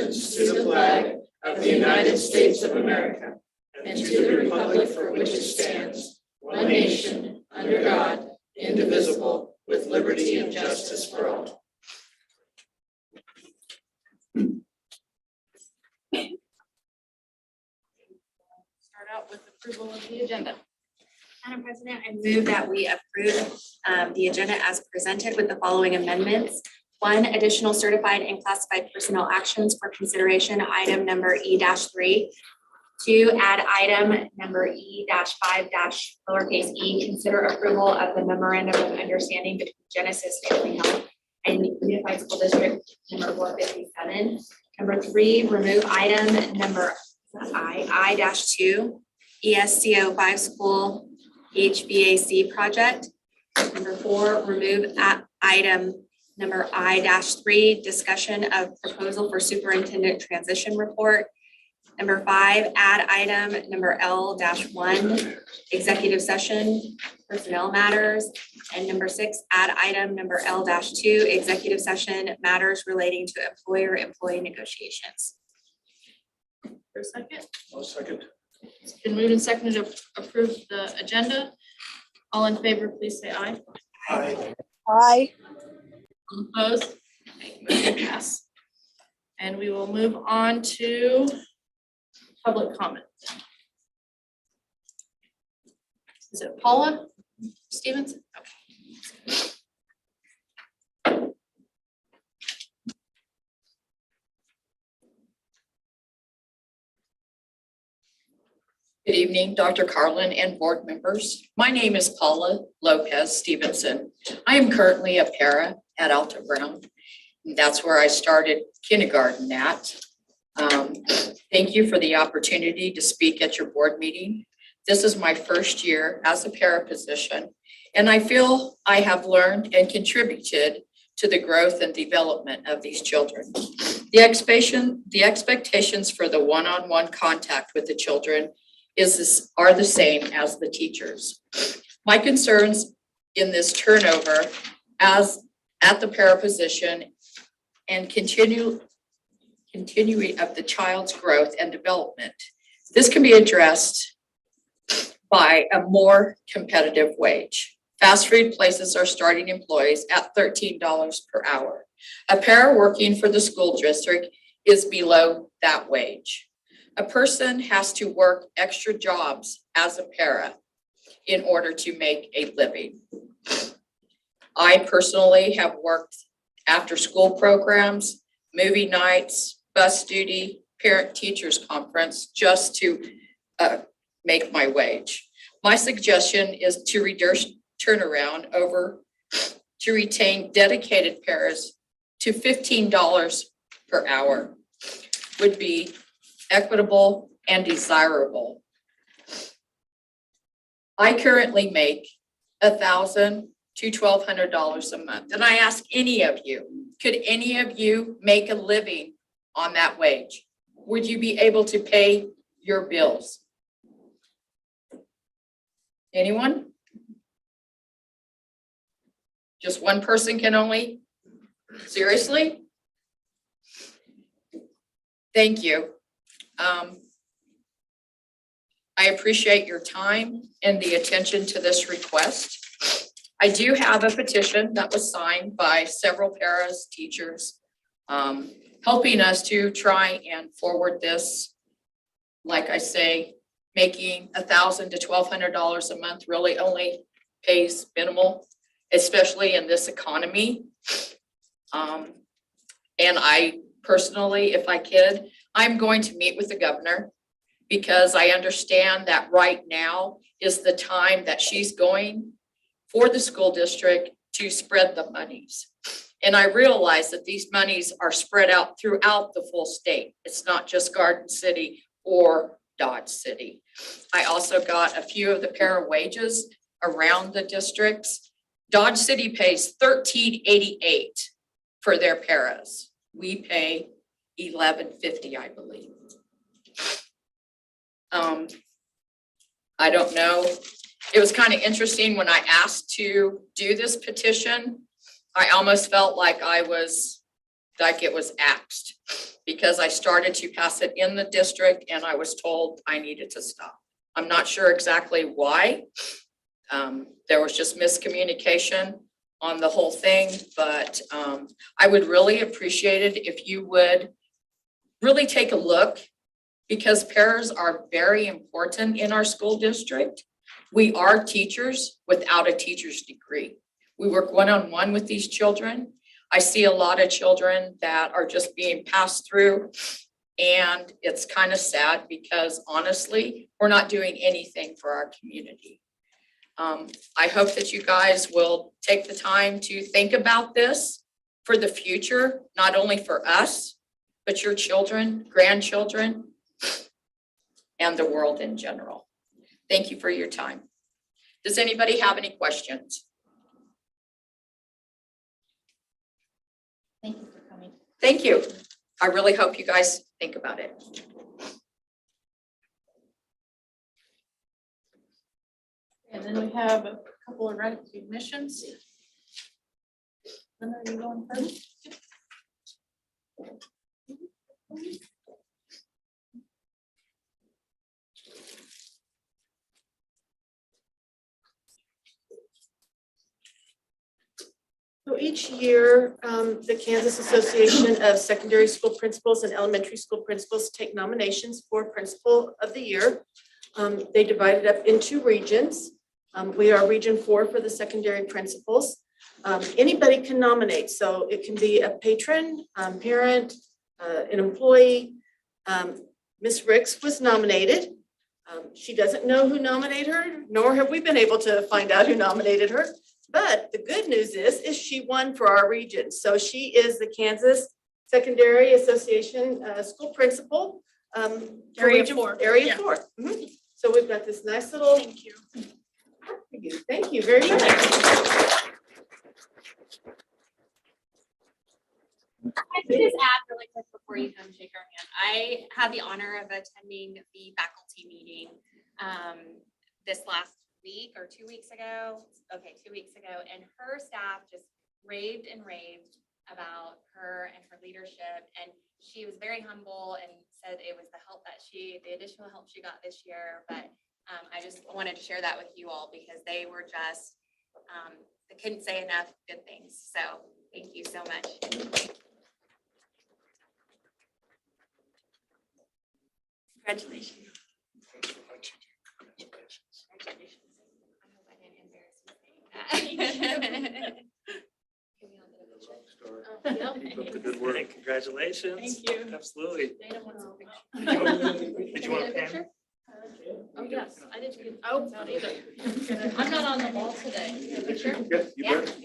allegiance to the flag of the United States of America and to the republic for which it stands, one nation, under God, indivisible, with liberty and justice for all. Start out with approval of the agenda. Madam President, I move that we approve the agenda as presented with the following amendments. 1, additional certified and classified personnel actions for consideration, item number E-3. 2, add item number E-5 lowercase e, consider approval of the memorandum of understanding between Genesis Family Health and Unified School District number 457. Number 3, remove item number I-2, ESCO 5 school Hvac project. Number 4, remove item number I-3, discussion of proposal for superintendent transition report. Number 5, add item number L-1, executive session, personnel matters. And number 6, add item number L-2, executive session, matters relating to employer-employee negotiations. For a second, I'll second. it's been moved and seconded to approve the agenda. All in favor, please say aye. Aye. Aye. All opposed? Motion pass. And we will move on to public comment. Is it Paula Stevens? Okay. Good evening, Dr. Carlin and board members. My name is Paula Lopez Stevenson. I am currently a para at Alta Brown. That's where I started kindergarten at. Thank you for the opportunity to speak at your board meeting. This is my first year as a para position, and I feel I have learned and contributed to the growth and development of these children. The expectations for the one-on-one contact with the children are the same as the teachers. My concerns in this turnover as at the para position and continuing of the child's growth and development. This can be addressed by a more competitive wage. Fast food places are starting employees at $13 per hour. A para working for the school district is below that wage. A person has to work extra jobs as a para in order to make a living. I personally have worked after school programs, movie nights, bus duty, parent teachers conference just to make my wage. My suggestion is to reduce turnaround to retain dedicated paras to $15 per hour would be equitable and desirable. I currently make $1,000 to $1,200 a month. And I ask any of you, could any of you make a living on that wage? Would you be able to pay your bills? Anyone? Just one person can only? Seriously? Thank you. I appreciate your time and the attention to this request. I do have a petition that was signed by several paras, teachers, helping us to try and forward this. Like I say, making $1,000 to $1,200 a month really only pays minimal, especially in this economy. And I personally, if I could, I'm going to meet with the governor because I understand that right now is the time that she's going for the school district to spread the monies. And I realize that these monies are spread out throughout the full state. It's not just Garden City or Dodge City. I also got a few of the para wages around the districts. Dodge City pays $13.88 for their paras. We pay $11.50, I believe. I don't know. It was kind of interesting when I asked to do this petition. I almost felt like I was like it was axed because I started to pass it in the district and I was told I needed to stop. I'm not sure exactly why. There was just miscommunication on the whole thing, but I would really appreciate it if you would really take a look, because paras are very important in our school district. We are teachers without a teacher's degree. We work one-on-one with these children. I see a lot of children that are just being passed through, and it's kind of sad because honestly, we're not doing anything for our community. I hope that you guys will take the time to think about this for the future, not only for us, but your children, grandchildren, and the world in general. Thank you for your time. Does anybody have any questions? Thank you for coming. Thank you. I really hope you guys think about it. And then we have a couple of recognitions. Linda, are you going first? So each year, the Kansas Association of Secondary School Principals and Elementary School Principals take nominations for Principal of the Year. They divide it up into regions. We are Region 4 for the secondary principals. Anybody can nominate, so it can be a patron, parent, an employee. Ms. Ricks was nominated. She doesn't know who nominated her, nor have we been able to find out who nominated her. But the good news is she won for our region. So she is the Kansas Secondary Association School Principal. Area 4. Area Yeah. 4. Mhm. So we've got this nice little. Thank you. Thank you very much. I can just add really quick before you come shake our hand. I had the honor of attending the faculty meeting this last week or 2 weeks ago. Okay, 2 weeks ago, and her staff just raved and raved about her and her leadership. And she was very humble and said it was the additional help she got this year. But I just wanted to share that with you all because they were just, I couldn't say enough good things. So thank you so much. Congratulations. Congratulations. I hope I didn't embarrass you saying that. Keep up the good work. Congratulations. Thank you. Absolutely. Dana wants a picture. Did you want a pen? Oh, yes, I didn't get, not either. I'm not on the ball today. A picture? Yeah, you Yeah. bet.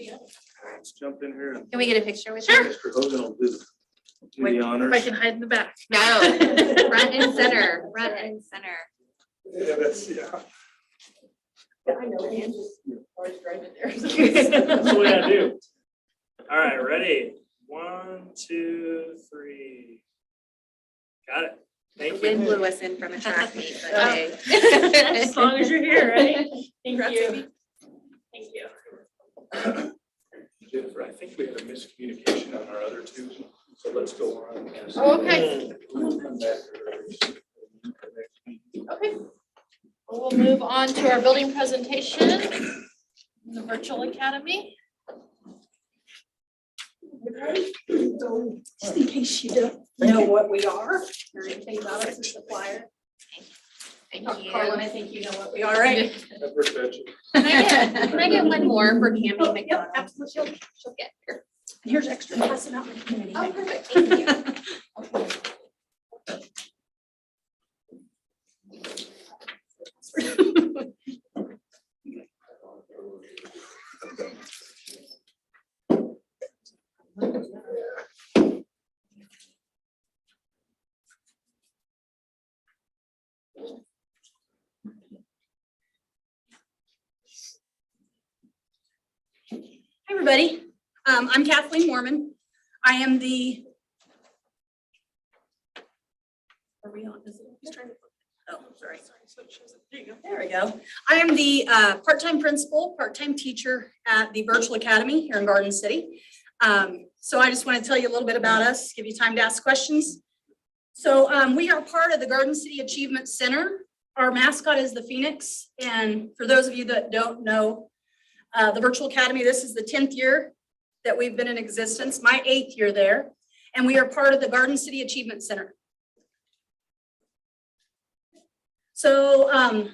Let's jump in here and Can we get a picture with Sure. her? Mr. Hogan will do the If I honors. can hide in the back. No, front and center, front and center. Yeah, that's, yeah. I know, and just always driving there. That's what we gotta do. All right, ready? 1, 2, 3. Got it. The Thank wind you. blew us in from a track meet Oh. that day. As long as you're here, right? Thank Congrats, you. baby. Thank you. Jennifer, I think we had a miscommunication on our other two, so let's go on. Oh, okay. We'll come back to her. Okay. Well, we'll move on to our building presentation, in the virtual academy. Just in case you don't know what we are or anything about us as a flyer. Thank you. Carlin, I think you know what we are, right? Have her touch it. Can I get one more for Cammy Yep, McDonald? absolutely. She'll get here. And here's extra. Pass it out in the community. Oh, perfect. Thank you. Hi, everybody. I'm Kathleen Mormon. I am the. Are we on? Is it? He's trying to- Oh, sorry. There you go. There we go. I am the part-time principal, part-time teacher at the Virtual Academy here in Garden City. So I just want to tell you a little bit about us, give you time to ask questions. So we are part of the Garden City Achievement Center. Our mascot is the Phoenix. And for those of you that don't know, the Virtual Academy, this is the 10th year that we've been in existence, my 8th year there. And we are part of the Garden City Achievement Center. So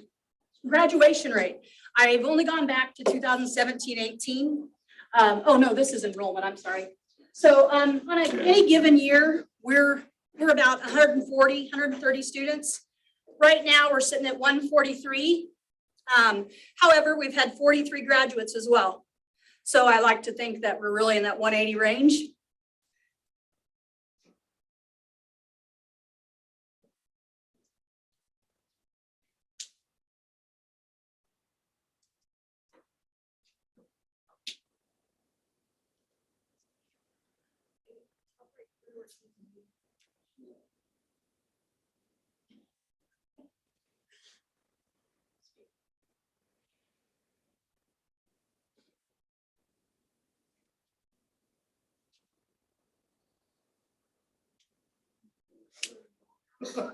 graduation rate. I've only gone back to 2017-18. Oh no, this is enrollment, I'm sorry. So on any given year, we're about 140, 130 students. Right now, we're sitting at 143. However, we've had 43 graduates as well. So I like to think that we're really in that 180 range.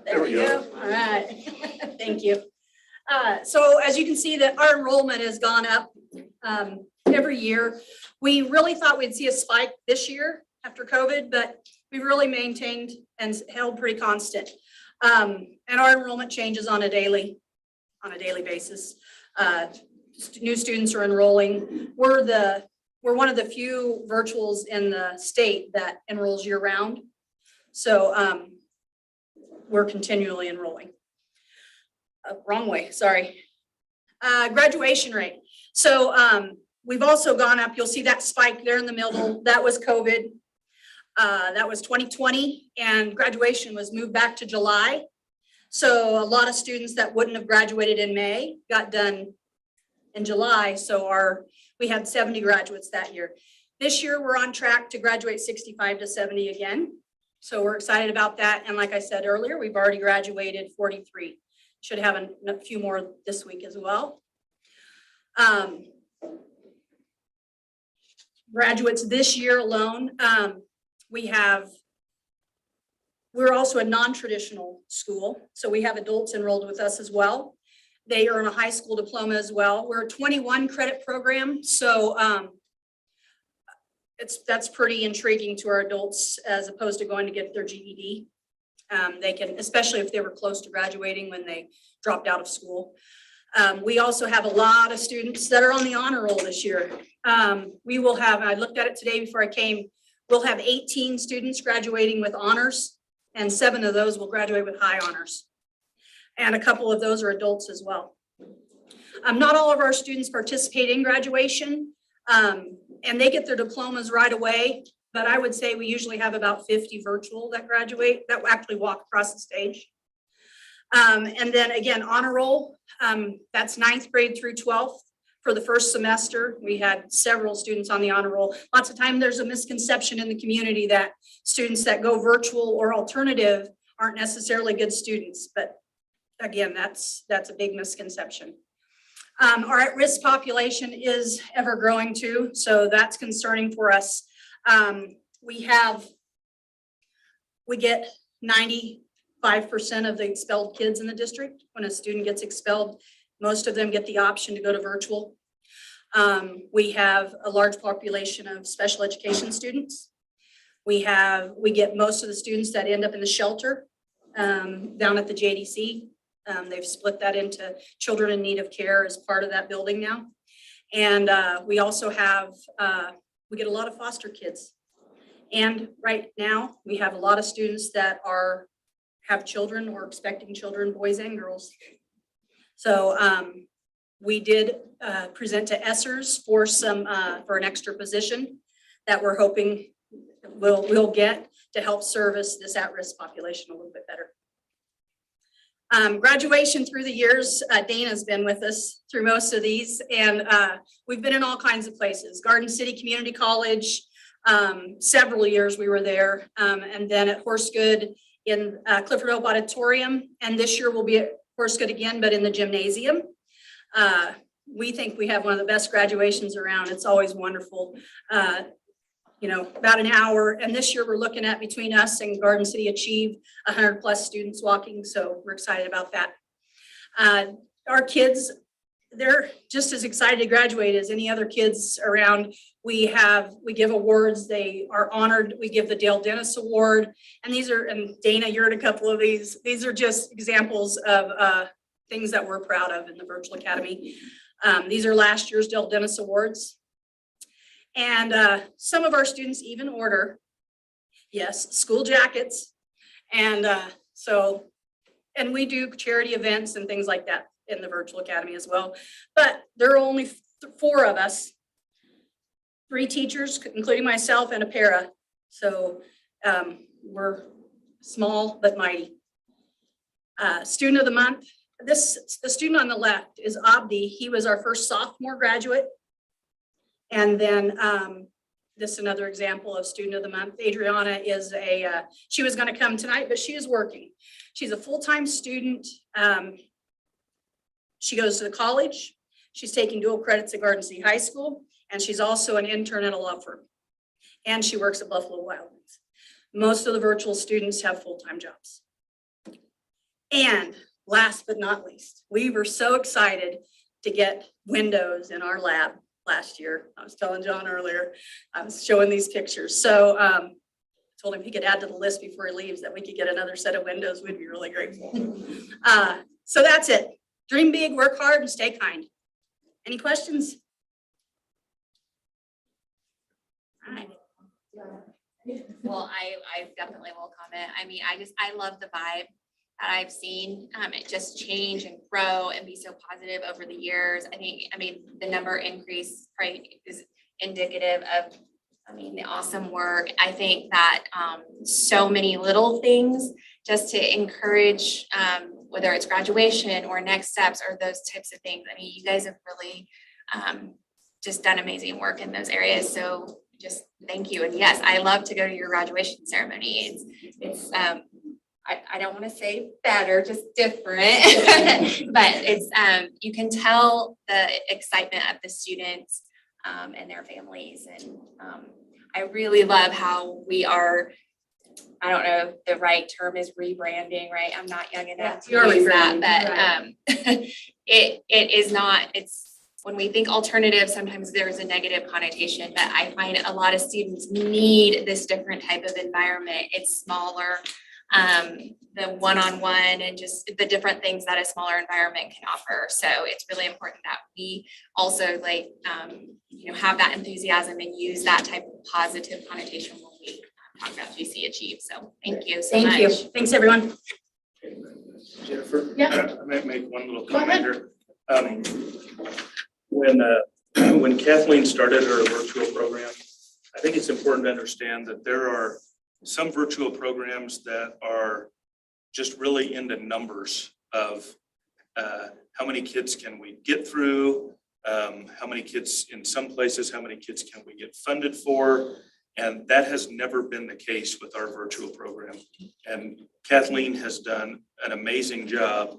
There we go. All right. Thank you. So as you can see that our enrollment has gone up every year. We really thought we'd see a spike this year after COVID, but we've really maintained and held pretty constant. And our enrollment changes on a daily basis. New students are enrolling. We're one of the few virtuals in the state that enrolls year round. So we're continually enrolling. Wrong way, sorry. Graduation rate. So we've also gone up. You'll see that spike there in the middle. That was COVID. That was 2020, and graduation was moved back to July. So a lot of students that wouldn't have graduated in May got done in July. So we had 70 graduates that year. This year, we're on track to graduate 65 to 70 again. So we're excited about that. And like I said earlier, we've already graduated 43. Should have a few more this week as well. Graduates this year alone, we're also a non-traditional school. So we have adults enrolled with us as well. They earn a high school diploma as well. We're a 21 credit program. So that's pretty intriguing to our adults as opposed to going to get their GED. They can, especially if they were close to graduating when they dropped out of school. We also have a lot of students that are on the honor roll this year. We will have, I looked at it today before I came, we'll have 18 students graduating with honors, and 7 of those will graduate with high honors. And a couple of those are adults as well. Not all of our students participate in graduation, and they get their diplomas right away. But I would say we usually have about 50 virtual that graduate, that will actually walk across the stage. And then again, honor roll, that's 9th grade through 12th. For the first semester, we had several students on the honor roll. Lots of time there's a misconception in the community that students that go virtual or alternative aren't necessarily good students. But again, that's a big misconception. Our at-risk population is ever growing too, so that's concerning for us. We get 95% of the expelled kids in the district. When a student gets expelled, most of them get the option to go to virtual. We have a large population of special education students. We get most of the students that end up in the shelter down at the JDC. They've split that into children in need of care as part of that building now. And we also have, we get a lot of foster kids. And right now, we have a lot of students that have children or expecting children, boys and girls. So we did present to ESSERS for an extra position that we're hoping we'll get to help service this at-risk population a little bit better. Graduation through the years, Dana's been with us through most of these, and we've been in all kinds of places. Garden City Community College, several years we were there, and then at Horsegood in Clifford Hope Auditorium, and this year we'll be at Horsegood again, but in the gymnasium. We think we have one of the best graduations around. It's always wonderful. about an hour. And this year we're looking at, between us and Garden City Achieve, 100+ students walking. So we're excited about that. Our kids, they're just as excited to graduate as any other kids around. We give awards. They are honored. We give the Dale Dennis Award. And Dana, you're at a couple of these. These are just examples of things that we're proud of in the Virtual Academy. These are last year's Dale Dennis Awards. And some of our students even order, yes, school jackets. And and we do charity events and things like that in the Virtual Academy as well. But there are only 4 of us, 3 teachers, including myself, and a para. So we're small but mighty. Student of the month. The student on the left is Abdi. He was our first sophomore graduate. And then this is another example of student of the month. Adriana is she was going to come tonight, but she is working. She's a full-time student. She goes to the college. She's taking dual credits at Garden City High School, and she's also an intern at a law firm. And she works at Buffalo Wild Wings. Most of the virtual students have full-time jobs. And last but not least, we were so excited to get windows in our lab last year. I was telling John earlier, I was showing these pictures. So I told him he could add to the list before he leaves that we could get another set of windows. We'd be really grateful. So that's it. Dream big, work hard, and stay kind. Any questions? All right. Well, I definitely will comment. I mean, I love the vibe that I've seen it just change and grow and be so positive over the years. I mean, the number increase probably is indicative of, the awesome work. I think that so many little things just to encourage, whether it's graduation or next steps or those types of things. I mean, you guys have really just done amazing work in those areas. So just thank you. And yes, I love to go to your graduation ceremony. It's I don't want to say better, just different, but it's, you can tell the excitement of the students and their families. And I really love how we are, I don't know if the right term is rebranding, right? I'm not young enough to use that, but it is not, it's, when we think alternative, sometimes there's a negative connotation, but I find a lot of students need this different type of environment. It's smaller. The one-on-one and just the different things that a smaller environment can offer. So it's really important that we also have that enthusiasm and use that type of positive connotation when we talk about GC Achieve. So thank you so much. Thank you. Thanks, everyone. Jennifer? Yeah. I might make one little comment here. When Kathleen started her virtual program, I think it's important to understand that there are some virtual programs that are just really into numbers of how many kids can we get through, how many kids in some places, how many kids can we get funded for, and that has never been the case with our virtual program. And Kathleen has done an amazing job.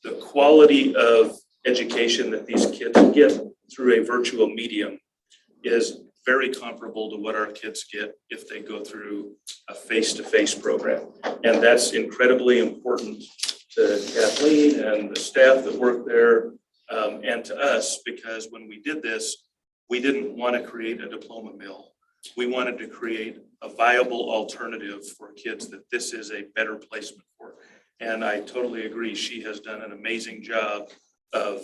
The quality of education that these kids get through a virtual medium is very comparable to what our kids get if they go through a face-to-face program. And that's incredibly important to Kathleen and the staff that work there, and to us, because when we did this, we didn't want to create a diploma mill. We wanted to create a viable alternative for kids that this is a better placement for. And I totally agree. She has done an amazing job of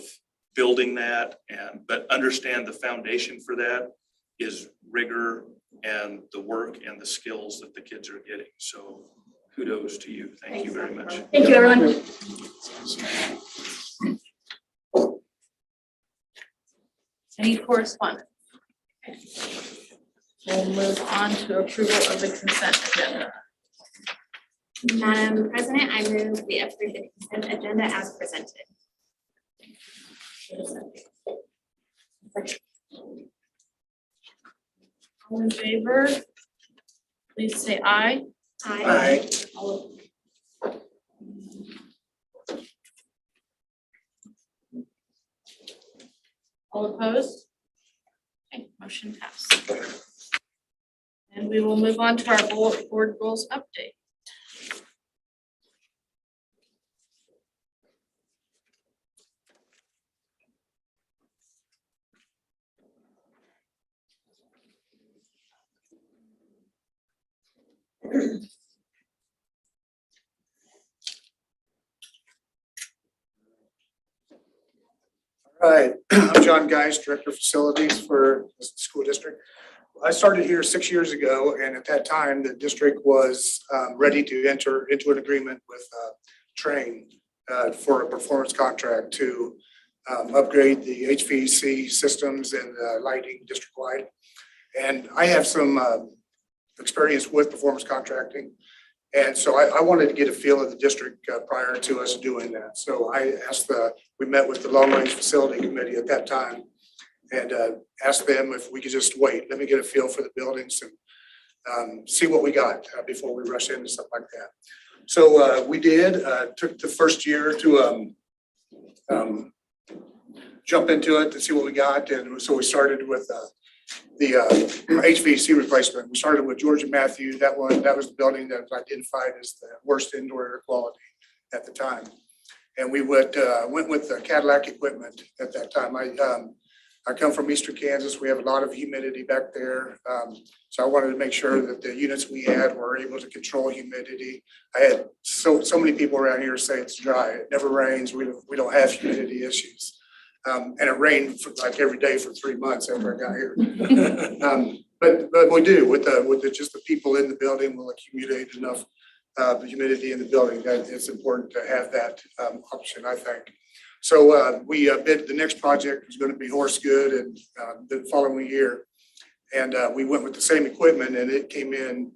building that, but understand the foundation for that is rigor and the work and the skills that the kids are getting. So kudos to you. Thank you very much. Thank you, everyone. Any correspondence? We'll move on to approval of the consent agenda. Madam President, I move we approve the consent agenda as presented. All in favor, please say aye. Aye. All opposed? Okay, motion passed. And we will move on to our board goals update. All right, I'm John Geis, Director of Facilities for the school district. I started here 6 years ago, and at that time, the district was ready to enter into an agreement with Train for a performance contract to upgrade the HVAC systems and lighting district-wide. And I have some experience with performance contracting. And so I wanted to get a feel of the district prior to us doing that. So I asked we met with the Long Range Facility Committee at that time and asked them if we could just wait, let me get a feel for the buildings and see what we got before we rush into stuff like that. So we did, took the first year to jump into it to see what we got. And so we started with the HVC replacement. We started with Georgia Matthew. That was the building that was identified as the worst indoor air quality at the time. And we went with the Cadillac equipment at that time. I come from Eastern Kansas. We have a lot of humidity back there. So I wanted to make sure that the units we had were able to control humidity. I had so many people around here say it's dry. It never rains. We don't have humidity issues. And it rained for like every day for 3 months after I got here. But we do with just the people in the building will accumulate enough humidity in the building that it's important to have that option, I think. So we bid the next project was going to be Horsegood and the following year. And we went with the same equipment and it came in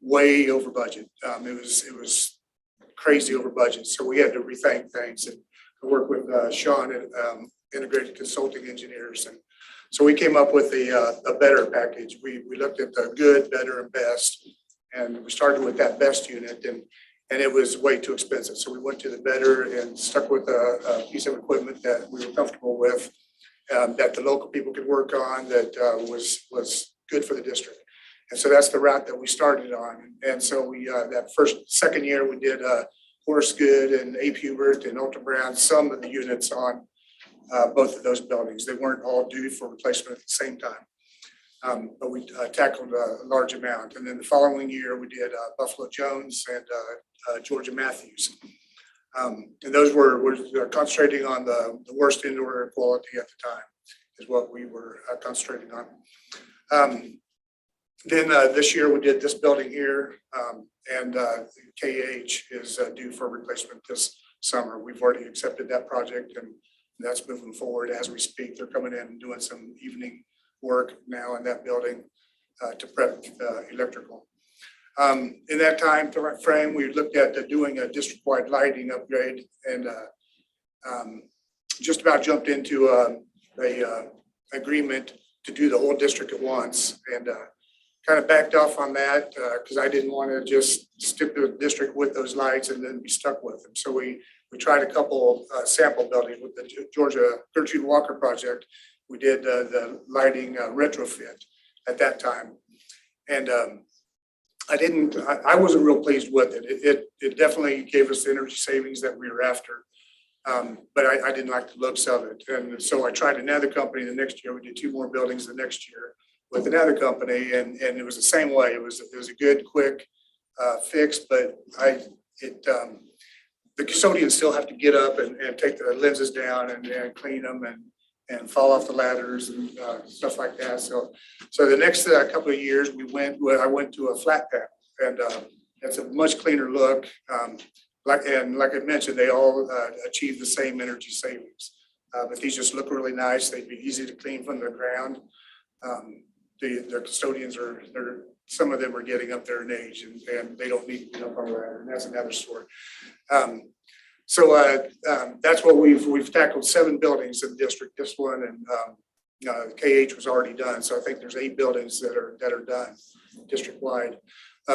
way over budget. It was crazy over budget. So we had to rethink things and work with Sean at Integrated Consulting Engineers. And so we came up with a better package. We looked at the good, better, and best. And we started with that best unit and it was way too expensive. So we went to the better and stuck with a piece of equipment that we were comfortable with, that the local people could work on, that was good for the district. And so that's the route that we started on. And so we, second year, we did Horsegood and Ape Hubert and Ultra Brown, some of the units on both of those buildings. They weren't all due for replacement at the same time. But we tackled a large amount. And then the following year, we did Buffalo Jones and Georgia Matthews. And those were concentrating on the worst indoor air quality at the time is what we were concentrating on. Then this year we did this building here and KH is due for replacement this summer. We've already accepted that project and that's moving forward as we speak. They're coming in and doing some evening work now in that building to prep electrical. In that time frame, we looked at doing a district-wide lighting upgrade and just about jumped into a agreement to do the whole district at once and kind of backed off on that because I didn't want to just stick to the district with those lights and then be stuck with them. So we tried a couple sample buildings with the Georgia Gertrude Walker project. We did the lighting retrofit at that time. And I wasn't real pleased with it. It definitely gave us the energy savings that we were after. But I didn't like the looks of it. And so I tried another company the next year. We did 2 more buildings the next year with another company. And it was the same way. It was a good, quick fix, but the custodians still have to get up and take the lenses down and clean them and fall off the ladders and stuff like that. So the next couple of years I went to a flat panel and it's a much cleaner look. Like I mentioned, they all achieve the same energy savings. But these just look really nice. They'd be easy to clean from the ground. The custodians some of them are getting up there in age and they don't need to be up on the ladder, and that's another story. So that's what we've tackled 7 buildings in the district. This one and KH was already done. So I think there's 8 buildings that are done district-wide.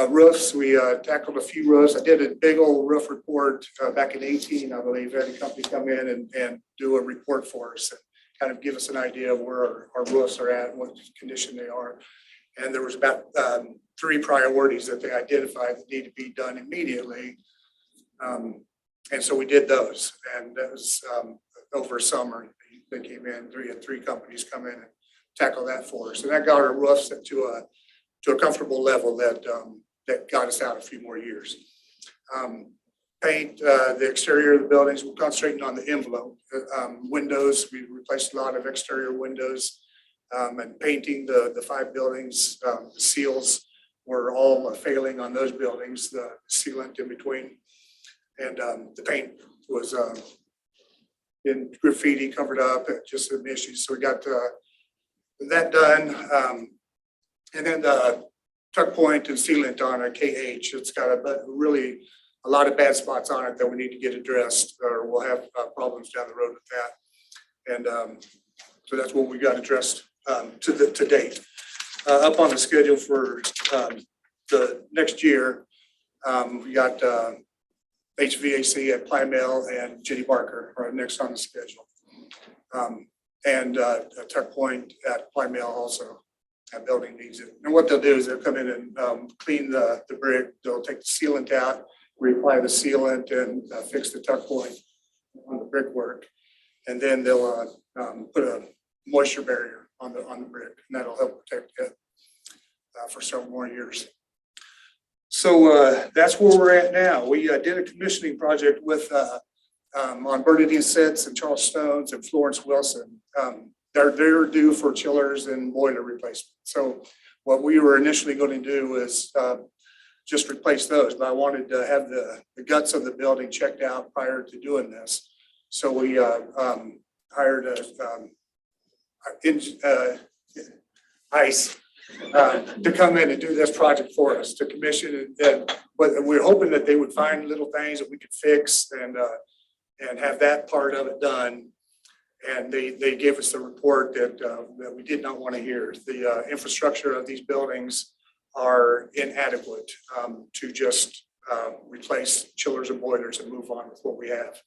Roofs, we tackled a few roofs. I did a big old roof report back in 2018, I believe. I had a company come in and do a report for us and kind of give us an idea of where our roofs are at, what condition they are. And there was about 3 priorities that they identified that need to be done immediately. And so we did those, and that was over summer. They came in, 3 companies come in and tackle that for us. And that got our roofs to a comfortable level that got us out a few more years. Paint the exterior of the buildings, we're concentrating on the envelope. Windows, we replaced a lot of exterior windows, and painting the 5 buildings. The seals were all failing on those buildings, the sealant in between. And the paint was in graffiti covered up, just some issues. So we got that done. And then the tuck point and sealant on a KH, it's got really a lot of bad spots on it that we need to get addressed, or we'll have problems down the road with that. And so that's what we got addressed to date. Up on the schedule for the next year, we got HVAC at Plymouth and Jenny Barker are next on the schedule. And a tuck point at Plymouth also. That building needs it. And what they'll do is they'll come in and clean the brick. They'll take the sealant out, reapply the sealant, and fix the tuck point on the brickwork. And then they'll put a moisture barrier on the brick, and that'll help protect it for several more years. So that's where we're at now. We did a commissioning project with on Bernadine Sitz and Charles Stones and Florence Wilson. They're due for chillers and boiler replacement. So what we were initially going to do is just replace those, but I wanted to have the guts of the building checked out prior to doing this. So we hired ICE to come in and do this project for us, to commission it. But we're hoping that they would find little things that we could fix and have that part of it done. And they gave us the report that we did not want to hear. The infrastructure of these buildings are inadequate to just replace chillers and boilers and move on with what we have.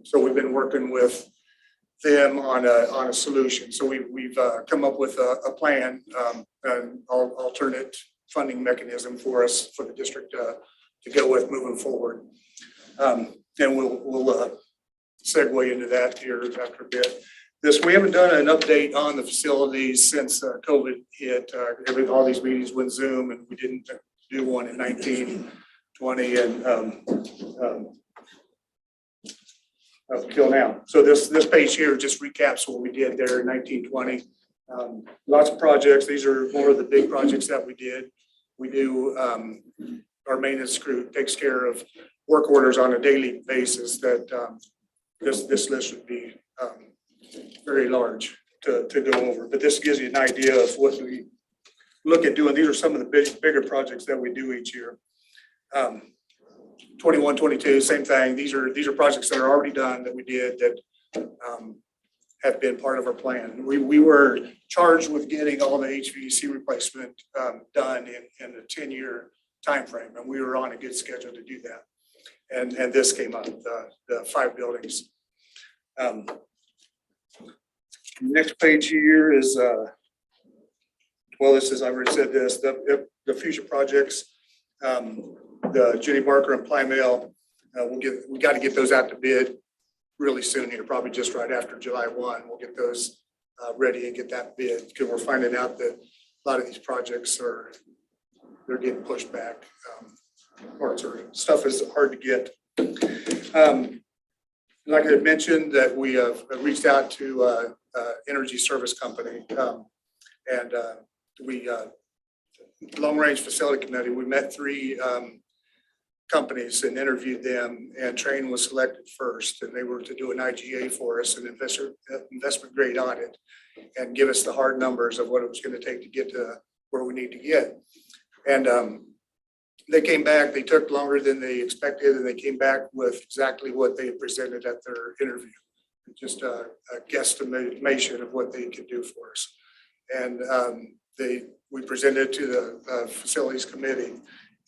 So we've been working with them on a solution. So we've come up with a plan, an alternate funding mechanism for us, for the district to go with moving forward. And we'll segue into that here after a bit. We haven't done an update on the facilities since COVID hit. All these meetings went Zoom, and we didn't do one in 19, 20, and up till now. So this page here just recaps what we did there in 19, 20. Lots of projects. These are more of the big projects that we did. We do, our maintenance crew takes care of work orders on a daily basis that this list would be very large to go over, but this gives you an idea of what we look at doing. These are some of the bigger projects that we do each year. 21, 22, same thing. These are projects that are already done that we did that have been part of our plan. We were charged with getting all the HVC replacement done in a 10-year time frame, and we were on a good schedule to do that. And this came up, the 5 buildings. Next page here is, well, this is, I already said this, the future projects, the Jenny Barker and Plymouth, we got to get those out to bid really soon here, probably just right after July 1. We'll get those ready and get that bid, because we're finding out that a lot of these projects they're getting pushed back. Parts or stuff is hard to get. Like I mentioned, that we have reached out to energy service company, and we long range facility committee. We met 3 companies and interviewed them, and Train was selected first, and they were to do an IGA for us, an investment grade audit, and give us the hard numbers of what it was going to take to get to where we need to get. And they came back. They took longer than they expected, and they came back with exactly what they presented at their interview. Just a guesstimation of what they could do for us. And we presented to the facilities committee,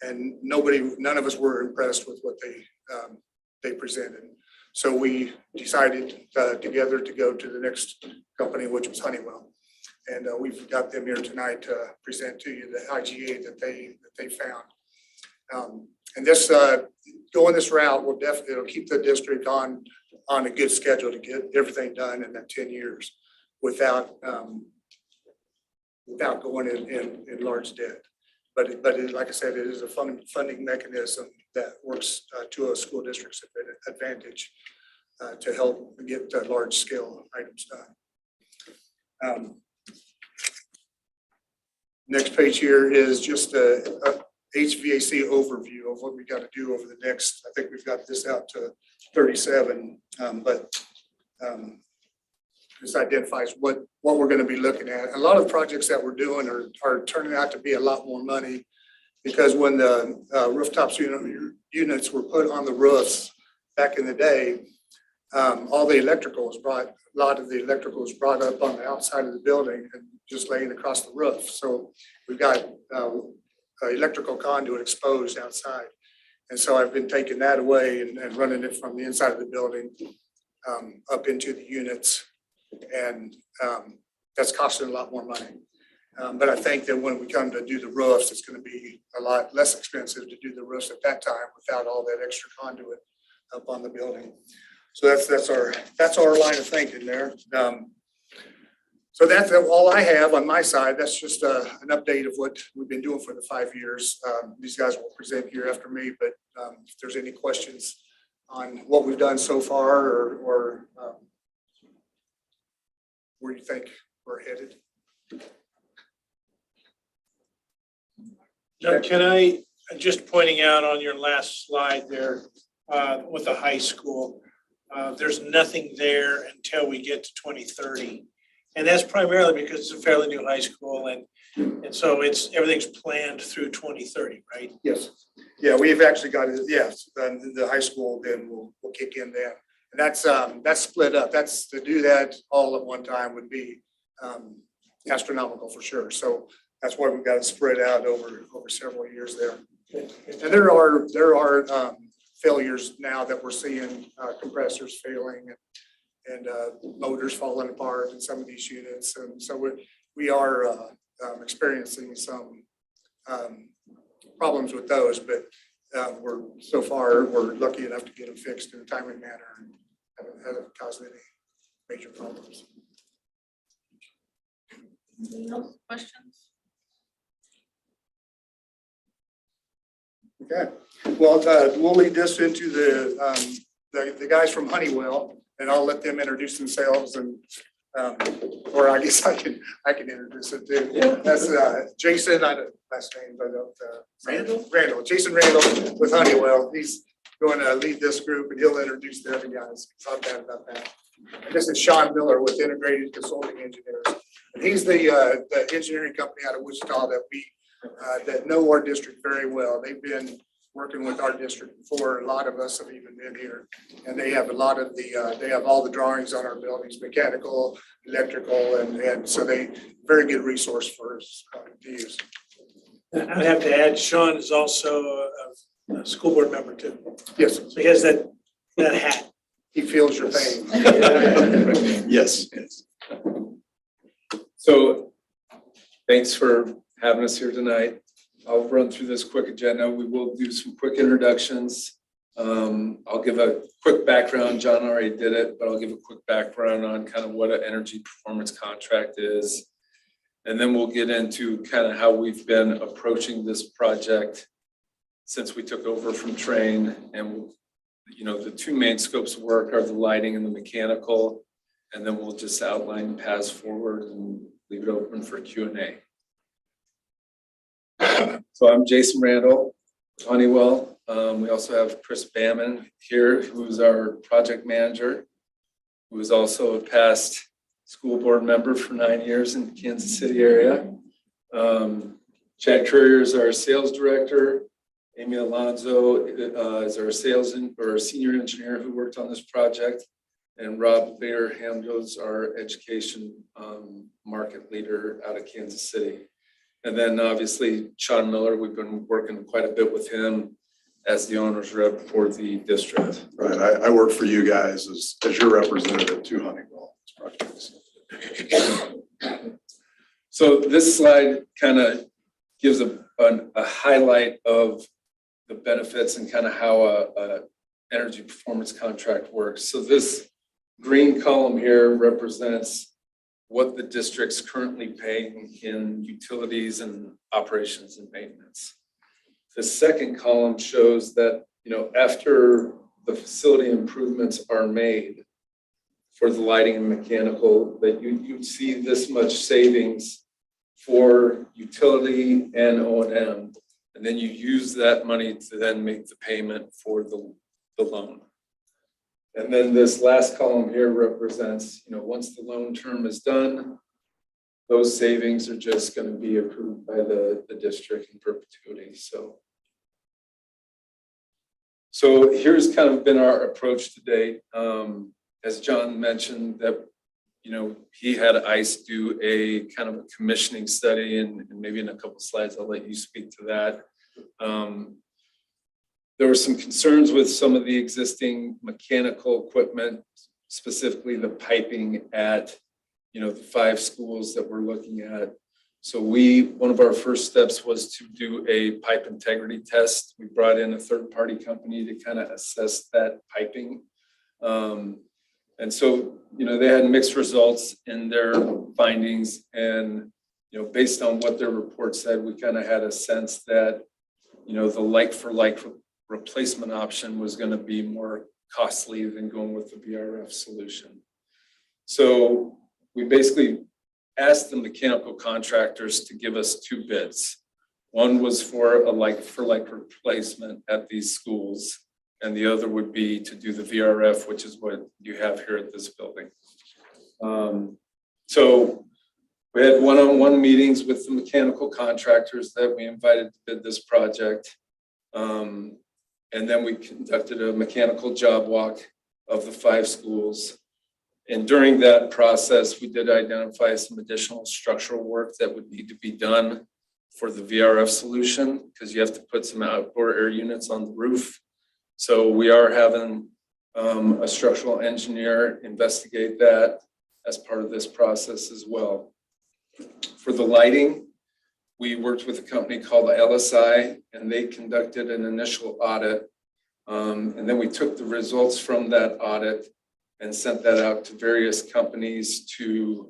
and none of us were impressed with what they presented. So we decided together to go to the next company, which was Honeywell. And we've got them here tonight to present to you the IGA that they found. And this, going this route will definitely, it'll keep the district on a good schedule to get everything done in that 10 years without going in large debt. But like I said, it is a funding mechanism that works to a school district's advantage to help get large scale items done. Next page here is just a HVAC overview of what we got to do over the next, I think we've got this out to 37, but this identifies what we're going to be looking at. A lot of projects that we're doing are turning out to be a lot more money because when the rooftops units were put on the roofs back in the day, all the electrical was brought, a lot of the electrical was brought up on the outside of the building and just laying across the roof. So we've got electrical conduit exposed outside. And so I've been taking that away and running it from the inside of the building up into the units. And that's costing a lot more money. But I think that when we come to do the roofs, it's going to be a lot less expensive to do the roofs at that time without all that extra conduit up on the building. So that's our line of thinking there. So that's all I have on my side. That's just an update of what we've been doing for the 5 years. These guys will present here after me, but if there's any questions on what we've done so far or where you think we're headed. John, can I, just pointing out on your last slide there with the high school, there's nothing there until we get to 2030. And that's primarily because it's a fairly new high school and so everything's planned through 2030, right? Yes. Yeah, we've actually got it. Yes, the high school then will kick in then. And that's split up. That's to do that all at one time would be astronomical for sure. So that's why we've got it spread out over several years there. And there are failures now that we're seeing, compressors failing and motors falling apart in some of these units. And so we are experiencing some problems with those, but we're lucky enough to get them fixed in a timely manner and haven't caused any major problems. Any else questions? Okay, well, we'll lead this into the guys from Honeywell, and I'll let them introduce themselves, and or I guess I can introduce it too. Yeah. That's Jason. I don't last name, but Randall. Jason Randall with Honeywell. He's going to lead this group, and he'll introduce the other guys. It's not bad about that. And this is Sean Miller with Integrated Consulting Engineers, and he's the engineering company out of Wichita that know our district very well. They've been working with our district before. A lot of us have even been here, and they have a lot of they have all the drawings on our buildings, mechanical, electrical, and so they very good resource for us to use. I'd have to add, Sean is also a school board member too. Yes. So he has that hat. He feels your pain. Yes. So thanks for having us here tonight. I'll run through this quick agenda. We will do some quick introductions. I'll give a quick background. John already did it, but I'll give a quick background on kind of what an energy performance contract is. And then we'll get into kind of how we've been approaching this project since we took over from Train. And, the two main scopes of work are the lighting and the mechanical. And then we'll just outline the paths forward and leave it open for Q&A. So I'm Jason Randall, Honeywell. We also have Chris Bamman here, who's our project manager, who is also a past school board member for 9 years in the Kansas City area. Chad Courier is our sales director. Amy Alonso is our senior engineer who worked on this project. And Rob Bayer handles our education market leader out of Kansas City. And then obviously Sean Miller, we've been working quite a bit with him as the owner's rep for the district. Right, I work for you guys as your representative to Honeywell projects. So this slide kind of gives a highlight of the benefits and kind of how a energy performance contract works. So this green column here represents what the district's currently paying in utilities and operations and maintenance. The second column shows that, after the facility improvements are made for the lighting and mechanical, that you'd see this much savings for utility and O&M. And then you use that money to then make the payment for the loan. And then this last column here represents, once the loan term is done, those savings are just going to be accrued by the district in perpetuity. So here's kind of been our approach to date. As John mentioned, that he had ICE do a kind of a commissioning study, and maybe in a couple of slides I'll let you speak to that. There were some concerns with some of the existing mechanical equipment, specifically the piping at the 5 schools that we're looking at. So one of our first steps was to do a pipe integrity test. We brought in a third-party company to kind of assess that piping. And so, they had mixed results in their findings, and, based on what their report said, we kind of had a sense that, the like-for-like replacement option was going to be more costly than going with the VRF solution. So we basically asked the mechanical contractors to give us 2 bids. One was for a like-for-like replacement at these schools, and the other would be to do the VRF, which is what you have here at this building. So we had one-on-one meetings with the mechanical contractors that we invited to bid this project. And then we conducted a mechanical job walk of the 5 schools. And during that process, we did identify some additional structural work that would need to be done for the VRF solution, because you have to put some outdoor air units on the roof. So we are having a structural engineer investigate that as part of this process as well. For the lighting, we worked with a company called LSI, and they conducted an initial audit. And then we took the results from that audit and sent that out to various companies to,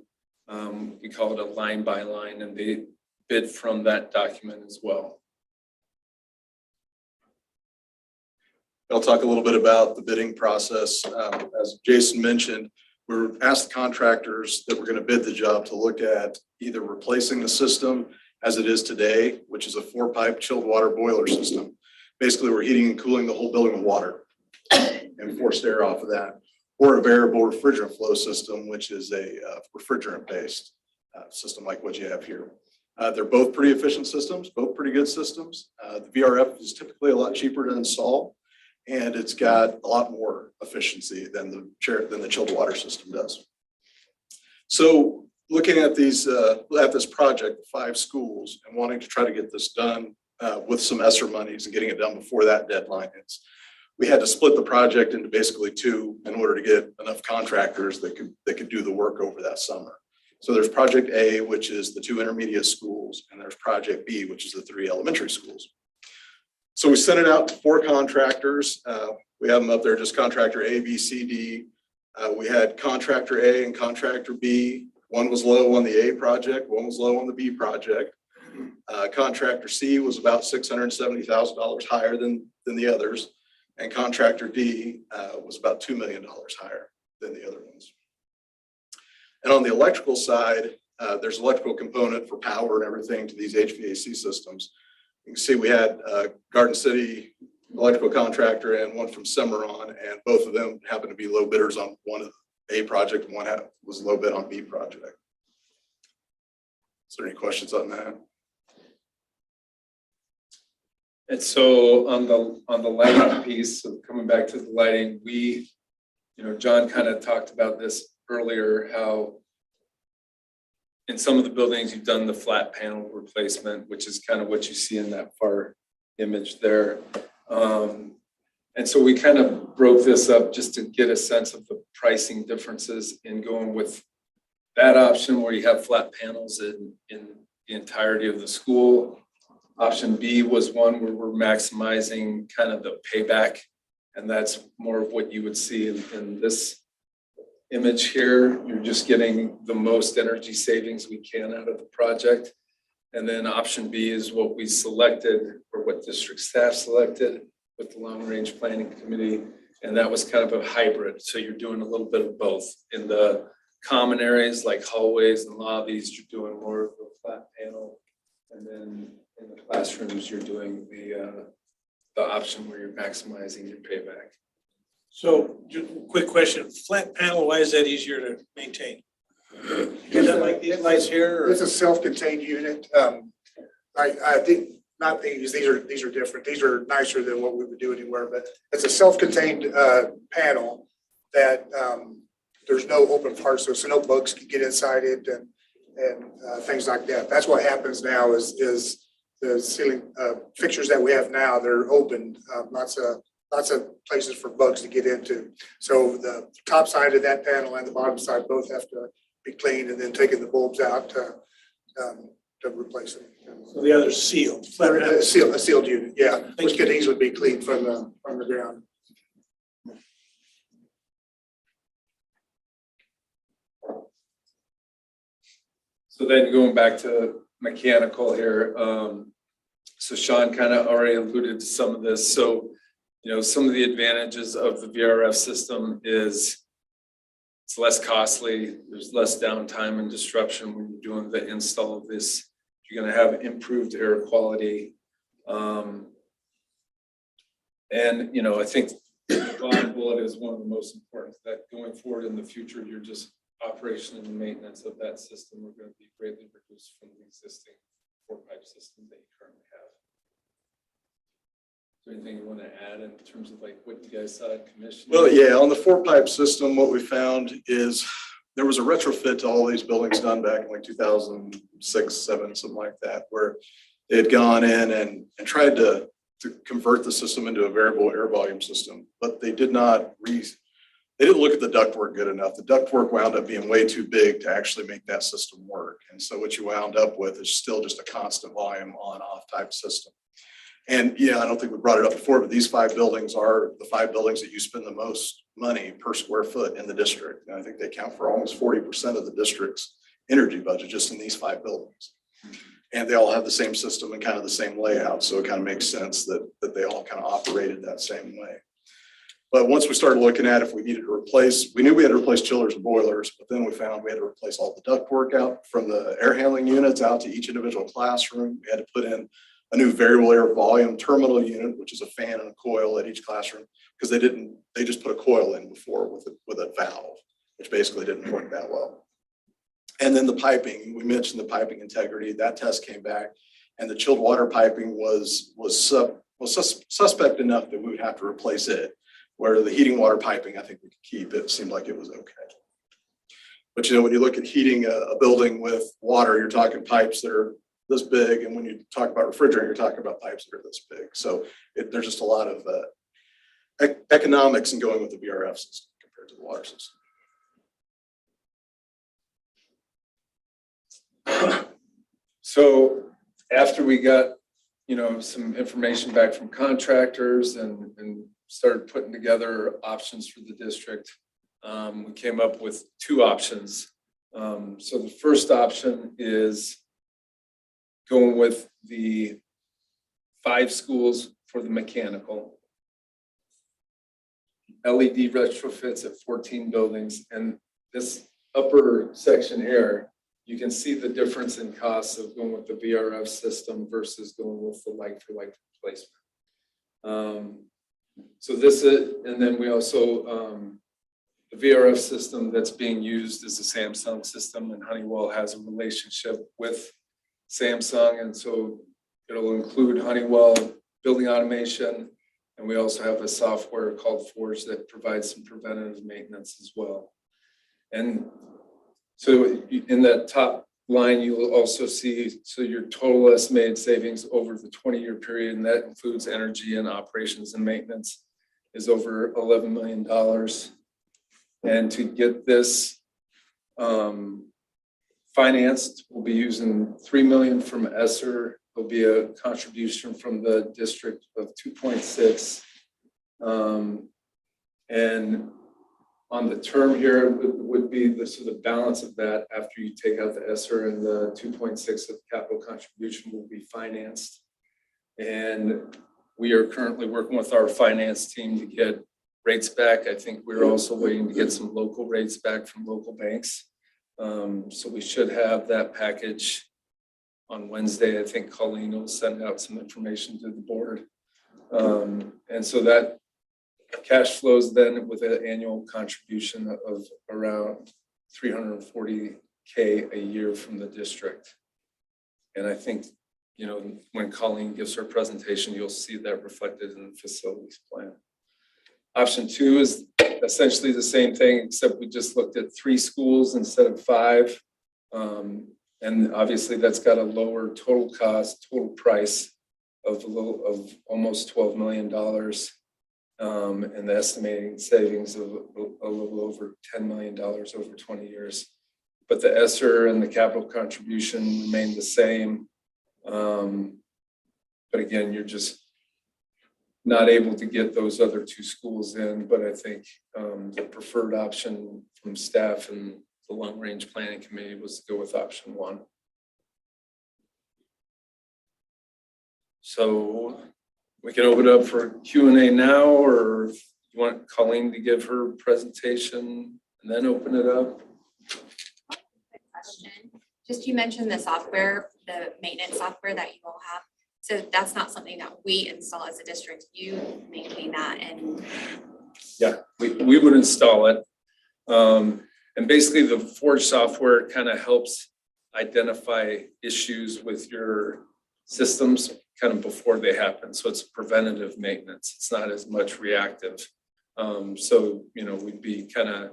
we call it a line by line, and they bid from that document as well. I'll talk a little bit about the bidding process. As Jason mentioned, we asked the contractors that were going to bid the job to look at either replacing the system as it is today, which is a 4-pipe chilled water boiler system. Basically, we're heating and cooling the whole building with water and forced air off of that, or a variable refrigerant flow system, which is a refrigerant-based system like what you have here. They're both pretty efficient systems, both pretty good systems. The VRF is typically a lot cheaper to install, and it's got a lot more efficiency than the chilled water system does. So looking at this project, 5 schools, and wanting to try to get this done with some ESSER monies and getting it done before that deadline is, we had to split the project into basically 2 in order to get enough contractors that could do the work over that summer. So there's Project A, which is the 2 intermediate schools, and there's Project B, which is the 3 elementary schools. So we sent it out to 4 contractors. We have them up there, just contractor A, B, C, D. We had contractor A and contractor B. One was low on the A project, one was low on the B project. Contractor C was about $670,000 higher than the others. And contractor D was about $2 million higher than the other ones. And on the electrical side, there's electrical component for power and everything to these HVAC systems. You can see we had Garden City electrical contractor and one from Cimarron, and both of them happened to be low bidders on one of A project, and one was low bid on B project. Is there any questions on that? And so on the lighting piece, so coming back to the lighting, John kind of talked about this earlier, how in some of the buildings you've done the flat panel replacement, which is kind of what you see in that far image there. And so we kind of broke this up just to get a sense of the pricing differences in going with that option where you have flat panels in the entirety of the school. Option B was one where we're maximizing kind of the payback. And that's more of what you would see in this image here. You're just getting the most energy savings we can out of the project. And then option B is what we selected, or what district staff selected with the long range planning committee. And that was kind of a hybrid. So you're doing a little bit of both. In the common areas like hallways and lobbies, you're doing more of the flat panel. And then in the classrooms, you're doing the option where you're maximizing your payback. So, just a quick question, flat panel, why is that easier to maintain? Is that like these lights here? Or? It's a self-contained unit. I think not these are different. These are nicer than what we would do anywhere, but it's a self-contained panel that there's no open parts, so no bugs can get inside it and things like that. That's what happens now is the ceiling fixtures that we have now, they're open, lots of places for bugs to get into. So the top side of that panel and the bottom side both have to be cleaned and then taking the bulbs out to replace them. So the other's sealed, flat panel. A sealed unit, yeah, which could easily be cleaned from the ground. So then going back to mechanical here, so Sean kind of already alluded to some of this. So, you know, some of the advantages of the VRF system is it's less costly. There's less downtime and disruption when you're doing the install of this. You're going to have improved air quality. And, you know, I think bottom bullet is one of the most important, that going forward in the future, you're just operation and maintenance of that system are going to be greatly reduced from the existing 4-pipe system that you currently have. Is there anything you want to add in terms of like what you guys saw at commission? Well, yeah, on the 4-pipe system, what we found is there was a retrofit to all these buildings done back in like 2006, 7, something like that, where they had gone in and tried to convert the system into a variable air volume system, but they did not they didn't look at the ductwork good enough. The ductwork wound up being way too big to actually make that system work. And so what you wound up with is still just a constant volume on-off type system. And yeah, I don't think we brought it up before, but these 5 buildings are the 5 buildings that you spend the most money per square foot in the district. And I think they account for almost 40% of the district's energy budget just in these 5 buildings. And they all have the same system and kind of the same layout. So it kind of makes sense that they all kind of operated that same way. But once we started looking at if we needed to replace, we knew we had to replace chillers and boilers, but then we found we had to replace all the ductwork out from the air handling units out to each individual classroom. We had to put in a new variable air volume terminal unit, which is a fan and a coil at each classroom, because they just put a coil in before with a valve, which basically didn't work that well. And then the piping, we mentioned the piping integrity, that test came back, and the chilled water piping was suspect enough that we would have to replace it. Where the heating water piping, I think we could keep. It seemed like it was okay. But you know, when you look at heating a building with water, you're talking pipes that are this big. And when you talk about refrigerant, you're talking about pipes that are this big. So there's just a lot of economics in going with the VRF system compared to the water system. So after we got, you know, some information back from contractors and started putting together options for the district, we came up with 2 options. So the first option is going with the 5 schools for the mechanical, LED retrofits at 14 buildings. And this upper section here, you can see the difference in costs of going with the VRF system versus going with the like-for-like replacement. So this is, and then we also, the VRF system that's being used is the Samsung system, and Honeywell has a relationship with Samsung. And so it'll include Honeywell building automation. And we also have a software called Forge that provides some preventative maintenance as well. And so in that top line, you will also see, so your total estimated savings over the 20-year period, and that includes energy and operations and maintenance, is over $11 million. And to get this financed. We'll be using 3 million from ESSER. There'll be a contribution from the district of 2.6. And on the term here would be the balance of that after you take out the ESSER, and the 2.6 of capital contribution will be financed. And we are currently working with our finance team to get rates back. I think we're also waiting to get some local rates back from local banks. So we should have that package on Wednesday. I think Colleen will send out some information to the board. And so that cash flows then with an annual contribution of around $340K a year from the district. And I think, you know, when Colleen gives her presentation, you'll see that reflected in the facilities plan. Option 2 is essentially the same thing, except we just looked at 3 schools instead of 5. And obviously that's got a lower total cost, total price of almost $12 million. And the estimating savings of a little over $10 million over 20 years. But the ESSER and the capital contribution remain the same. But again, you're just not able to get those other 2 schools in. But I think the preferred option from staff and the long range planning committee was to go with option 1. So we can open it up for Q&A now, or if you want Colleen to give her presentation and then open it up. Question. Just you mentioned the software, the maintenance software that you all have. So that's not something that we install as a district. You maintain that and. Yeah, we would install it. And basically the Forge software kind of helps identify issues with your systems kind of before they happen. So it's preventative maintenance. It's not as much reactive. So, you know, we'd be kind of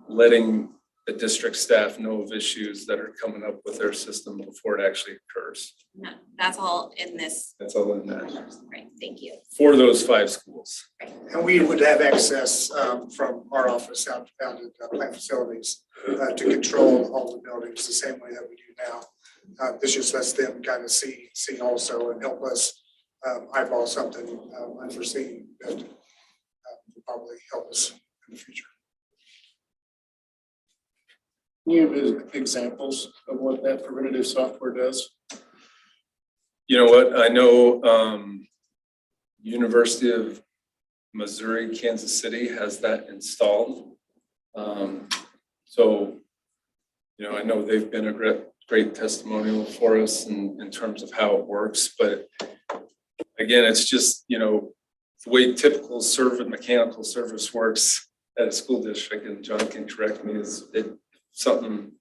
letting the district staff know of issues that are coming up with their system before it actually occurs. No, that's all in this. That's all in that. Great, thank you. For those 5 schools. And we would have access from our office out at plant facilities to control all the buildings the same way that we do now. This just lets them kind of see also and help us eyeball something unforeseen that will probably help us in the future. Can you give examples of what that preventative software does? You know what, I know University of Missouri, Kansas City has that installed. So, you know, I know they've been a great testimonial for us in terms of how it works, but again, it's just, you know, the way typical mechanical service works at a school district, and John can correct me, is something,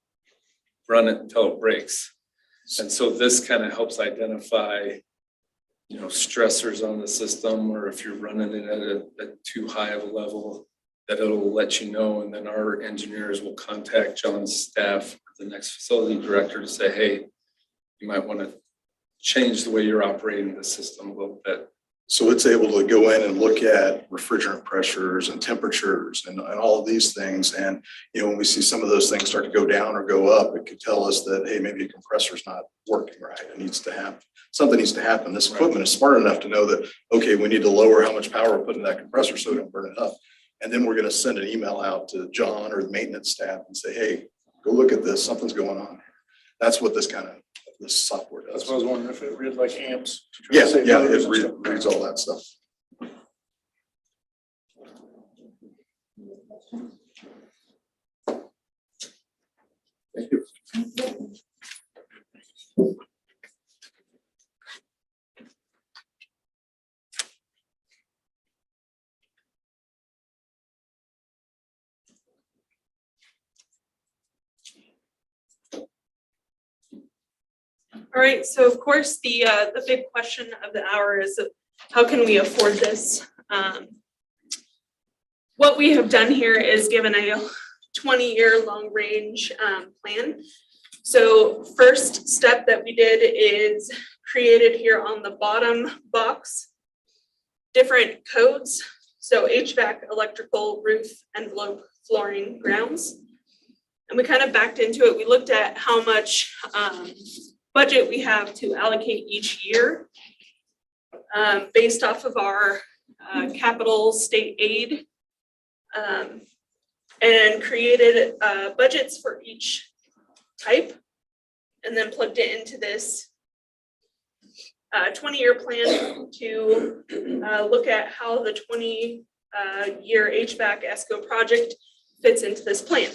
run it until it breaks. And so this kind of helps identify, you know, stressors on the system, or if you're running it at too high of a level, that it'll let you know. And then our engineers will contact John's staff, or the next facility director, to say, hey, you might want to change the way you're operating the system a little bit. So it's able to go in and look at refrigerant pressures and temperatures and all of these things. And, you know, when we see some of those things start to go down or go up, it could tell us that, hey, maybe a compressor's not working right. It needs to happen. Something needs to happen. This equipment is smart enough to know that, okay, we need to lower how much power we're putting in that compressor so we don't burn it up. And then we're going to send an email out to John or the maintenance staff and say, hey, go look at this. Something's going on. That's what this software does. That's what I was wondering, if it read like amps. Yeah, it reads all that stuff. Thank you. All right, so of course, the big question of the hour is how can we afford this? What we have done here is given a 20-year long range plan. So first step that we did is created here on the bottom box, different codes. So HVAC, electrical, roof, envelope, flooring, grounds. And we kind of backed into it. We looked at how much budget we have to allocate each year based off of our capital state aid, and created budgets for each type, and then plugged it into this 20-year plan to look at how the 20-year HVAC ESCO project fits into this plan.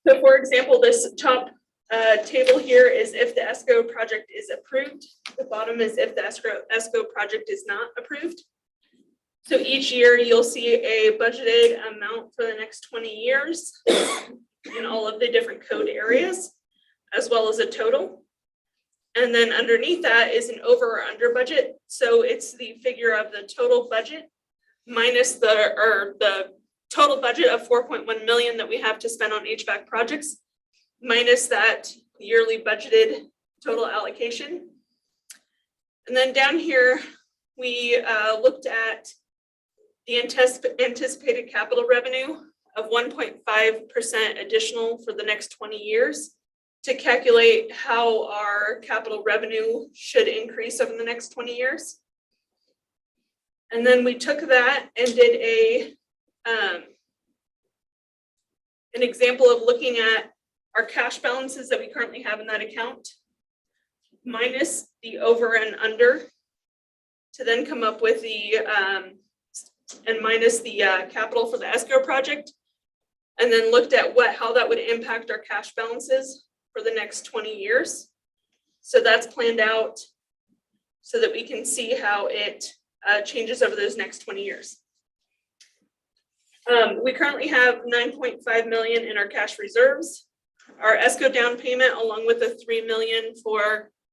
So for example, this top table here is if the ESCO project is approved. The bottom is if the ESCO project is not approved. So each year you'll see a budgeted amount for the next 20 years in all of the different code areas, as well as a total. And then underneath that is an over or under budget. So it's the figure of the total budget minus the total budget of 4.1 million that we have to spend on HVAC projects, minus that yearly budgeted total allocation. And then down here, we looked at the anticipated capital revenue of 1.5% additional for the next 20 years to calculate how our capital revenue should increase over the next 20 years. And then we took that and did an example of looking at our cash balances that we currently have in that account, minus the over and under, to then come up with the, and minus the capital for the ESCO project, and then looked at how that would impact our cash balances for the next 20 years. So that's planned out so that we can see how it changes over those next 20 years. We currently have 9.5 million in our cash reserves. Our ESCO down payment, along with the 3 million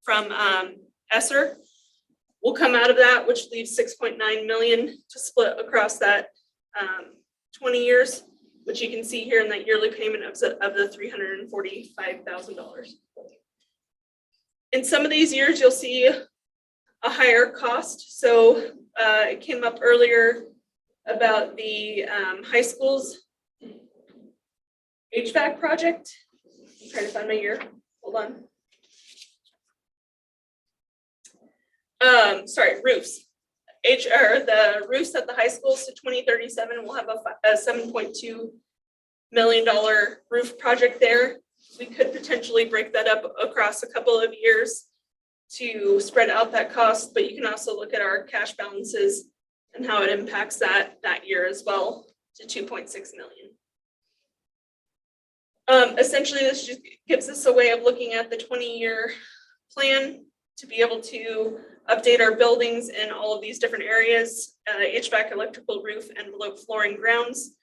from ESSER, will come out of that, which leaves 6.9 million to split across that 20 years, which you can see here in that yearly payment of the $345,000. In some of these years, you'll see a higher cost. So it came up earlier about the high school's HVAC project. I'm trying to find my year. Hold on. Sorry, roofs. The roofs at the high schools to 2037 will have a $7.2 million roof project there. We could potentially break that up across a couple of years to spread out that cost, but you can also look at our cash balances and how it impacts that year as well to 2.6 million. Essentially, this just gives us a way of looking at the 20-year plan to be able to update our buildings in all of these different areas, HVAC, electrical, roof, envelope, flooring, grounds,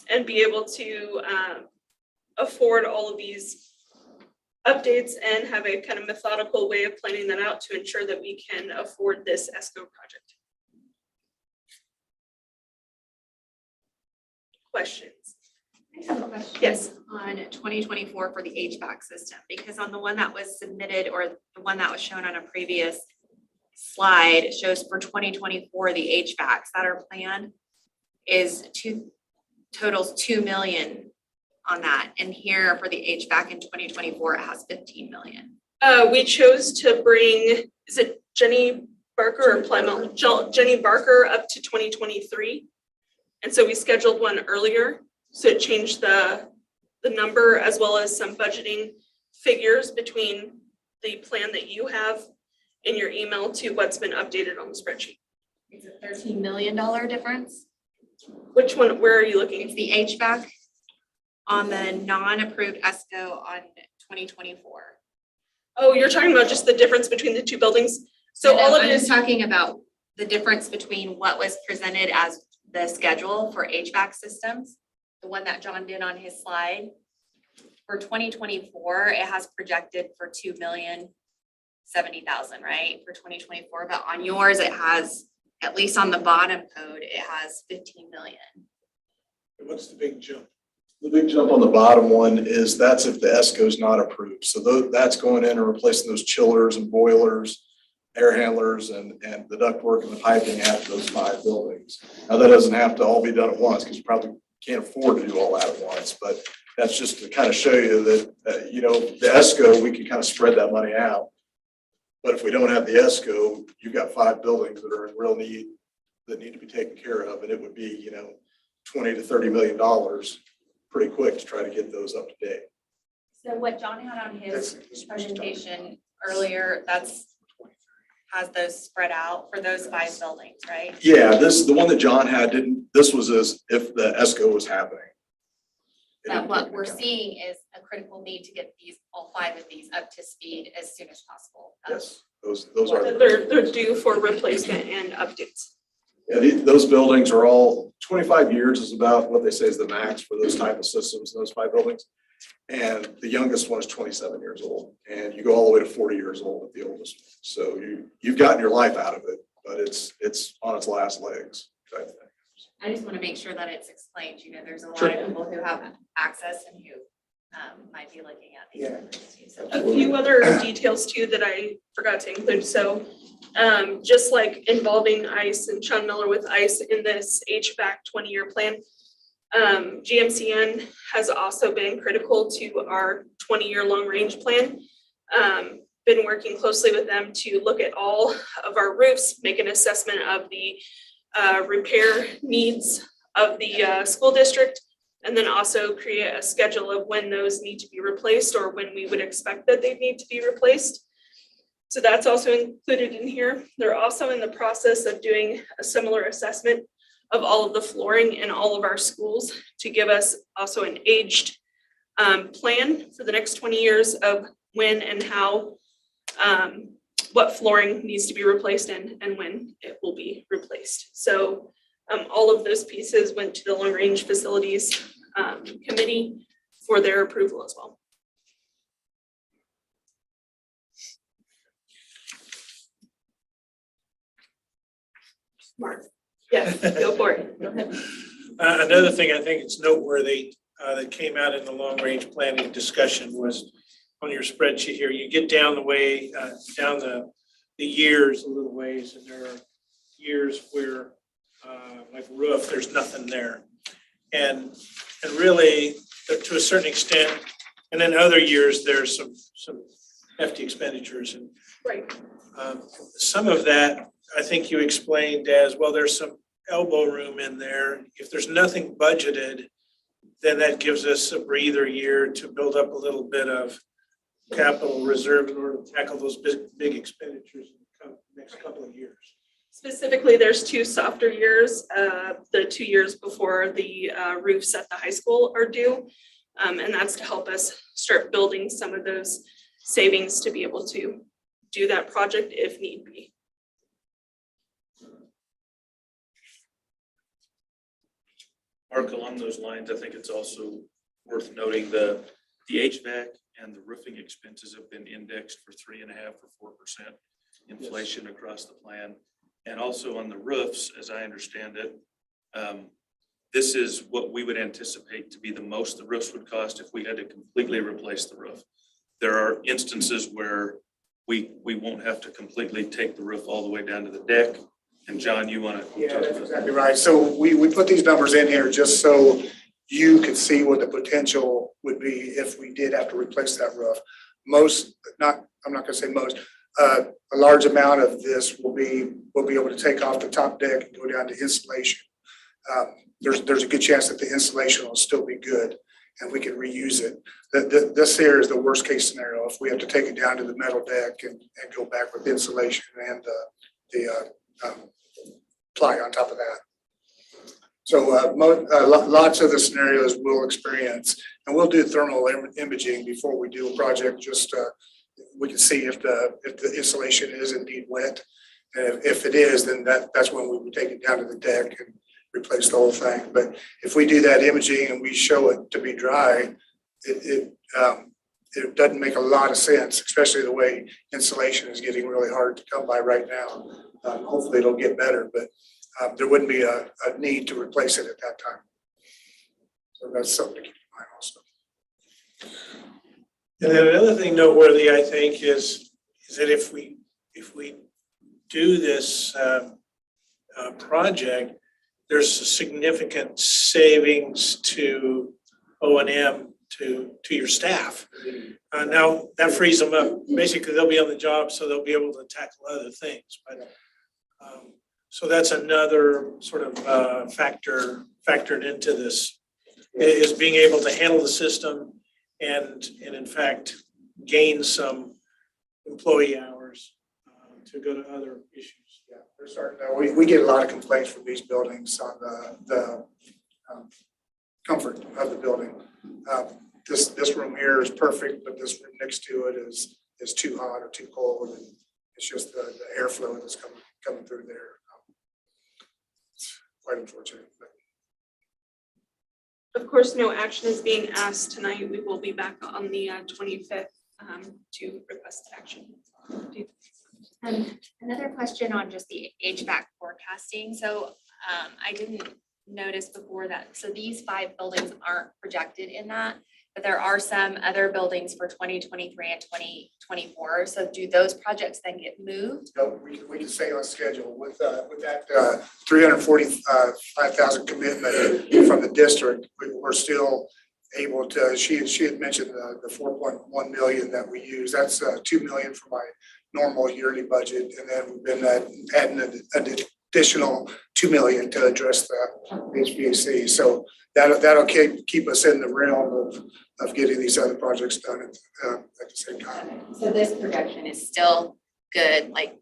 and be able to afford all of these updates and have a kind of methodical way of planning that out to ensure that we can afford this ESCO project. Questions? I have a question. Yes. On 2024 for the HVAC system, because on the one that was submitted or the one that was shown on a previous slide, it shows for 2024, the HVACs that are planned is totals 2 million on that. And here for the HVAC in 2024, it has 15 million. We chose to bring, is it Jenny Barker or Plymouth? Jenny Barker up to 2023. And so we scheduled one earlier. So it changed the number as well as some budgeting figures between the plan that you have in your email to what's been updated on the spreadsheet. It's a $13 million difference. Which one, where are you looking? It's the HVAC on the non-approved ESCO on 2024. Oh, you're talking about just the difference between the two buildings? So all of I'm it just is, talking about the difference between what was presented as the schedule for HVAC systems, the one that John did on his slide. For 2024, it has projected for 2,070,000, right? For 2024, but on yours, it has, at least on the bottom code, it has 15 million. What's the big jump? The big jump on the bottom one is that's if the ESCO is not approved. So that's going in and replacing those chillers and boilers, air handlers, and the ductwork and the piping at those 5 buildings. Now, that doesn't have to all be done at once because you probably can't afford to do all that at once, but that's just to kind of show you that, the ESCO, we can kind of spread that money out. But if we don't have the ESCO, you've got 5 buildings that are in real need that need to be taken care of, and it would be, $20 to $30 million pretty quick to try to get those up to date. So what John had on his presentation earlier, has those spread out for those 5 buildings, right? Yeah, the one that John had this was as if the ESCO was happening. But what we're seeing is a critical need to get all 5 of these up to speed as soon as possible. Yes, those are. They're due for replacement and updates. Yeah, those buildings are all, 25 years is about what they say is the max for those type of systems, those 5 buildings. And the youngest one is 27 years old, and you go all the way to 40 years old at the oldest. So you've gotten your life out of it, but it's on its last legs type thing. I just want to make sure that it's explained, there's a lot of people who have access and who might be looking at these. Yeah. So A few other details too that I forgot to include. So just like involving ICE and Sean Miller with ICE in this HVAC 20-year plan, GMCN has also been critical to our 20-year long-range plan. Been working closely with them to look at all of our roofs, make an assessment of the repair needs of the school district, and then also create a schedule of when those need to be replaced or when we would expect that they need to be replaced. So that's also included in here. They're also in the process of doing a similar assessment of all of the flooring in all of our schools to give us also an aged plan for the next 20 years of when and how what flooring needs to be replaced and when it will be replaced. So all of those pieces went to the long range facilities committee for their approval as well. Mark, yes, go for it. Go ahead. Another thing I think it's noteworthy that came out in the long-range planning discussion was on your spreadsheet here, you get down the way, down the years a little ways, and there are years where, like roof, there's nothing there. And really, to a certain extent, and then other years, there's some hefty expenditures. And Right. some of that, I think you explained as, well, there's some elbow room in there. If there's nothing budgeted, then that gives us a breather year to build up a little bit of capital reserve in order to tackle those big expenditures in the next couple of years. Specifically, there's 2 softer years, the 2 years before the roofs at the high school are due. And that's to help us start building some of those savings to be able to do that project if need be. Mark, along those lines, I think it's also worth noting the HVAC and the roofing expenses have been indexed for 3.5% or 4% inflation across the plan. And also on the roofs, as I understand it, this is what we would anticipate to be the most the roofs would cost if we had to completely replace the roof. There are instances where we won't have to completely take the roof all the way down to the deck. And John, you want to? Yeah, that's exactly right. So we put these numbers in here just so you could see what the potential would be if we did have to replace that roof. I'm not gonna say most, a large amount of this we'll be able to take off the top deck and go down to insulation. There's a good chance that the insulation will still be good and we can reuse it. This here is the worst case scenario if we have to take it down to the metal deck and go back with insulation and the ply on top of that. So lots of the scenarios we'll experience, and we'll do thermal imaging before we do a project. Just we can see if the insulation is indeed wet, and if it is, then that's when we would take it down to the deck and replace the whole thing. But if we do that imaging and we show it to be dry, it doesn't make a lot of sense, especially the way insulation is getting really hard to come by right now. Hopefully it'll get better, but there wouldn't be a need to replace it at that time. So that's something to keep in mind also. And then another thing noteworthy, I think, is that if we do this project, there's a significant savings to O&M to your staff. Now, that frees them up. Basically, they'll be on the job, so they'll be able to tackle other things. But so that's another sort of factored into this, is being able to handle the system and in fact, gain some employee hours to go to other issues. Yeah, they're starting, we get a lot of complaints from these buildings on the comfort of the building. This room here is perfect, but this room next to it is too hot or too cold, and it's just the airflow that's coming through there. It's quite unfortunate. Of course, no action is being asked tonight. We will be back on the 25th to request action. Another question on just the HVAC forecasting. So I didn't notice before that, so these 5 buildings aren't projected in that, but there are some other buildings for 2023 and 2024. So do those projects then get moved? No, we can stay on schedule with that 345,000 commitment from the district. We're still able to, she had mentioned the 4.1 million that we use. That's 2 million for my normal yearly budget. And then we've been adding an additional 2 million to address the HVAC. So that'll keep us in the realm of getting these other projects done at the same time. So this projection is still good, like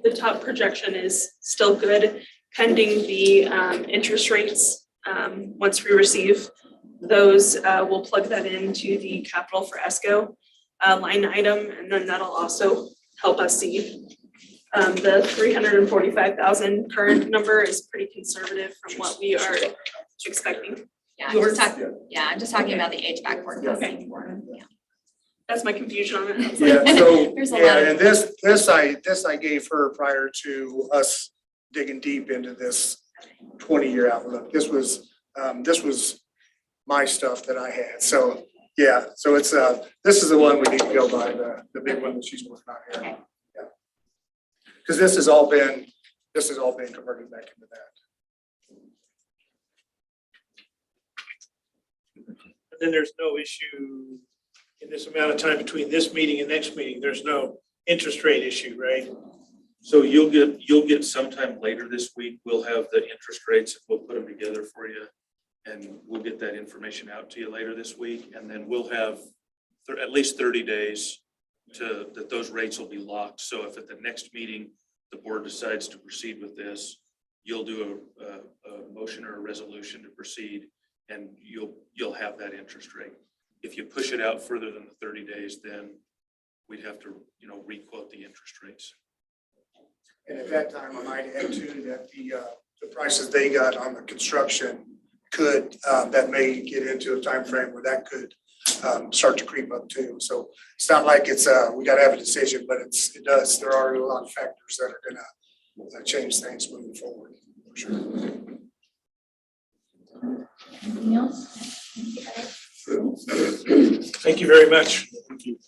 The top projection is still good pending the interest rates. Once we receive those, we'll plug that into the capital for ESCO line item, and then that'll also help us see. The 345,000 current number is pretty conservative from what we are expecting. Yeah, I'm just talking about the HVAC forecasting. Yeah. That's my confusion on it. Yeah, so, There's a lot of- and this I gave her prior to us digging deep into this 20-year outlook. This was my stuff that I had. So, yeah, so it's, this is the one we need to go by, the big one that she's working on here. Okay. Yeah. Because this has all been converted back into that. And then there's no issue in this amount of time between this meeting and next meeting. There's no interest rate issue, right? So you'll get sometime later this week, we'll have the interest rates, and we'll put them together for you. And we'll get that information out to you later this week, and then we'll have at least 30 days that those rates will be locked. So if at the next meeting, the board decides to proceed with this, you'll do a motion or a resolution to proceed, and you'll have that interest rate. If you push it out further than the 30 days, then we'd have to, re-quote the interest rates. And at that time, I might add too that the prices they got on the construction could, that may get into a time frame where that could start to creep up too. So it's not like it's we got to have a decision, but it does. There are a lot of factors that are going to change things moving forward, for sure. Anything else? Thank you very much. Thank you.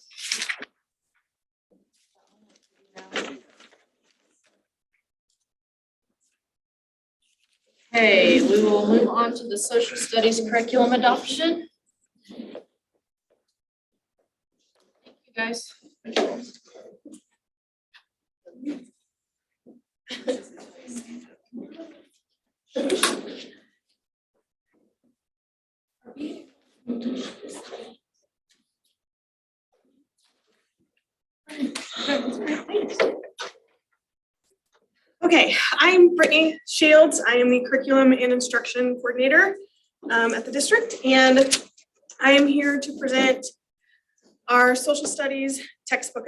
Okay, we will move on to the social studies curriculum adoption. Thank you, guys. Okay, I'm Brittany Shields. I am the Curriculum and Instruction Coordinator at the district, and I am here to present our social studies textbook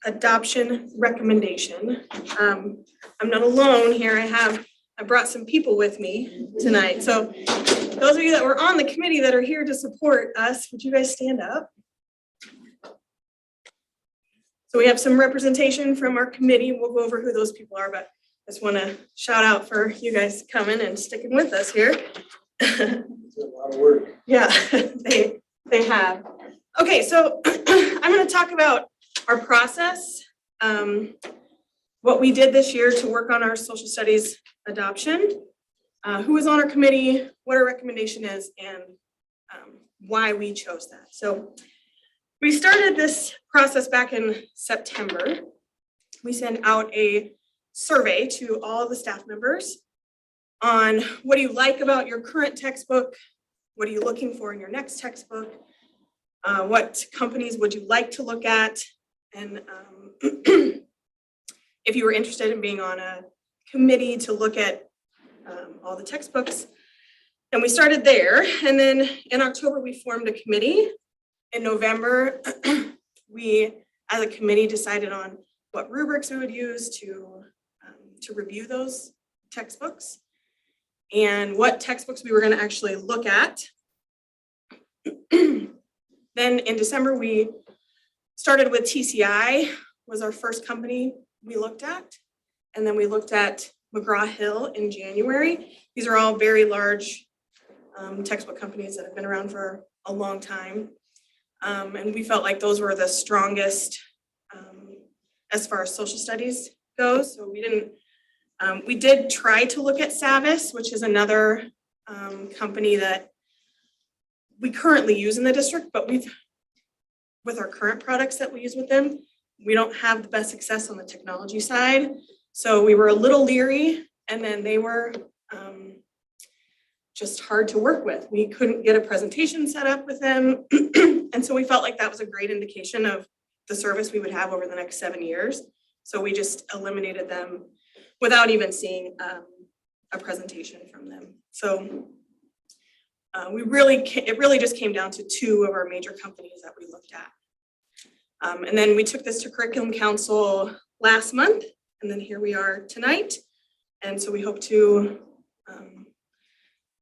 adoption recommendation. I'm not alone here. I brought some people with me tonight. So those of you that were on the committee that are here to support us, would you guys stand up? So we have some representation from our committee. We'll go over who those people are, but I just want to shout out for you guys coming and sticking with us here. It's a lot of work. Yeah, they have. Okay, so I'm going to talk about our process, what we did this year to work on our social studies adoption. who is on our committee, what our recommendation is, and why we chose that. So we started this process back in September. We sent out a survey to all the staff members on what do you like about your current textbook? What are you looking for in your next textbook? What companies would you like to look at? And if you were interested in being on a committee to look at all the textbooks. And we started there. And then in October, we formed a committee. In November, we, as a committee, decided on what rubrics we would use to review those textbooks and what textbooks we were going to actually look at. Then in December, we started with TCI, was our first company we looked at. And then we looked at McGraw-Hill in January. These are all very large textbook companies that have been around for a long time. And we felt like those were the strongest as far as social studies goes. So we did try to look at Savvis, which is another company that we currently use in the district, but with our current products that we use with them, we don't have the best success on the technology side. So we were a little leery, and then they were just hard to work with. We couldn't get a presentation set up with them. And so we felt like that was a great indication of the service we would have over the next 7 years. So we just eliminated them without even seeing a presentation from them. So it really just came down to 2 of our major companies that we looked at. And then we took this to Curriculum Council last month, and then here we are tonight. And so we hope to,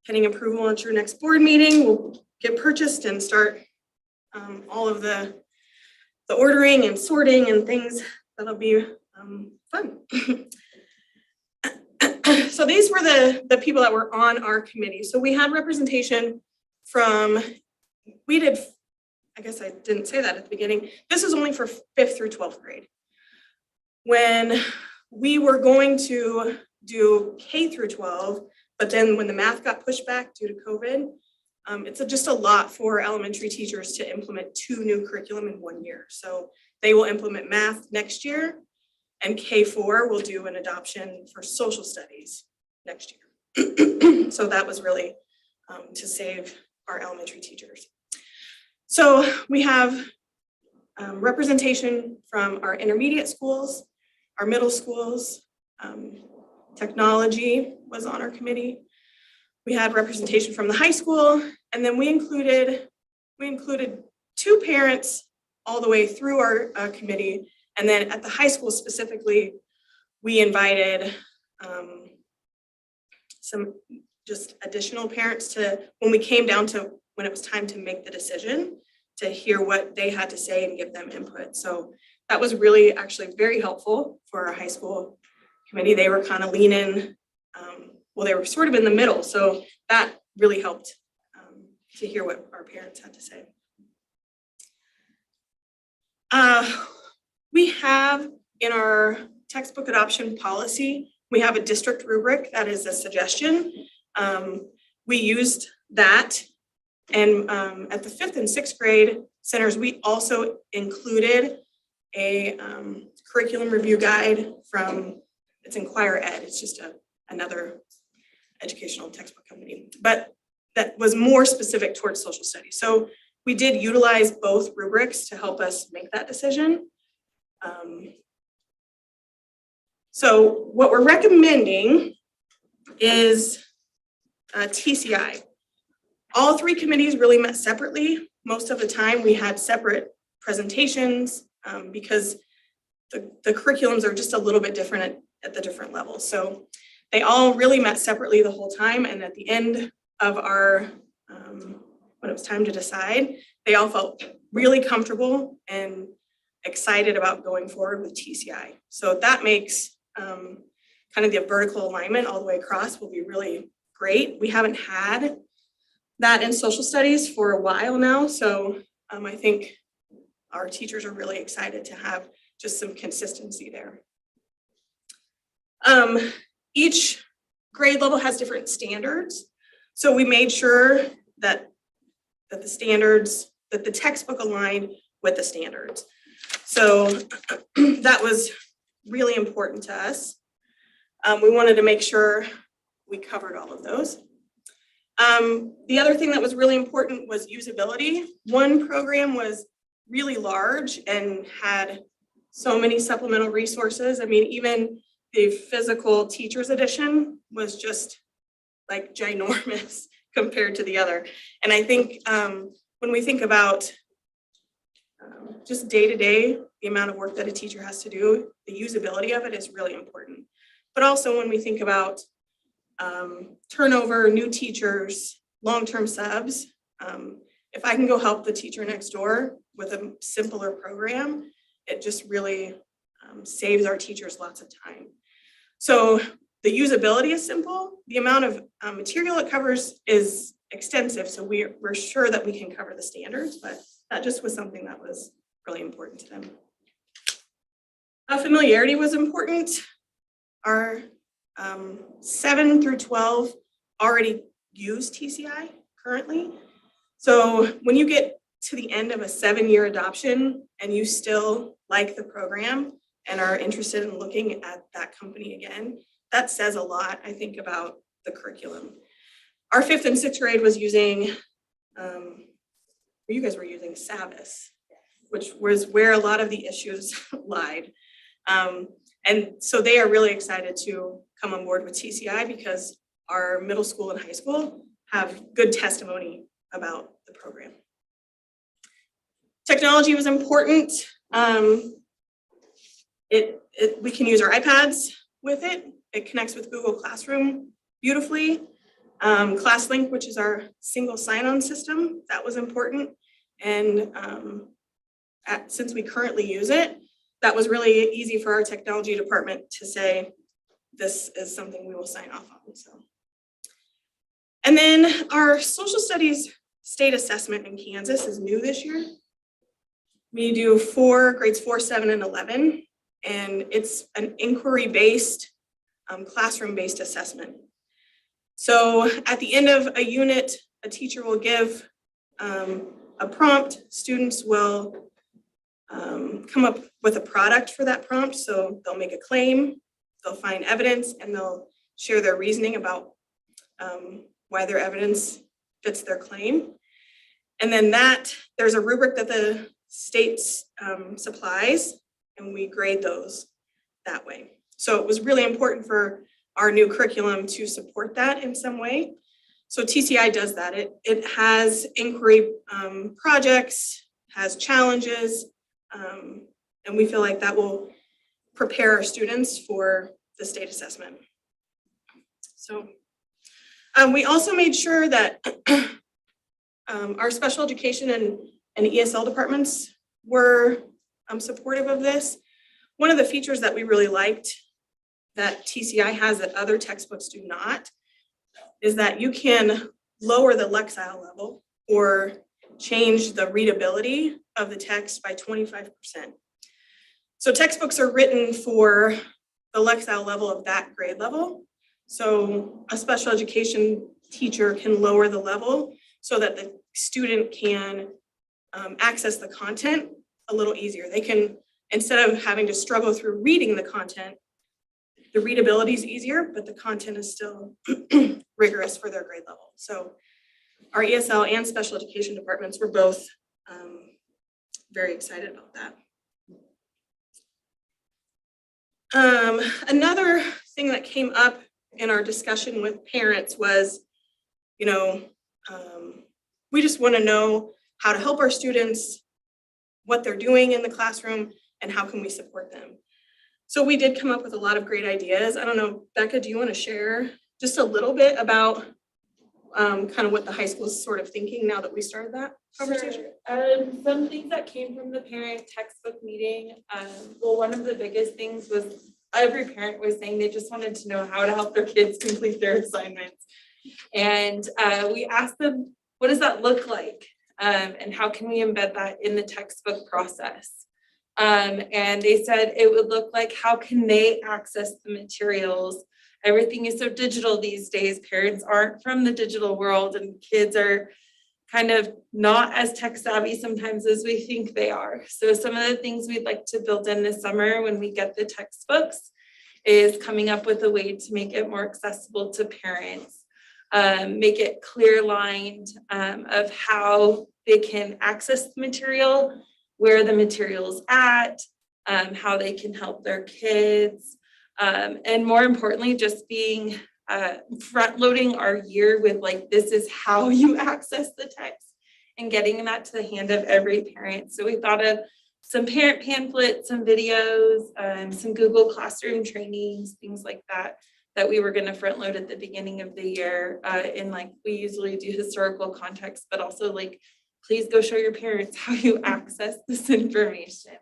pending approval at your next board meeting, we'll get purchased and start all of the ordering and sorting and things. That'll be fun. So these were the people that were on our committee. So we had representation from, I guess I didn't say that at the beginning. This is only for 5th through 12th grade. When we were going to do K through 12, but then when the math got pushed back due to COVID, it's just a lot for elementary teachers to implement 2 new curriculum in 1 year. So they will implement math next year, and K4 will do an adoption for social studies next year. So that was really to save our elementary teachers. So we have representation from our intermediate schools, our middle schools, technology was on our committee. We had representation from the high school, and then we included 2 parents all the way through our committee. And then at the high school specifically, we invited some just additional parents to, when we came down to when it was time to make the decision, to hear what they had to say and give them input. So that was really actually very helpful for our high school committee. They were kind of leaning, well, they were sort of in the middle. So that really helped to hear what our parents had to say. We have in our textbook adoption policy, we have a district rubric that is a suggestion. We used that, and at the 5th and 6th grade centers, we also included a curriculum review guide from, it's Inquire Ed, it's just another educational textbook company, but that was more specific towards social studies. So we did utilize both rubrics to help us make that decision. So what we're recommending is TCI. All 3 committees really met separately. Most of the time we had separate presentations because the curriculums are just a little bit different at the different levels. So they all really met separately the whole time. And at the end of our, when it was time to decide, they all felt really comfortable and excited about going forward with TCI. So that makes kind of the vertical alignment all the way across will be really great. We haven't had that in social studies for a while now. So I think our teachers are really excited to have just some consistency there. Each grade level has different standards. So we made sure that the standards, that the textbook aligned with the standards. So that was really important to us. We wanted to make sure we covered all of those. The other thing that was really important was usability. One program was really large and had so many supplemental resources. I mean, even the physical teachers edition was just like ginormous compared to the other. And I think when we think about just day-to-day, the amount of work that a teacher has to do, the usability of it is really important. But also when we think about turnover, new teachers, long-term subs, if I can go help the teacher next door with a simpler program, it just really saves our teachers lots of time. So the usability is simple. The amount of material it covers is extensive. So we're sure that we can cover the standards, but that just was something that was really important to them. Familiarity was important. Our 7 through 12 already use TCI currently. So when you get to the end of a 7-year adoption and you still like the program and are interested in looking at that company again, that says a lot, I think, about the curriculum. Our 5th and 6th grade was using, you guys were using Savvis, which was where a lot of the issues lied. And so they are really excited to come on board with TCI because our middle school and high school have good testimony about the program. Technology was important. We can use our iPads with it. It connects with Google Classroom beautifully. ClassLink, which is our single sign-on system, that was important. And since we currently use it, that was really easy for our technology department to say, this is something we will sign off on. So, and then our social studies state assessment in Kansas is new this year. We do grades 4, 7, and 11, and it's an inquiry-based, classroom-based assessment. So at the end of a unit, a teacher will give a prompt. Students will come up with a product for that prompt. So they'll make a claim, they'll find evidence, and they'll share their reasoning about why their evidence fits their claim. And then there's a rubric that the state supplies, and we grade those that way. So it was really important for our new curriculum to support that in some way. So TCI does that. It has inquiry projects, has challenges, and we feel like that will prepare our students for the state assessment. So we also made sure that our special education and ESL departments were supportive of this. One of the features that we really liked that TCI has that other textbooks do not is that you can lower the Lexile level or change the readability of the text by 25%. So textbooks are written for the Lexile level of that grade level. So a special education teacher can lower the level so that the student can access the content a little easier. They can, instead of having to struggle through reading the content, the readability is easier, but the content is still rigorous for their grade level. So our ESL and special education departments were both very excited about that. Another thing that came up in our discussion with parents was, we just want to know how to help our students, what they're doing in the classroom, and how can we support them. So we did come up with a lot of great ideas. I don't know, Becca, do you want to share just a little bit about kind of what the high school is sort of thinking now that we started that conversation? Sure. Some things that came from the parent textbook meeting. Well, one of the biggest things was every parent was saying they just wanted to know how to help their kids complete their assignments. And we asked them, what does that look like? And how can we embed that in the textbook process? And they said it would look like, how can they access the materials everything is so digital these days. Parents aren't from the digital world and kids are kind of not as tech savvy sometimes as we think they are. So some of the things we'd like to build in this summer when we get the textbooks is coming up with a way to make it more accessible to parents, make it clear lined of how they can access the material, where the material's at, how they can help their kids, and more importantly, just being front loading our year with like, this is how you access the text and getting that to the hand of every parent. So we thought of some parent pamphlets, some videos, some Google Classroom trainings, things like that, that we were gonna front load at the beginning of the year. And like, we usually do historical context, but also like, please go show your parents how you access this information.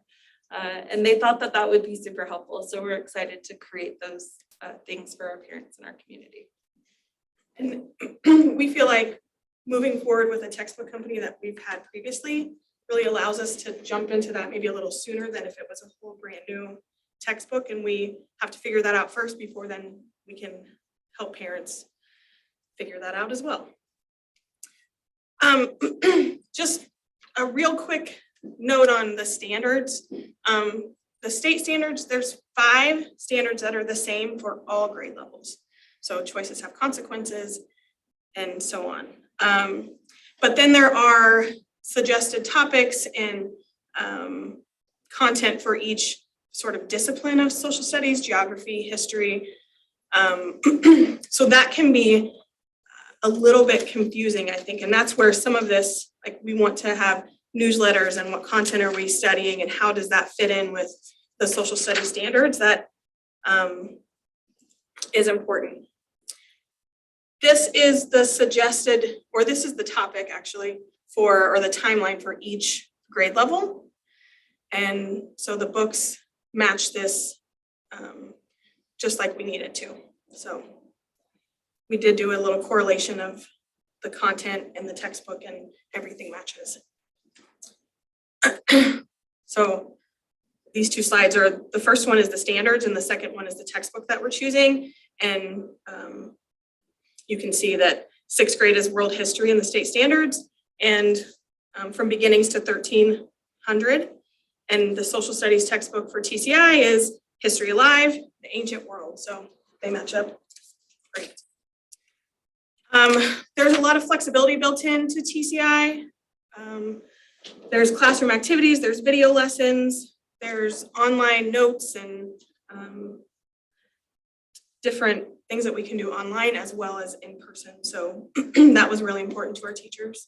And they thought that that would be super helpful. So we're excited to create those things for our parents in our community. And we feel like moving forward with a textbook company that we've had previously really allows us to jump into that maybe a little sooner than if it was a whole brand new textbook. And we have to figure that out first before then we can help parents figure that out as well. Just a real quick note on the standards. The state standards, there's 5 standards that are the same for all grade levels. So choices have consequences and so on. But then there are suggested topics and content for each sort of discipline of social studies, geography, history. So that can be a little bit confusing, I think. And that's where some of this, like we want to have newsletters and what content are we studying and how does that fit in with the social studies standards. That is important. This is the suggested, or this is the topic actually for, or the timeline for each grade level. And so the books match this just like we needed to. So we did do a little correlation of the content and the textbook and everything matches. So these 2 slides are, the first one is the standards and the second one is the textbook that we're choosing. And you can see that 6th grade is world history and the state standards, and from beginnings to 1300. And the social studies textbook for TCI is History Alive, the Ancient World. So they match up great. There's a lot of flexibility built into TCI. There's classroom activities, there's video lessons, there's online notes and different things that we can do online as well as in person. So that was really important to our teachers.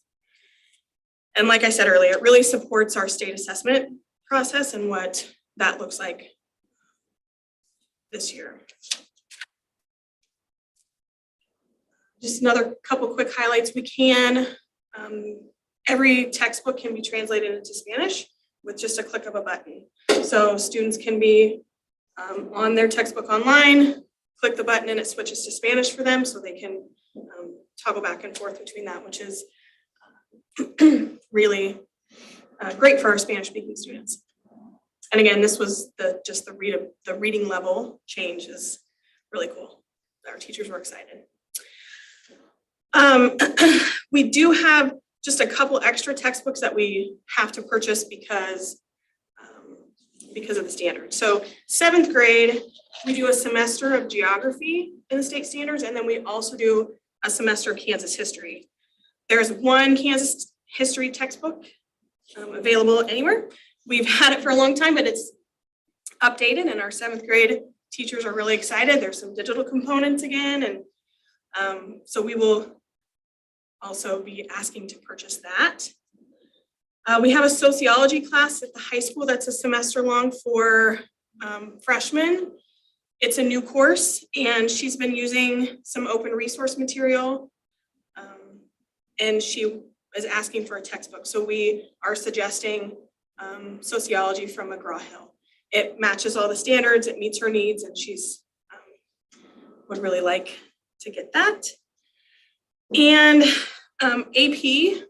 And like I said earlier, it really supports our state assessment process and what that looks like this year. Just another couple quick highlights. We can, every textbook can be translated into Spanish with just a click of a button. So students can be on their textbook online, click the button and it switches to Spanish for them so they can toggle back and forth between that, which is really great for our Spanish speaking students. And again, this was the reading level change is really cool. Our teachers were excited. We do have just a couple extra textbooks that we have to purchase because of the standards. So 7th grade, we do a semester of geography in the state standards, and then we also do a semester of Kansas history. There's one Kansas history textbook available anywhere. We've had it for a long time, but it's updated, and our 7th grade teachers are really excited. There's some digital components again, and so we will also be asking to purchase that. We have a sociology class at the high school that's a semester long for freshmen. It's a new course, and she's been using some open resource material, and she is asking for a textbook. So we are suggesting sociology from McGraw-Hill. It matches all the standards, it meets her needs, and she's would really like to get that. And AP,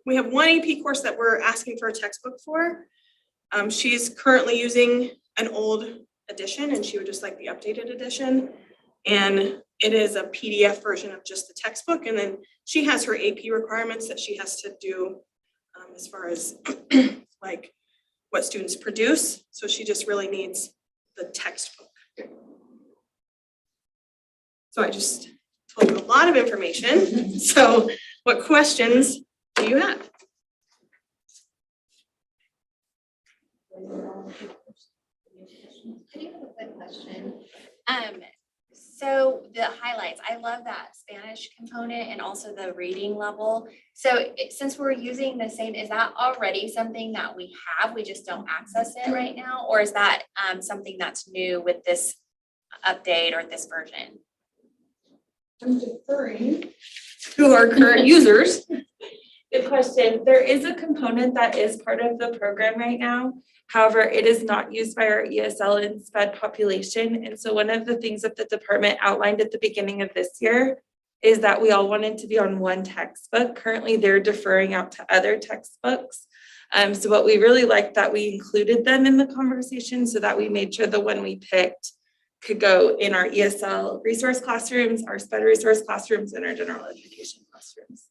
we have one AP course that we're asking for a textbook for. She's currently using an old edition and she would just like the updated edition. And it is a PDF version of just the textbook. And then she has her AP requirements that she has to do as far as like what students produce. So she just really needs the textbook. So I just told you a lot of information. So what questions do you have? I do have a quick question. So the highlights, I love that Spanish component and also the reading level. So since we're using the same, is that already something that we have? We just don't access it right now? Or is that something that's new with this update or this version? I'm deferring. Who are current users? Good question. There is a component that is part of the program right now. However, it is not used by our ESL and SPED population. And so one of the things that the department outlined at the beginning of this year is that we all wanted to be on one textbook. Currently, they're deferring out to other textbooks. So what we really liked that we included them in the conversation so that we made sure the one we picked could go in our ESL resource classrooms, our SPED resource classrooms, and our general education classrooms.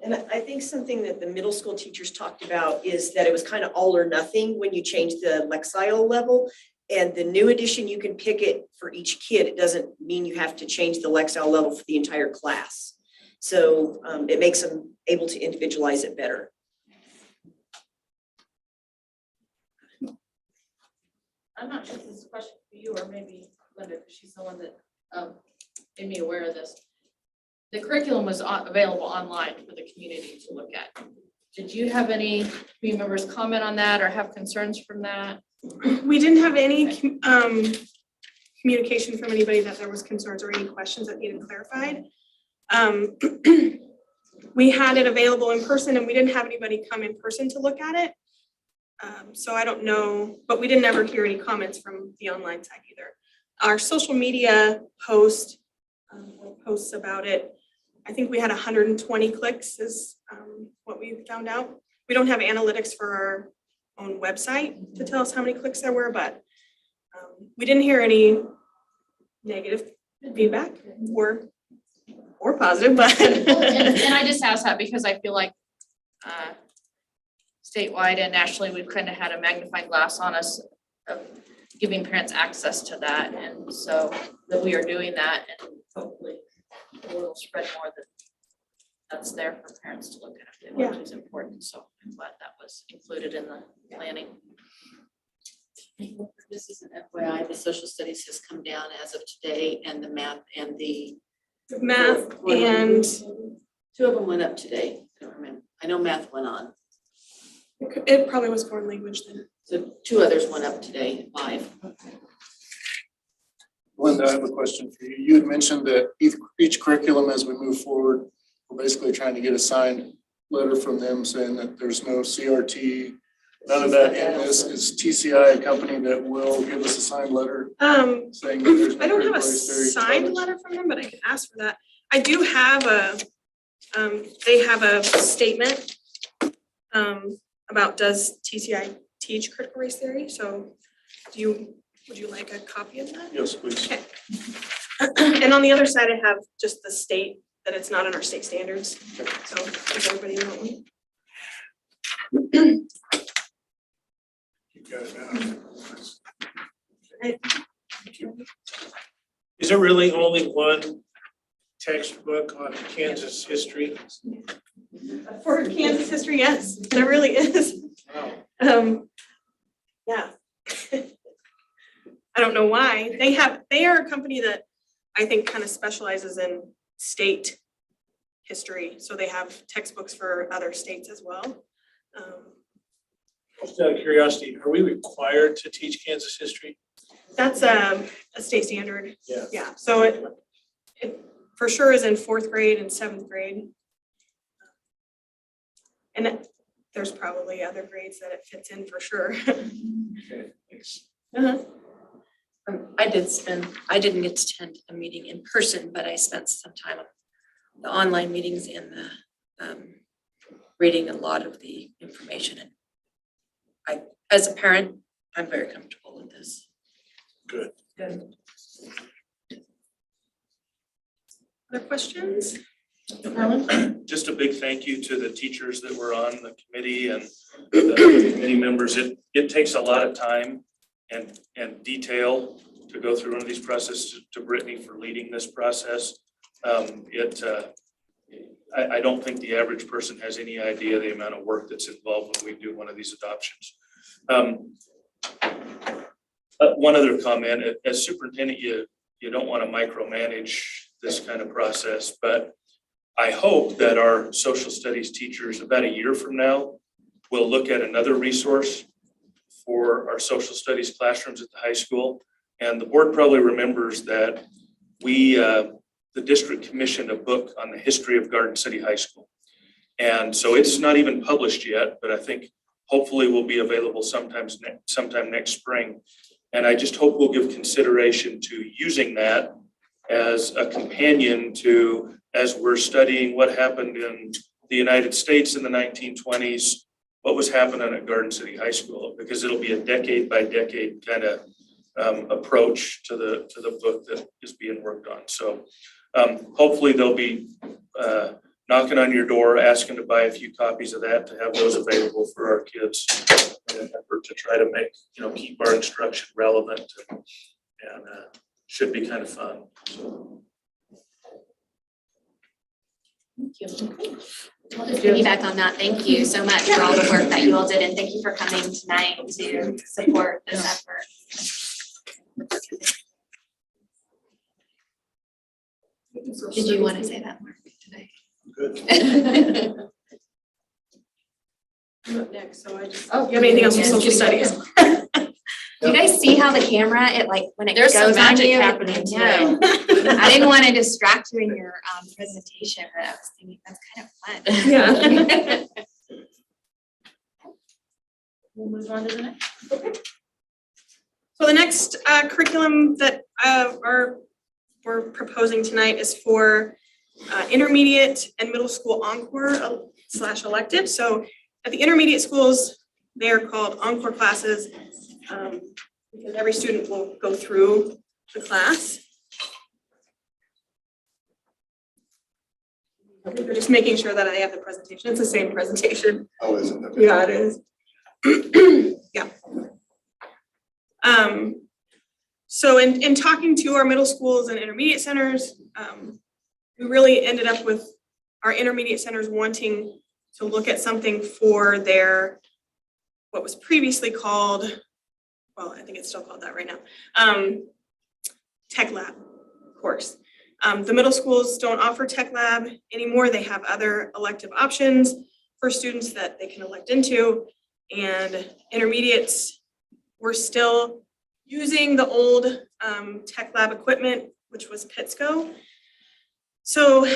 And I think something that the middle school teachers talked about is that it was kind of all or nothing when you change the Lexile level. And the new edition, you can pick it for each kid. It doesn't mean you have to change the Lexile level for the entire class. So it makes them able to individualize it better. I'm not sure if this is a question for you or maybe Linda, because she's the one that made me aware of this. The curriculum was available online for the community to look at. Did you have any community members comment on that or have concerns from that? We didn't have any communication from anybody that there was concerns or any questions that needed clarified. We had it available in person and we didn't have anybody come in person to look at it. So I don't know, but we didn't ever hear any comments from the online side either. Our social media posts about it, I think we had 120 clicks is what we found out. We don't have analytics for our own website to tell us how many clicks there were, but we didn't hear any negative feedback or positive, but. And I just asked that because I feel like statewide and nationally, we've kind of had a magnifying glass on us of giving parents access to that. And so that we are doing that and hopefully it will spread more that that's there for parents to look at, which is important. So I'm glad that was included in the planning. This is an FYI, the social studies has come down as of today and the math and the. Math and. Two of them went up today. I don't remember. I know math went on. It probably was foreign language then. So two others went up today, 5. Linda, I have a question for you. You had mentioned that each curriculum as we move forward, we're basically trying to get a signed letter from them saying that there's no CRT, none of that in this. Is TCI a company that will give us a signed letter saying that there's no I don't have a critical race theory signed comments? letter from them, but I can ask for that. I do have they have a statement about does TCI teach critical race theory? So would you like a copy of that? Yes, please. Okay. And on the other side, I have just the state, that it's not in our state standards. So does everybody know one? You got it now. Is there really only one textbook on Kansas history? For Kansas history, yes, there really is. Wow. Yeah. I don't know why. They are a company that I think kind of specializes in state history. So they have textbooks for other states as well. Just out of curiosity, are we required to teach Kansas history? That's a state standard. Yeah. Yeah, so it for sure is in 4th grade and 7th grade. And there's probably other grades that it fits in for sure. Okay, thanks. I didn't get to attend a meeting in person, but I spent some time on the online meetings and the reading a lot of the information. And as a parent, I'm very comfortable with this. Good. Other questions? Just a big thank you to the teachers that were on the committee and the committee members. It takes a lot of time and detail to go through one of these processes. To Brittany for leading this process. I don't think the average person has any idea the amount of work that's involved when we do one of these adoptions. One other comment, as superintendent, you don't want to micromanage this kind of process, but I hope that our social studies teachers about a year from now will look at another resource for our social studies classrooms at the high school. And the board probably remembers that the district commissioned a book on the history of Garden City High School. And so it's not even published yet, but I think hopefully will be available sometime next spring. And I just hope we'll give consideration to using that as a companion to, as we're studying what happened in the United States in the 1920s, what was happening at Garden City High School, because it'll be a decade by decade kind of approach to the book that is being worked on. So hopefully they'll be knocking on your door, asking to buy a few copies of that, to have those available for our kids in an effort to try to make, keep our instruction relevant and should be kind of fun. So. Thank you. I'll just piggyback on that. Thank you so much for all the work that you all did, and thank you for coming tonight to support this effort. Did you want to say that more today? Good. I'm up next, so I just, you have anything else with social studies? Do you guys see how the camera, when it There's some goes on magic you? happening I today. know. I didn't want to distract you in your presentation, but I was thinking that's kind of fun. Yeah. We'll move on to the next. So the next curriculum that we're proposing tonight is for intermediate and middle school encore / elective. So at the intermediate schools, they are called encore classes because every student will go through the class. We're just making sure that I have the presentation. It's the same presentation. Oh, is it? Okay. Yeah, it is. Yeah. So in talking to our middle schools and intermediate centers, we really ended up with our intermediate centers wanting to look at something for their, what was previously called, well, I think it's still called that right now, Tech Lab course. The middle schools don't offer Tech Lab anymore. They have other elective options for students that they can elect into. And intermediates, we're still using the old Tech Lab equipment, which was Pitsco. So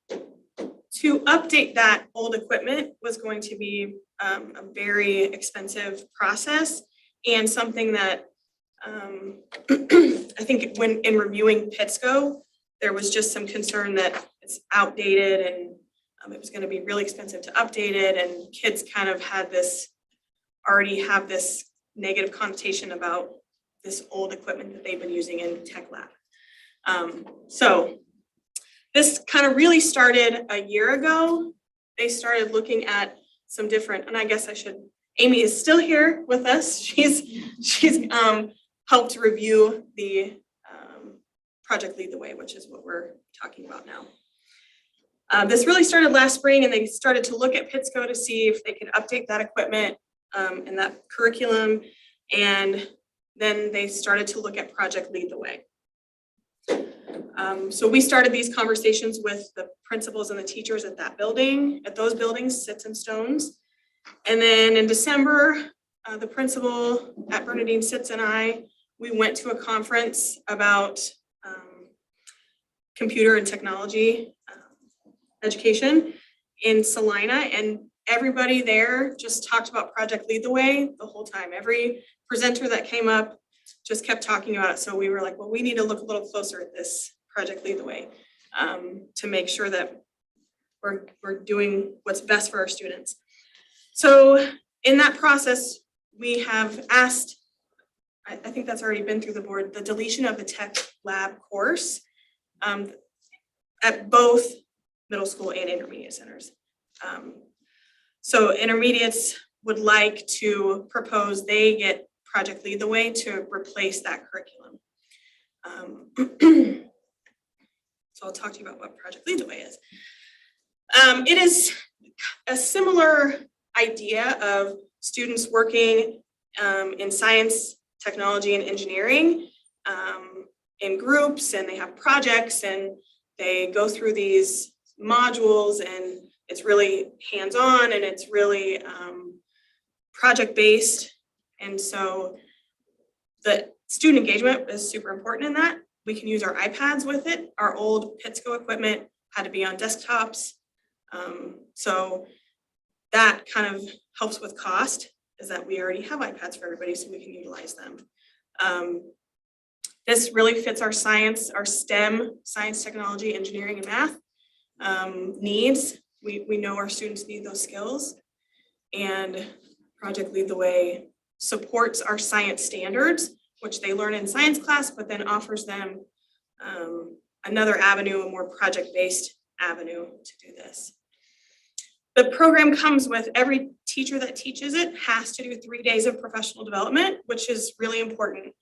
to update that old equipment was going to be a very expensive process and something that I think when in reviewing Pitsco, there was just some concern that it's outdated and it was going to be really expensive to update it, and kids kind of had this, already have this negative connotation about this old equipment that they've been using in Tech Lab. So this kind of really started a year ago. They started looking at some different, and I guess I should, Amy is still here with us. She's helped review the Project Lead the Way, which is what we're talking about now. This really started last spring, and they started to look at Pitsco to see if they could update that equipment and that curriculum. And then they started to look at Project Lead the Way. So we started these conversations with the principals and the teachers at that building, at those buildings, Sits and Stones. And then in December, the principal at Bernadine Sits and we went to a conference about computer and technology education in Salina, and everybody there just talked about Project Lead the Way the whole time. Every presenter that came up just kept talking about it. So we were like, well, we need to look a little closer at this Project Lead the Way to make sure that we're doing what's best for our students. So in that process, we have asked, I think that's already been through the board, the deletion of the Tech Lab course. at both middle school and intermediate centers. So intermediates would like to propose they get Project Lead the Way to replace that curriculum. So I'll talk to you about what Project Lead the Way is. It is a similar idea of students working in science, technology, and engineering in groups, and they have projects and they go through these modules, and it's really hands-on and it's really project-based. And so the student engagement is super important in that. We can use our iPads with it. Our old Pittsco equipment had to be on desktops. So that kind of helps with cost, is that we already have iPads for everybody, so we can utilize them. This really fits our science, our STEM, science, technology, engineering, and math needs. We know our students need those skills. And Project Lead the Way supports our science standards, which they learn in science class, but then offers them another avenue, a more project-based avenue to do this. The program comes with every teacher that teaches it has to do 3 days of professional development, which is really important.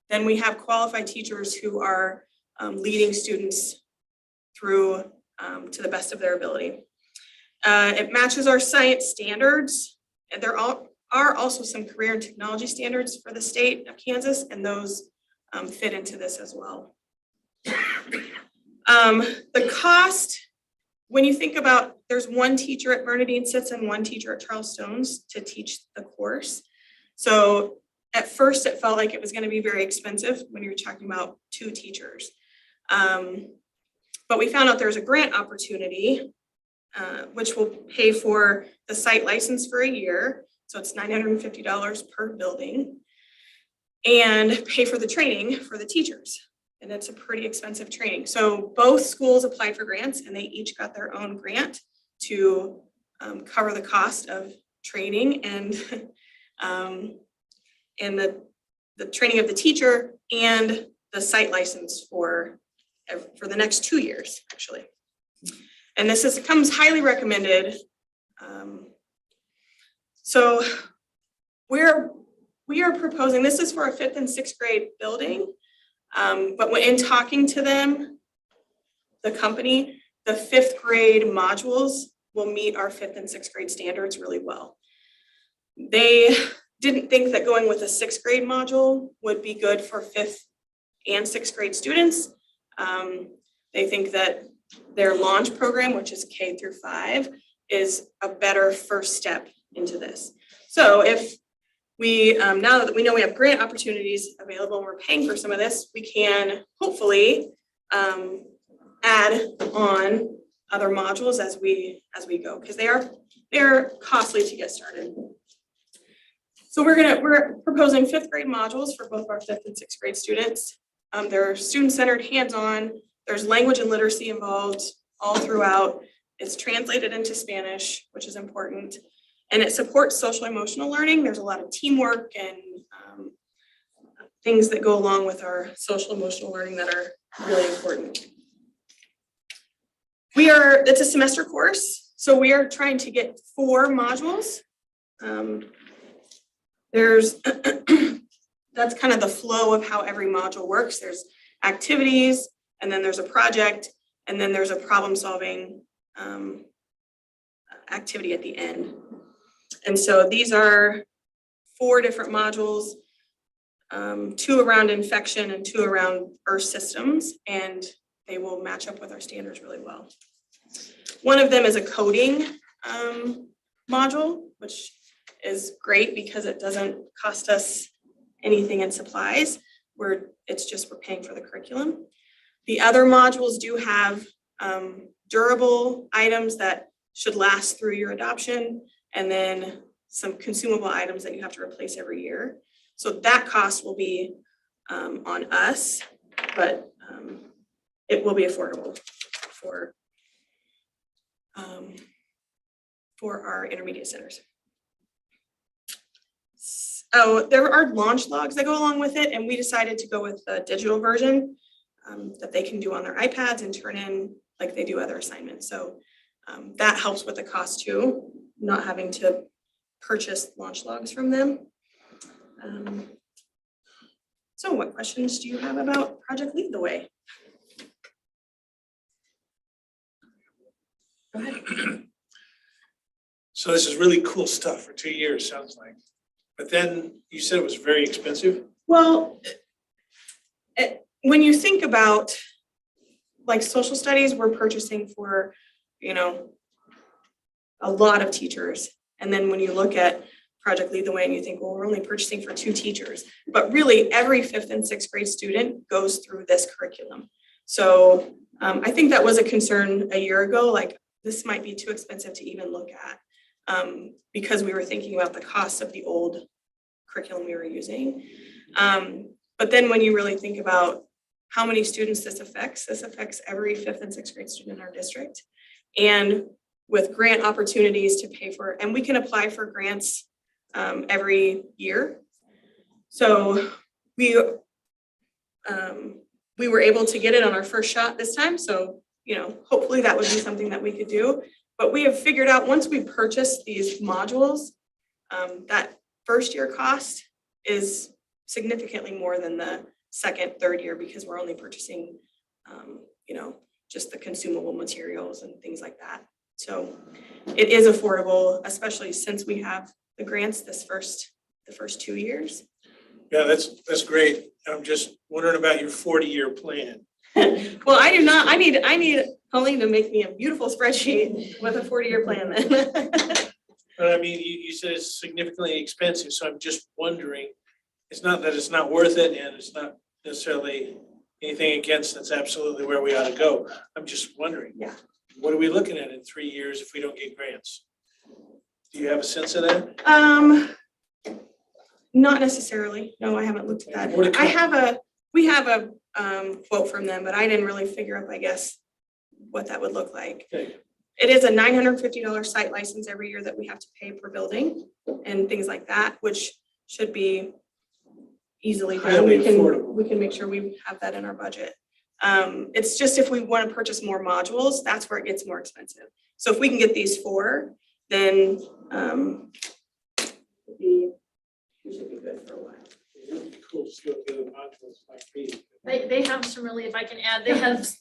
Then we have qualified teachers who are leading students through to the best of their ability. It matches our science standards, and there are also some career and technology standards for the state of Kansas, and those fit into this as well. The cost, when you think about, there's one teacher at Bernadine Sitz and one teacher at Charles Stone's to teach the course. So at first it felt like it was going to be very expensive when you're talking about 2 teachers. But we found out there's a grant opportunity, which will pay for the site license for a year. So it's $950 per building, and pay for the training for the teachers. And it's a pretty expensive training. So both schools applied for grants, and they each got their own grant to cover the cost of training and the training of the teacher and the site license for the next 2 years, actually. And this comes highly recommended. So we are proposing, this is for a 5th and 6th grade building. But when in talking to them, the company, the 5th grade modules will meet our 5th and 6th grade standards really well. They didn't think that going with a 6th grade module would be good for 5th and 6th grade students. They think that their launch program, which is K through 5, is a better first step into this. So if we, now that we know we have grant opportunities available and we're paying for some of this, we can hopefully add on other modules as we go, because they're costly to get started. So we're proposing 5th grade modules for both our 5th and 6th grade students. They're student-centered, hands-on. There's language and literacy involved all throughout. It's translated into Spanish, which is important. And it supports social emotional learning. There's a lot of teamwork and things that go along with our social emotional learning that are really important. It's a semester course, so we are trying to get 4 modules. That's kind of the flow of how every module works. There's activities, and then there's a project, and then there's a problem-solving activity at the end. And so these are 4 different modules, 2 around infection and 2 around earth systems, and they will match up with our standards really well. One of them is a coding module, which is great because it doesn't cost us anything in supplies. We're paying for the curriculum. The other modules do have durable items that should last through your adoption, and then some consumable items that you have to replace every year. So that cost will be on us, but it will be affordable for our intermediate centers. Oh, there are launch logs that go along with it, and we decided to go with the digital version that they can do on their iPads and turn in like they do other assignments. So that helps with the cost too, not having to purchase launch logs from them. So what questions do you have about Project Lead the Way? Go ahead. So this is really cool stuff for 2 years, sounds like. But then you said it was very expensive? Well, when you think about like social studies, we're purchasing for, you know, a lot of teachers. And then when you look at Project Lead the Way and you think, well, we're only purchasing for 2 teachers, but really every 5th and 6th grade student goes through this curriculum. So I think that was a concern a year ago, like this might be too expensive to even look at because we were thinking about the cost of the old curriculum we were using. But then when you really think about how many students this affects every 5th and 6th grade student in our district. And with grant opportunities to pay for, and we can apply for grants every year. So we were able to get it on our first shot this time. So, you know, hopefully that would be something that we could do. But we have figured out once we purchase these modules, that first year cost is significantly more than the second, third year because we're only purchasing, you know, just the consumable materials and things like that. So it is affordable, especially since we have the grants the first 2 years. Yeah, that's great. I'm just wondering about your 40-year plan. Well, I do not, I need Colleen to make me a beautiful spreadsheet with a 40-year plan then. But I mean, you said it's significantly expensive, so I'm just wondering, it's not that it's not worth it and it's not necessarily anything against, that's absolutely where we ought to go. I'm just wondering. Yeah. What are we looking at in 3 years if we don't get grants? Do you have a sense of that? Not necessarily. No, I haven't looked at that. We have a quote from them, but I didn't really figure out, I guess, what that would look like. Okay. It is a $950 site license every year that we have to pay per building and things like that, which should be easily done. Highly affordable. We can make sure we have that in our budget. It's just if we want to purchase more modules, that's where it gets more expensive. So if we can get these 4, then we should be good for a while. Cool to see what the other modules might be. They have some really, if I can add,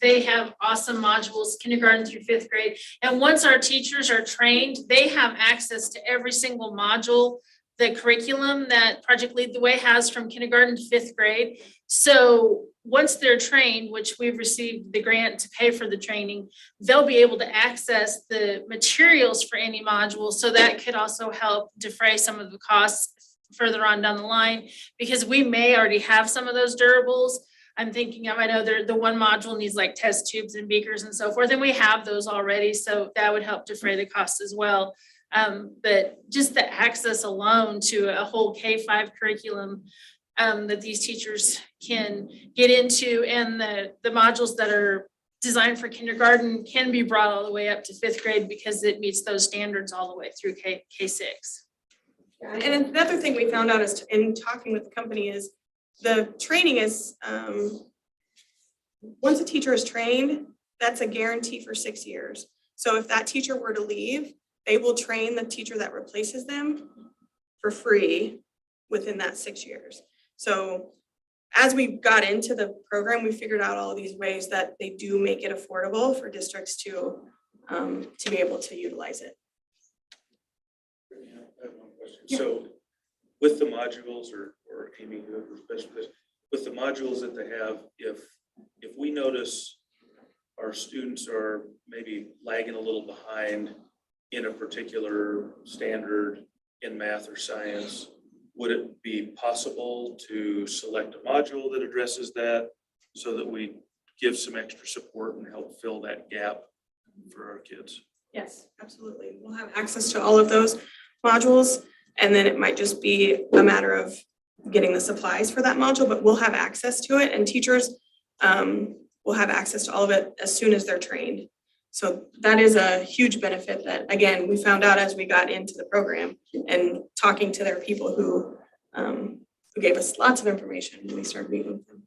they have awesome modules, kindergarten through 5th grade. And once our teachers are trained, they have access to every single module, the curriculum that Project Lead the Way has from kindergarten to 5th grade. So once they're trained, which we've received the grant to pay for the training, they'll be able to access the materials for any module. So that could also help defray some of the costs further on down the line, because we may already have some of those durables. I'm thinking of, I know the one module needs like test tubes and beakers and so forth, and we have those already. So that would help defray the cost as well. But just the access alone to a whole K-5 curriculum that these teachers can get into, and the modules that are designed for kindergarten can be brought all the way up to 5th grade because it meets those standards all the way through K6. Yeah, and another thing we found out is in talking with the company is the training is, once a teacher is trained, that's a guarantee for 6 years. So if that teacher were to leave, they will train the teacher that replaces them for free within that 6 years. So as we got into the program, we figured out all of these ways that they do make it affordable for districts to be able to utilize it. I have one question. So with the modules or Amy, whoever's best for this, with the modules that they have, if we notice our students are maybe lagging a little behind in a particular standard in math or science, would it be possible to select a module that addresses that so that we give some extra support and help fill that gap for our kids? Yes, absolutely. We'll have access to all of those modules, and then it might just be a matter of getting the supplies for that module, but we'll have access to it, and teachers will have access to all of it as soon as they're trained. So that is a huge benefit that, again, we found out as we got into the program and talking to their people who gave us lots of information when we started meeting with them.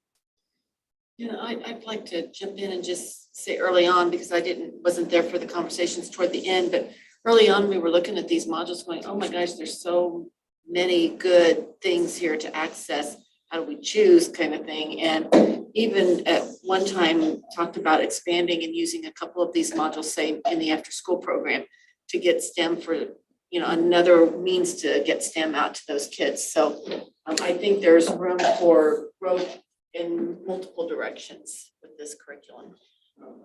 Yeah, I'd like to jump in and just say early on, because I wasn't there for the conversations toward the end, but early on, we were looking at these modules going, oh my gosh, there's so many good things here to access. How do we choose kind of thing? And even at one time talked about expanding and using a couple of these modules, say in the after school program, to get STEM for, another means to get STEM out to those kids. So I think there's room for growth in multiple directions with this curriculum.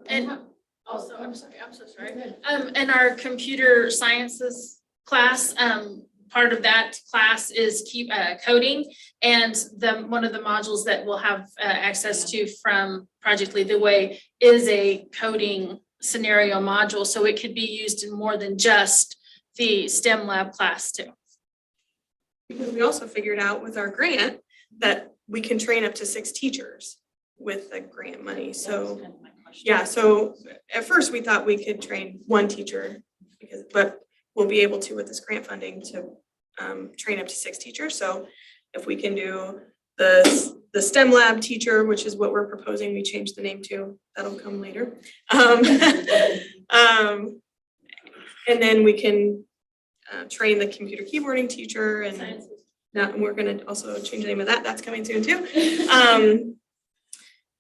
And also, I'm so sorry. In our computer sciences class, part of that class is coding. And one of the modules that we'll have access to from Project Lead the Way is a coding scenario module. So it could be used in more than just the STEM lab class too. Because we also figured out with our grant that we can train up to 6 teachers with the grant money. So, yeah, so at first we thought we could train 1 teacher but we'll be able to with this grant funding to train up to 6 teachers. So if we can do the STEM lab teacher, which is what we're proposing, we change the name to, that'll come later. And then we can train the computer keyboarding teacher, and we're gonna also change the name of that. That's coming soon too.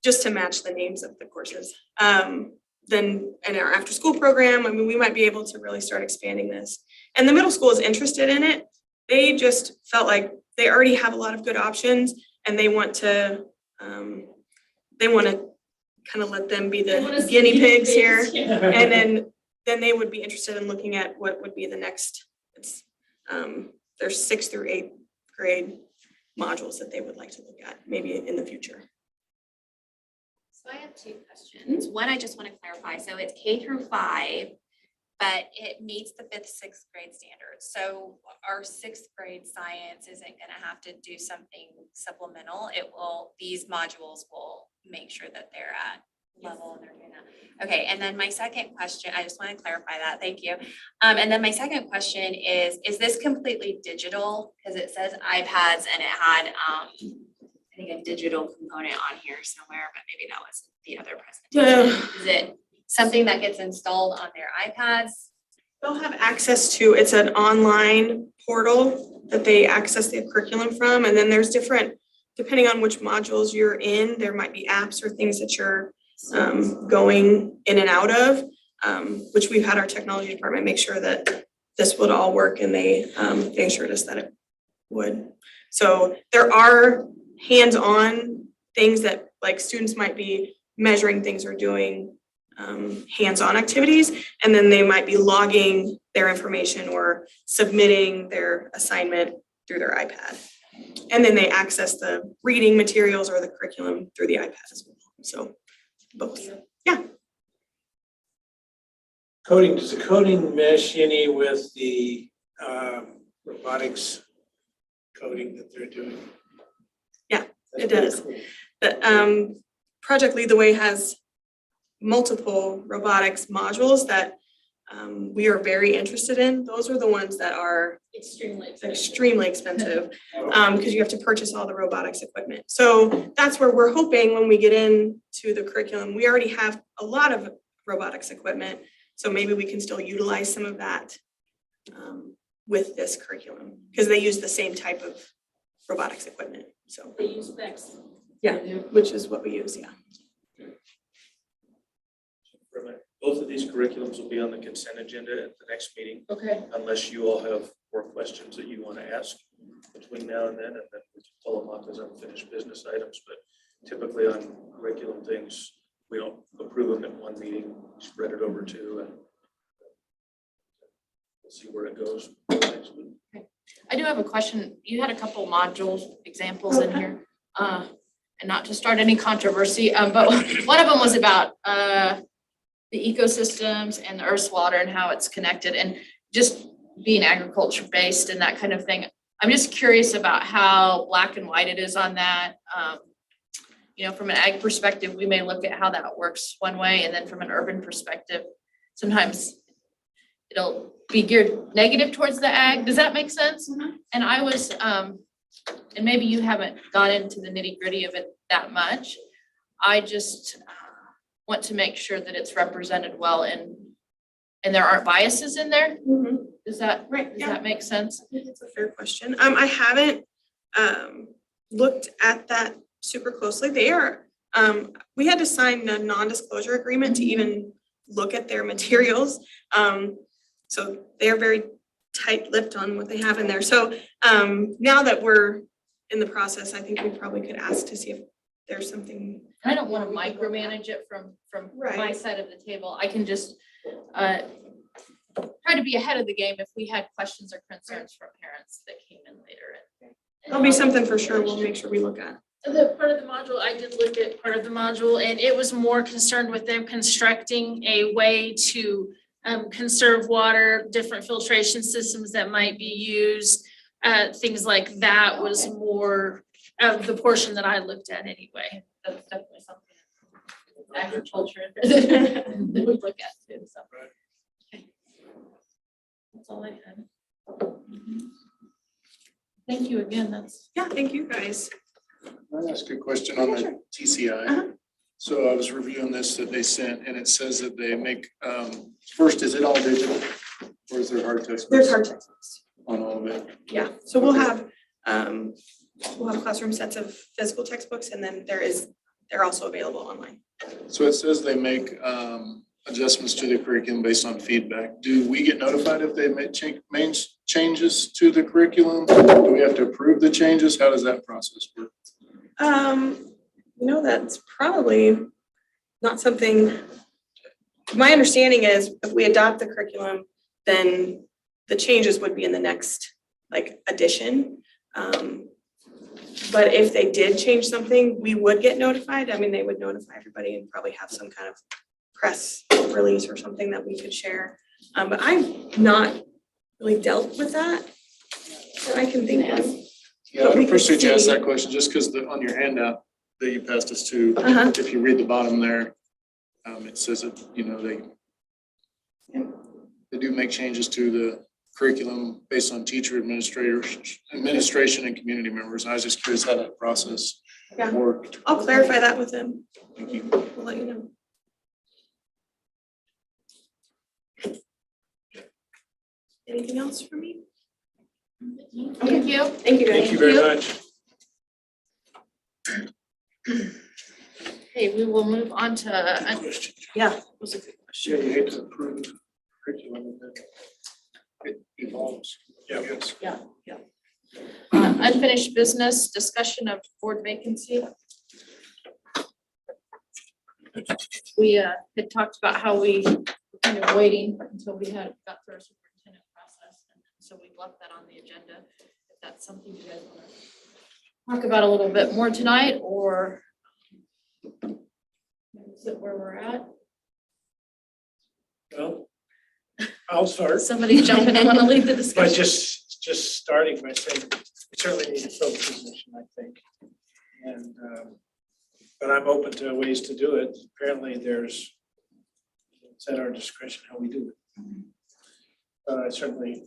Just to match the names of the courses. Then in our after school program, I mean, we might be able to really start expanding this. And the middle school is interested in it. They just felt like they already have a lot of good options, and they want to kind of let them be the guinea pigs here. And then they would be interested in looking at what would be the next. There's 6th through 8th grade modules that they would like to look at maybe in the future. So I have 2 questions. One, I just want to clarify. So it's K through 5, but it meets the 5th, 6th grade standards. So our 6th grade science isn't going to have to do something supplemental. These modules will make sure that they're at level and they're doing that. Okay, and then my second question, I just want to clarify that. Thank you. And then my second question is this completely digital? Because it says iPads and it had I think a digital component on here somewhere, but maybe that was the other presentation. Is it something that gets installed on their iPads? They'll have access to, it's an online portal that they access the curriculum from. And then there's different, depending on which modules you're in, there might be apps or things that you're going in and out of, which we've had our technology department make sure that this would all work, and they assured us that it would. So there are hands-on things that like students might be measuring things or doing hands-on activities, and then they might be logging their information or submitting their assignment through their iPad. And then they access the reading materials or the curriculum through the iPad as well. So both. Yeah. Does the coding mesh any with the robotics coding that they're doing? Yeah, it does. The Project Lead the Way has multiple robotics modules that we are very interested in. Those are the ones that are extremely expensive because you have to purchase all the robotics equipment. So that's where we're hoping when we get into the curriculum, we already have a lot of robotics equipment. So maybe we can still utilize some of that with this curriculum because they use the same type of robotics equipment. So They use Hvac. yeah, which is what we use, yeah. Both of these curriculums will be on the consent agenda at the next meeting, Okay. unless you all have more questions that you want to ask between now and then we can pull them off as unfinished business items. But typically on curriculum things, we don't approve them at one meeting, spread it over 2, and we'll see where it goes next week. I do have a question. You had a couple modules examples in here, and not to start any controversy, but one of them was about the ecosystems and the Earth's water and how it's connected, and just being agriculture based and that kind of thing. I'm just curious about how black and white it is on that. From an ag perspective, we may look at how that works one way, and then from an urban perspective, sometimes it'll be geared negative towards the ag. Does that make sense? Mm-hmm. And I was, and maybe you haven't got into the nitty gritty of it that much. I just want to make sure that it's represented well and there aren't biases in there. Does that, Right, does yeah. that make sense? I think it's a fair question. I haven't looked at that super closely. They are, we had to sign a non-disclosure agreement to even look at their materials. So they're very tight-lipped on what they have in there. So now that we're in the process, I think we probably could ask to see if there's something. I don't want to micromanage it from my Right. side of the table. I can just try to be ahead of the game if we had questions or concerns from parents that came in later. There'll be something for sure we'll make sure we look at. The part of the module, I did look at part of the module and it was more concerned with them constructing a way to conserve water, different filtration systems that might be used. Things like that was more of the portion that I looked at anyway. That's definitely something agriculture that we look at too, so. Okay. That's all I had. Thank you again, that's. Yeah, thank you guys. Can I ask a question on the TCI? Uh-huh. So I was reviewing this that they sent and it says that they make, first, is it all digital? Or is there hard textbooks? There's hard textbooks. On all of it? Yeah, so we'll have classroom sets of physical textbooks and then they're also available online. So it says they make adjustments to the curriculum based on feedback. Do we get notified if they make changes to the curriculum? Do we have to approve the changes? How does that process work? That's probably not something, my understanding is if we adopt the curriculum, then the changes would be in the next edition. But if they did change something, we would get notified. I mean, they would notify everybody and probably have some kind of press release or something that we could share. But I've not really dealt with that I can think of. Yeah, I appreciate you asked that question, just because on your handout that you passed us to, if you read the bottom there, it says that, they do make changes to the curriculum based on teacher, administration, and community members. I was just curious how that process worked. I'll clarify that with them. Thank you. We'll let you know. Anything else for me? Thank you. Thank you, guys. Thank you very much. Okay, we will move on to, Yeah, that was a good question. Yeah, you hate to approve curriculum and then it evolves. Yes. unfinished business, discussion of board vacancy. We had talked about how we were kind of waiting until we got through our superintendent process. And so we left that on the agenda. If that's something you guys want to talk about a little bit more tonight, or is it where we're at? Well, I'll start. Somebody jump in and want to lead the By discussion. just starting by saying, we certainly need to fill the position, I think. And, but I'm open to ways to do it. Apparently it's at our discretion how we do it. But I certainly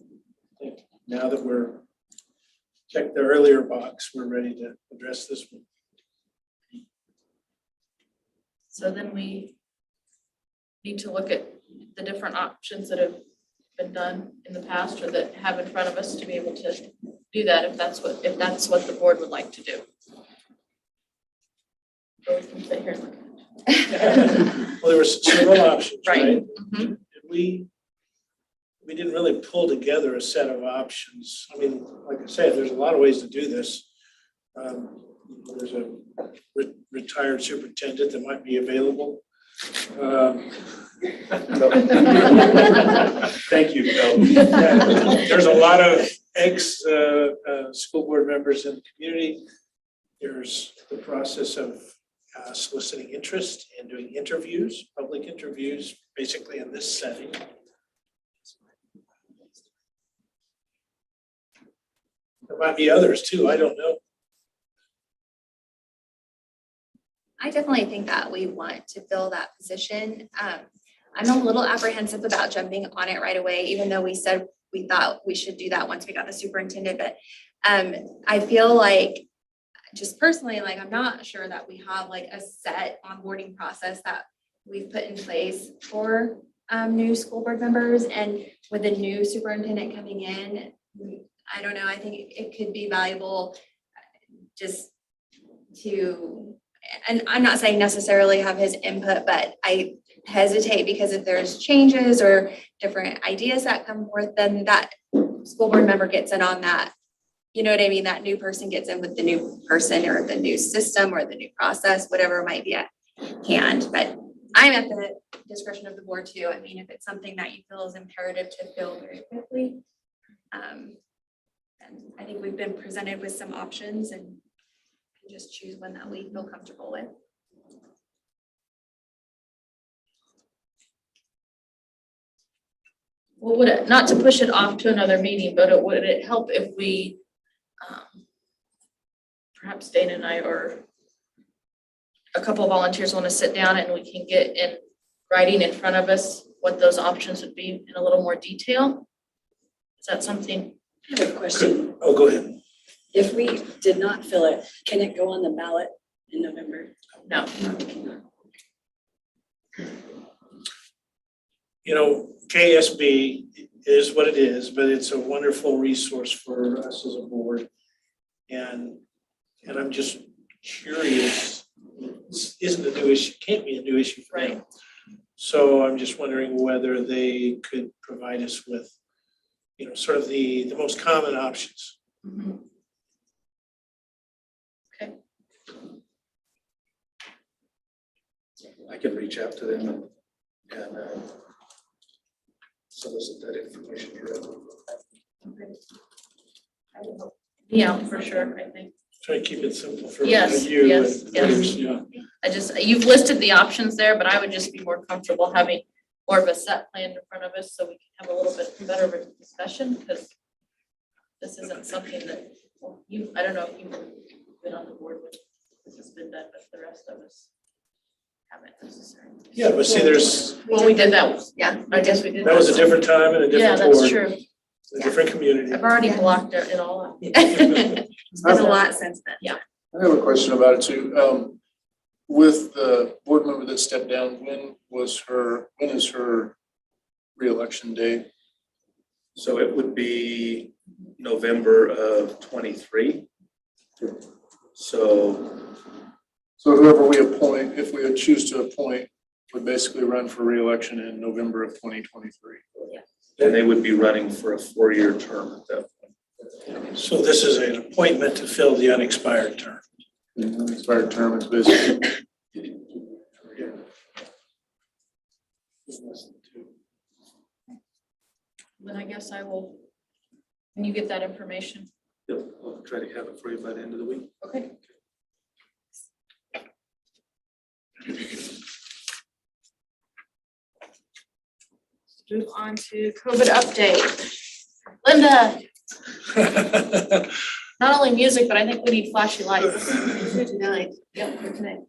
think now that we're checked the earlier box, we're ready to address this one. So then we need to look at the different options that have been done in the past or that have in front of us to be able to do that if that's what the board would like to do. So we can sit here and look at it. Well, there were several options, right? Right. And we didn't really pull together a set of options. I mean, like I said, there's a lot of ways to do this. There's a retired superintendent that might be available. Thank you, Bill. There's a lot of school board members in the community. There's the process of soliciting interest and doing interviews, public interviews, basically in this setting. There might be others too, I don't know. I definitely think that we want to fill that position. I'm a little apprehensive about jumping on it right away, even though we said we thought we should do that once we got the superintendent, but I feel like just personally, like, I'm not sure that we have like a set onboarding process that we've put in place for new school board members, and with a new superintendent coming in, I don't know, I think it could be valuable just to, and I'm not saying necessarily have his input, but I hesitate because if there's changes or different ideas that come forth, then that school board member gets in on that. You know what I mean? That new person gets in with the new person or the new system or the new process, whatever might be at hand. But I'm at the discretion of the board too. I mean, if it's something that you feel is imperative to fill very quickly. And I think we've been presented with some options and can just choose one that we feel comfortable with. Well, would it, not to push it off to another meeting, but would it help if we, perhaps Dana and I or a couple of volunteers want to sit down and we can get in writing in front of us what those options would be in a little more detail? Is that something? I have a question. Oh, go ahead. If we did not fill it, can it go on the ballot in November? No. You know, KSB is what it is, but it's a wonderful resource for us as a board. And I'm just curious, this isn't a new issue, can't be a new issue for them. So I'm just wondering whether they could provide us with, you know, sort of the most common options. Mm-hmm. Okay. I can reach out to them and solicit that information directly. Yeah, for sure, I think. Try to keep it simple for you. Yes, yes, and yes. others, yeah. I just, you've listed the options there, but I would just be more comfortable having more of a set plan in front of us so we can have a little bit better of a discussion, because this isn't something that, well, you, I don't know if you've been on the board when this has been done, but the rest of us haven't necessarily. Yeah, but see, there's, Well, we did that, yeah, I guess we did. that was a different time and a Yeah, different board. that's true. A different community. I've already blocked it all up. It's been a lot since then. Yeah. I have a question about it too. With the board member that stepped down, when is her reelection day? So it would be November of 23. So whoever we appoint, if we choose to appoint, would basically run for reelection in November of 2023. then they would be running for a 4-year term at that point. So this is an appointment to fill the unexpired term. Unexpired term is basically. Then I guess I will, when you get that information. Yep, I'll try to have it for you by the end of the week. Okay. Move on to COVID update. Linda, not only music, but I think we need flashy lights. Tonight. Yep, for tonight.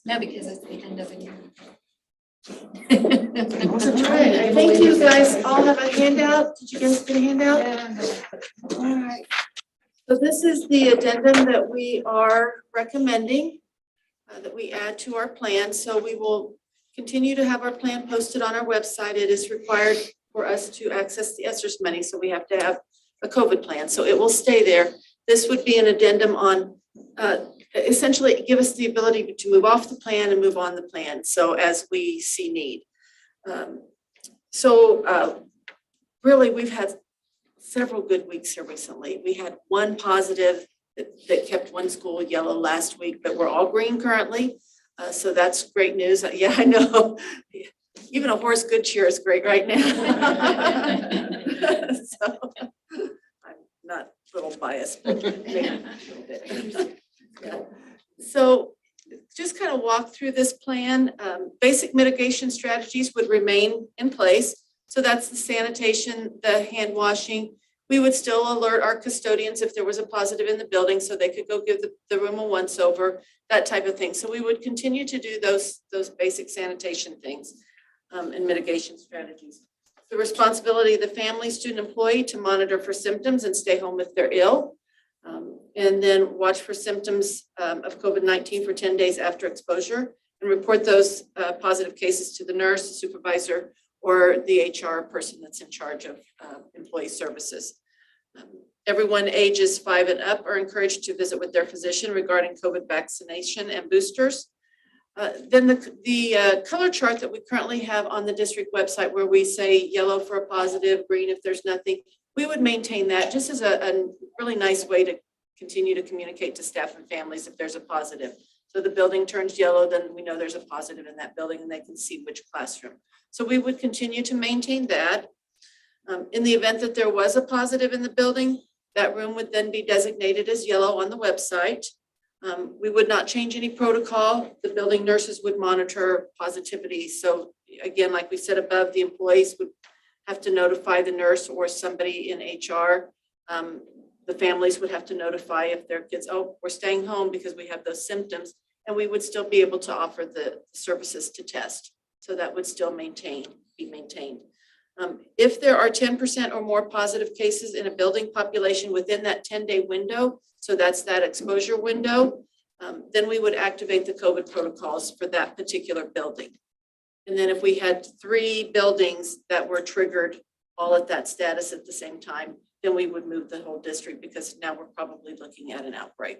No, because it's the end of the year. All right, I think you guys all have a handout. Did you guys get a handout? All right. So this is the addendum that we are recommending that we add to our plan. So we will continue to have our plan posted on our website. It is required for us to access the ESSER's money, so we have to have a COVID plan. So it will stay there. This would be an addendum on essentially give us the ability to move off the plan and move on the plan. So as we see need. Really, we've had several good weeks here recently. We had one positive that kept one school yellow last week, but we're all green currently. So that's great news. Yeah, I know. Even a horse good cheer is great right now. So I'm not a little biased, but maybe a little bit. Yeah. So just kind of walk through this plan. Basic mitigation strategies would remain in place. So that's the sanitation, the hand washing. We would still alert our custodians if there was a positive in the building so they could go give the room a once over, that type of thing. So we would continue to do those basic sanitation things and mitigation strategies. The responsibility of the family, student, employee to monitor for symptoms and stay home if they're ill. And then watch for symptoms of COVID-19 for 10 days after exposure and report those positive cases to the nurse, supervisor, or the HR person that's in charge of employee services. Everyone ages 5 and up are encouraged to visit with their physician regarding COVID vaccination and boosters. Then the color chart that we currently have on the district website where we say yellow for a positive, green if there's nothing, we would maintain that just as a really nice way to continue to communicate to staff and families if there's a positive. So the building turns yellow, then we know there's a positive in that building and they can see which classroom. So we would continue to maintain that. In the event that there was a positive in the building, that room would then be designated as yellow on the website. We would not change any protocol. The building nurses would monitor positivity. So again, like we said above, the employees would have to notify the nurse or somebody in HR. The families would have to notify if their kids, oh, we're staying home because we have those symptoms, and we would still be able to offer the services to test. So that would still be maintained. If there are 10% or more positive cases in a building population within that 10-day window, so that's that exposure window, then we would activate the COVID protocols for that particular building. And then if we had 3 buildings that were triggered all at that status at the same time, then we would move the whole district because now we're probably looking at an outbreak.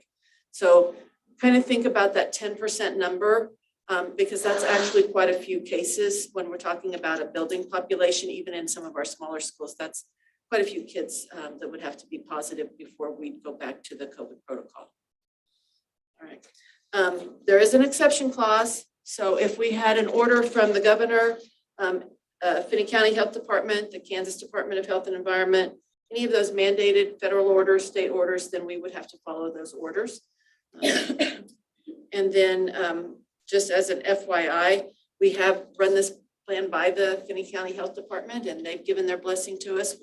So kind of think about that 10% number because that's actually quite a few cases when we're talking about a building population, even in some of our smaller schools, that's quite a few kids that would have to be positive before we go back to the COVID protocol. All right. There is an exception clause. So if we had an order from the governor, Finney County Health Department, the Kansas Department of Health and Environment, any of those mandated federal orders, state orders, then we would have to follow those orders. And then just as an FYI, we have run this plan by the Finney County Health Department and they've given their blessing to us.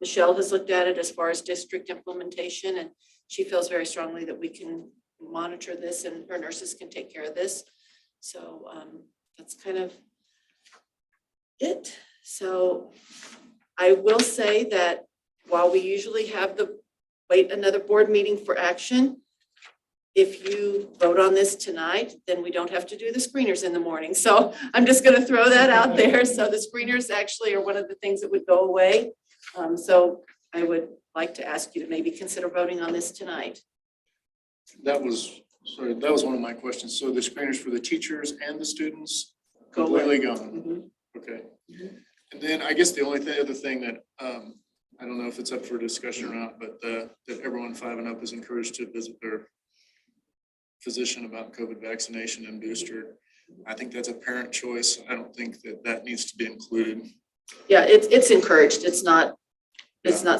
Michelle has looked at it as far as district implementation and she feels very strongly that we can monitor this and her nurses can take care of this. So that's kind of it. So I will say that while we usually have the wait another board meeting for action, if you vote on this tonight, then we don't have to do the screeners in the morning. So I'm just going to throw that out there. So the screeners actually are one of the things that would go away. So I would like to ask you to maybe consider voting on this tonight. That was one of my questions. So the screeners for the teachers and the students Go completely away. gone? Mhm. Okay. And then I guess the only other thing that, I don't know if it's up for discussion or not, but that everyone 5 and up is encouraged to visit their physician about COVID vaccination and booster. I think that's a parent choice. I don't think that needs to be included. Yeah, it's encouraged. It's not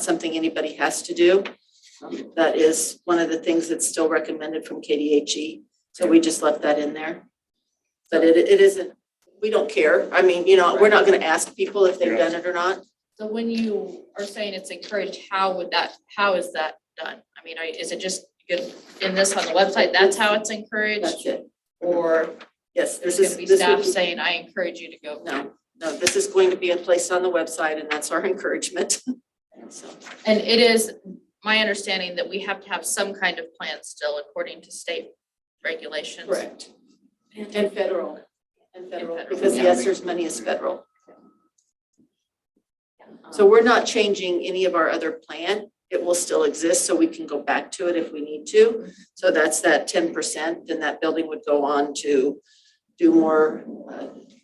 something anybody has to do. That is one of the things that's still recommended from KDHE. So we just left that in there. But it isn't, we don't care. I mean, we're not going to ask people if they've done it or not. So when you are saying it's encouraged, how is that done? I mean, is it just good in this on the website? That's how it's encouraged? That's it. Or Yes, there's this gonna be is, staff saying, I encourage you to go? no, this is going to be placed on the website and that's our encouragement. So, And it is my understanding that we have to have some kind of plan still according to state regulations. correct. And federal, because the ESSER's money is federal. So we're not changing any of our other plan. It will still exist, so we can go back to it if we need to. So that's that 10%, then that building would go on to do more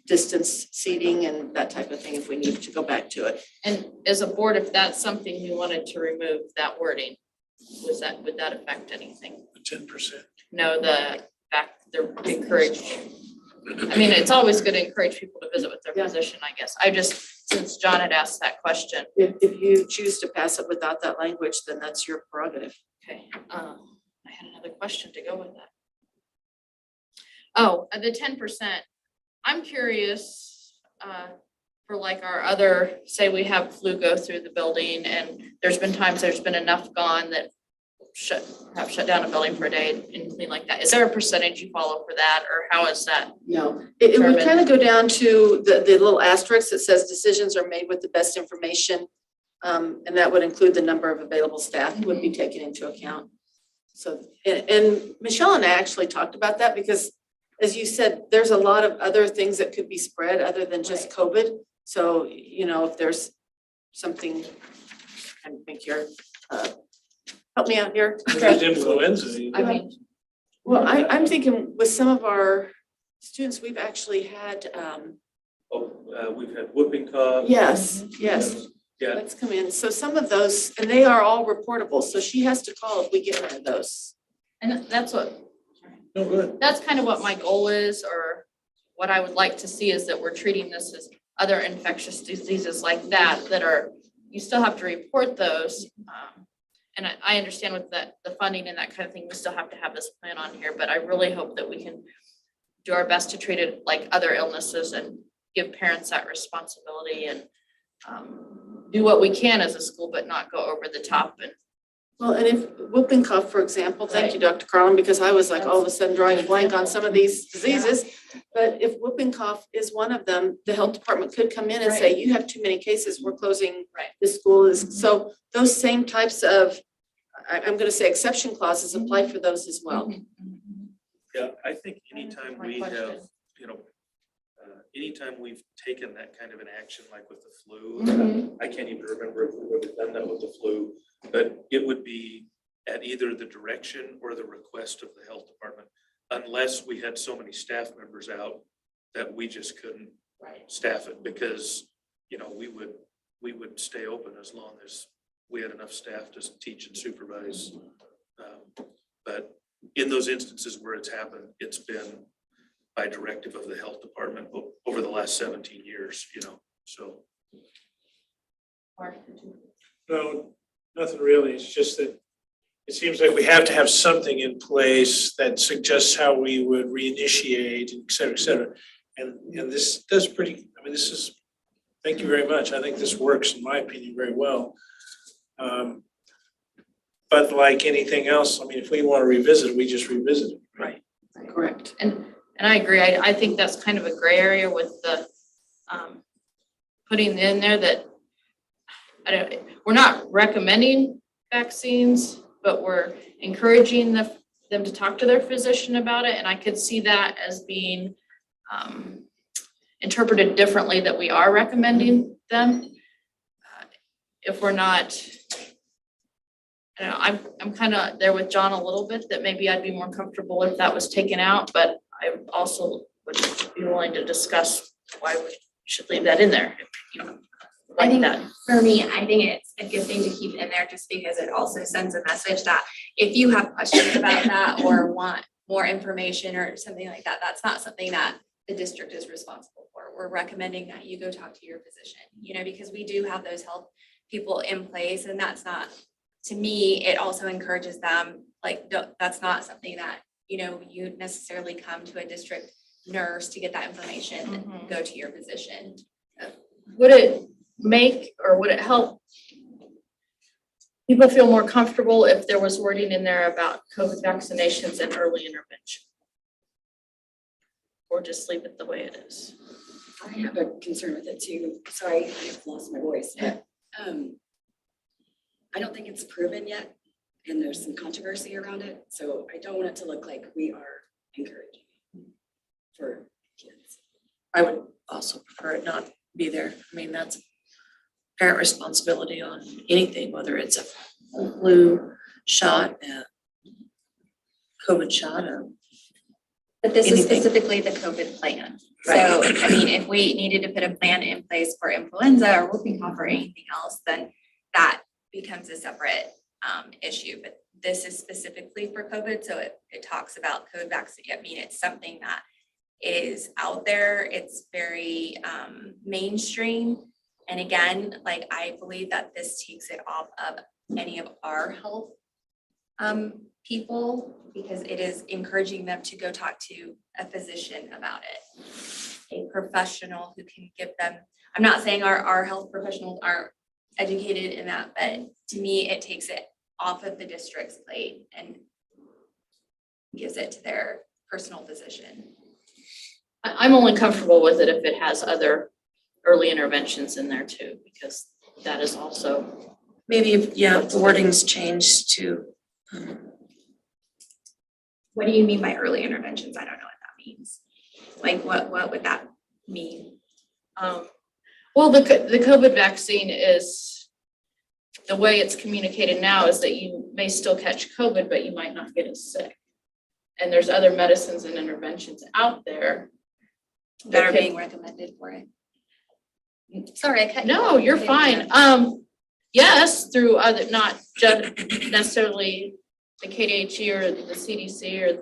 distance seating and that type of thing if we need to go back to it. And as a board, if that's something you wanted to remove that wording, would that affect anything? 10%. No, the fact they're encouraged. I mean, it's always good to encourage people to visit with their physician, I guess. Since John had asked that question. If you choose to pass it without that language, then that's your prerogative. Okay, I had another question to go with that. Oh, the 10%. I'm curious, for like our other, say we have flu go through the building and there's been times there's been enough gone that have shut down a building for a day and clean like that. Is there a percentage you follow for that or how is that? No, it would kind of go down to the little asterisk that says decisions are made with the best information. And that would include the number of available staff would be taken into account. So, and Michelle and I actually talked about that because, as you said, there's a lot of other things that could be spread other than just COVID. So, you know, if there's something, I think here, help me out here. There's influenza. I mean, Well, I'm thinking with some of our students, we've actually had, We've had whooping cough. yes, yes, Yeah, that's come in. So some of those, and they are all reportable. So she has to call if we get one of those. and that's what, No good. that's kind of what my goal is, or what I would like to see is that we're treating this as other infectious diseases like that, that are, you still have to report those. And I understand with the funding and that kind of thing, we still have to have this plan on here, but I really hope that we can do our best to treat it like other illnesses and give parents that responsibility and do what we can as a school, but not go over the top. And Well, and if whooping cough, for example, thank you, Dr. Carlin, because I was like all of a sudden drawing a blank on some of these diseases. But if whooping cough is one of them, the health department could come in and say, you have too many cases, we're closing the school. So those same types of, I'm gonna say exception clauses apply for those as well. yeah, I think anytime My we question. have, you know, anytime we've taken that kind of an action, like with the flu, I can't even remember if we've ever done that with the flu, but it would be at either the direction or the request of the health department, unless we had so many staff members out that we just couldn't staff it, because, you know, we would stay open as long as we had enough staff to teach and supervise. But in those instances where it's happened, it's been by directive of the health department over the last 17 years, you know, so. No, nothing really. It's just that it seems like we have to have something in place that suggests how we would reinitiate, et cetera, et cetera. And this does pretty, I mean, this is, thank you very much. I think this works, in my opinion, very well. But like anything else, I mean, if we want to revisit it, we just revisit it. Right. Correct. And I agree. I think that's kind of a gray area with the putting in there that we're not recommending vaccines, but we're encouraging them to talk to their physician about it. And I could see that as being interpreted differently, that we are recommending them. If we're not, I don't know, I'm kind of there with John a little bit, that maybe I'd be more comfortable if that was taken out, but I also would be willing to discuss why we should leave that in there, you know, I like think that. for me, I think it's a good thing to keep in there just because it also sends a message that if you have questions about that or want more information or something like that, that's not something that the district is responsible for. We're recommending that you go talk to your physician, you know, because we do have those health people in place, and that's not, to me, it also encourages them, like, that's not something that, you know, you necessarily come to a district nurse to get that information, go to your physician. Would it make, or would it help people feel more comfortable if there was wording in there about COVID vaccinations and early intervention? Or just leave it the way it is? I have a concern with it too. Sorry, I've lost my voice, but I don't think it's proven yet, and there's some controversy around it. So I don't want it to look like we are encouraging for kids. I would also prefer it not be there. I mean, that's parent responsibility on anything, whether it's a flu shot, a COVID shot, or But this is anything. specifically the COVID plan. So, I mean, if we needed to put a plan in place for influenza or whooping cough or anything else, then that becomes a separate issue. But this is specifically for COVID, so it talks about COVID vaccine. I mean, it's something that is out there. It's very mainstream. And again, like, I believe that this takes it off of any of our health people, because it is encouraging them to go talk to a physician about it, a professional who can give them, I'm not saying our health professionals aren't educated in that, but to me, it takes it off of the district's plate and gives it to their personal physician. I'm only comfortable with it if it has other early interventions in there too, because that is also. maybe, if the wording's changed to What do you mean by early interventions? I don't know what that means. Like, what would that mean? Well, the COVID vaccine is, the way it's communicated now is that you may still catch COVID, but you might not get as sick. And there's other medicines and interventions out there That are can- being recommended for it? Sorry, I cut you No, off. you're I didn't fine. mean to- Yes, through other, not just necessarily the KDHE or the CDC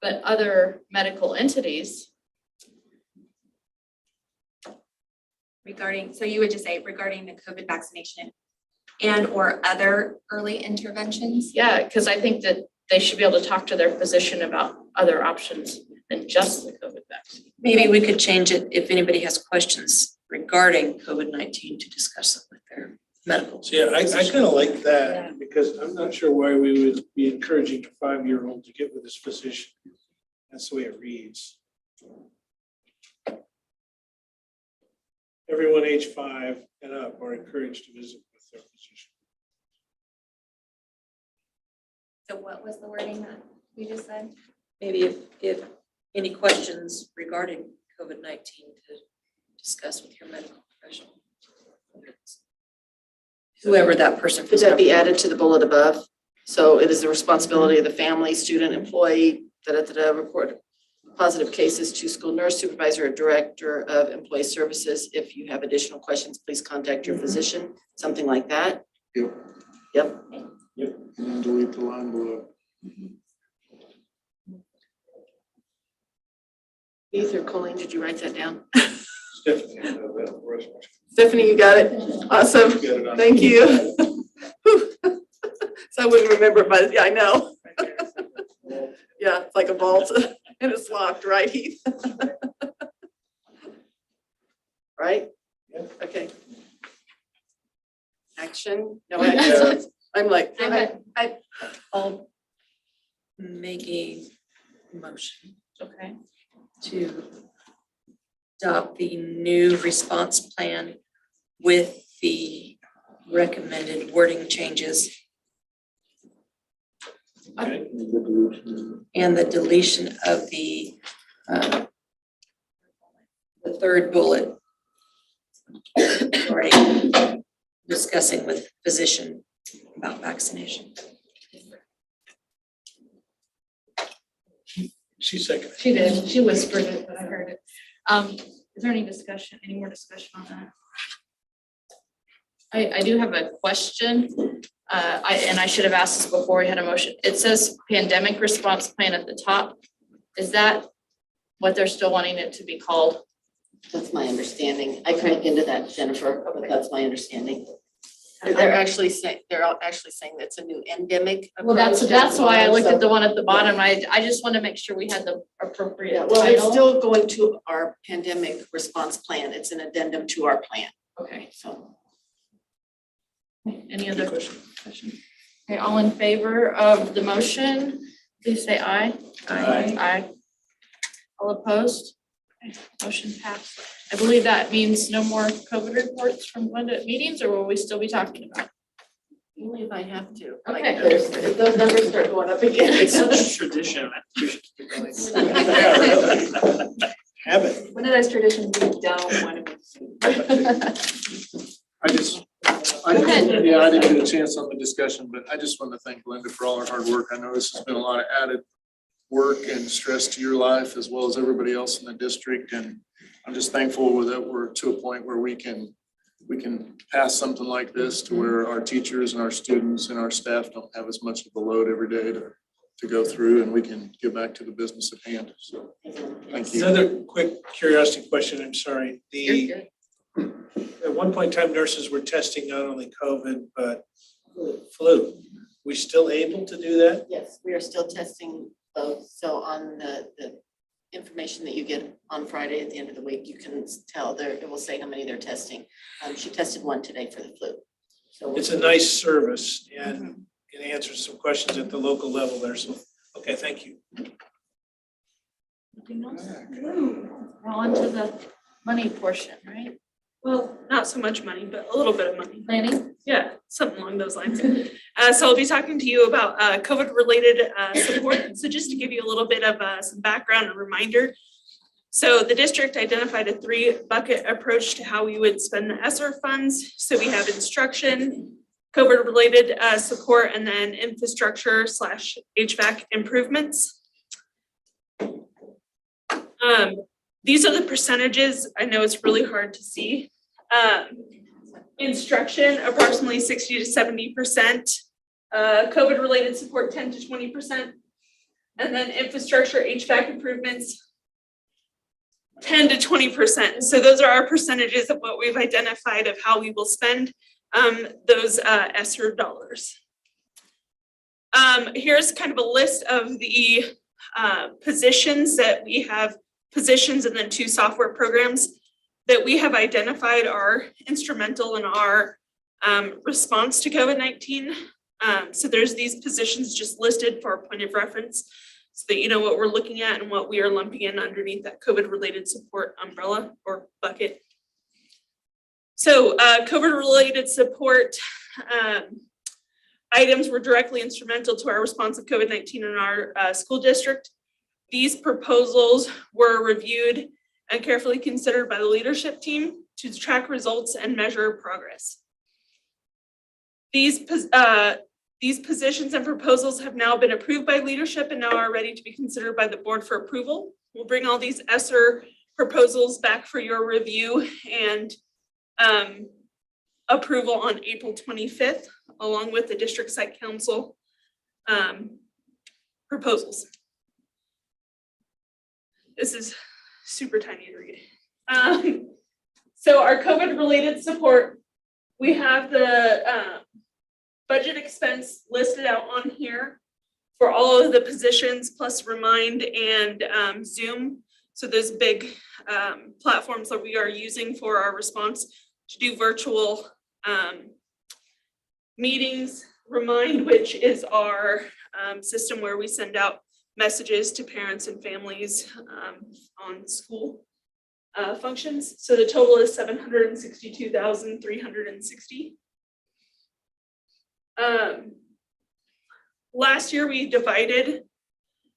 but other medical entities. Regarding, so you would just say regarding the COVID vaccination and or other early interventions? Yeah, because I think that they should be able to talk to their physician about other options than just the COVID vaccine. Maybe we could change it if anybody has questions regarding COVID-19 to discuss it with their medical. So yeah, I kind of like that because I'm not sure why we would be encouraging a 5-year-old to get with his physician. That's the way it reads. Everyone age 5 and up are encouraged to visit with their physician. So what was the wording that you just said? Maybe if any questions regarding COVID-19 to discuss with your medical professional. Whoever that person. Could that be added to the bullet above? So it is the responsibility of the family, student, employee, report positive cases to school nurse, supervisor, or director of employee services. If you have additional questions, please contact your physician, something like that. Yep. Yep. Yep. And then delete the line below. Heath or Colleen, did you write that down? Stephanie, I know that for us. Stephanie, you got it? Awesome. Got it on. Thank you. So I wouldn't remember, but yeah, I know. Yeah, it's like a vault and it's locked, right, Heath? Right? Yeah. Okay. Action? No action. I'm like, I'll make a motion Okay. to adopt the new response plan with the recommended wording changes Okay. and the deletion of the third bullet regarding discussing with physician about vaccination. She seconded. She did. She whispered it, but I heard it. Is there any discussion, any more discussion on that? I do have a question. I should have asked this before we had a motion. It says pandemic response plan at the top. Is that what they're still wanting it to be called? that's my understanding. I can look into that, Jennifer, but that's my understanding. They're actually saying that's a new endemic. Well, that's approach. why I looked So- at the one at the bottom. I just want to make sure we had the appropriate Yeah, well, it's title. still going to our pandemic response plan. It's an addendum to our plan, Okay, so. any other questions? Okay, all in favor of the motion, please say aye. Aye. Aye. All opposed? Okay, motion passed. I believe that means no more COVID reports from Glenda meetings, or will we still be talking about? Only if I have to. Okay. If those numbers start going up again. It's such a tradition. We should keep it going. Yeah, really. Habit. One of those traditions we don't want to miss. I didn't get a chance on the discussion, but I just want to thank Glenda for all her hard work. I know this has been a lot of added work and stress to your life as well as everybody else in the district. And I'm just thankful that we're to a point where we can pass something like this to where our teachers and our students and our staff don't have as much of the load every day to go through, and we can get back to the business at hand. So, thank you. Another quick curiosity question, I'm sorry. You're good. At one point in time, nurses were testing not only COVID, but flu. We still able to do that? Yes, we are still testing both. So on the information that you get on Friday at the end of the week, you can tell there, it will say how many they're testing. She tested one today for the flu. So It's a nice service and it answers some questions at the local level there. So, okay, thank you. Nothing else? Now on to the money portion, right? Well, not so much money, but a little bit of money. Planning? Yeah, something along those lines. So I'll be talking to you about COVID-related support. So just to give you a little bit of some background and reminder. So the district identified a 3-bucket approach to how we would spend the ESSER funds. So we have instruction, COVID-related support, and then infrastructure / HVAC improvements. These are the percentages. I know it's really hard to see. Instruction, approximately 60 to 70%. COVID-related support, 10 to 20%. And then infrastructure, HVAC improvements, 10 to 20%. So those are our percentages of what we've identified of how we will spend those ESSER dollars. Here's kind of a list of the positions that we have, positions and then 2 software programs that we have identified are instrumental in our response to COVID-19. So there's these positions just listed for a point of reference so that you know what we're looking at and what we are lumping in underneath that COVID-related support umbrella or bucket. So COVID-related support items were directly instrumental to our response of COVID-19 in our school district. These proposals were reviewed and carefully considered by the leadership team to track results and measure progress. These positions and proposals have now been approved by leadership and now are ready to be considered by the board for approval. We'll bring all these ESSER proposals back for your review and approval on April 25th, along with the district site council proposals. This is super tiny to read. So our COVID-related support, we have the budget expense listed out on here for all of the positions plus Remind and Zoom. So those big platforms that we are using for our response to do virtual meetings. Remind, which is our system where we send out messages to parents and families on school functions. So the total is $762,360. Last year we divided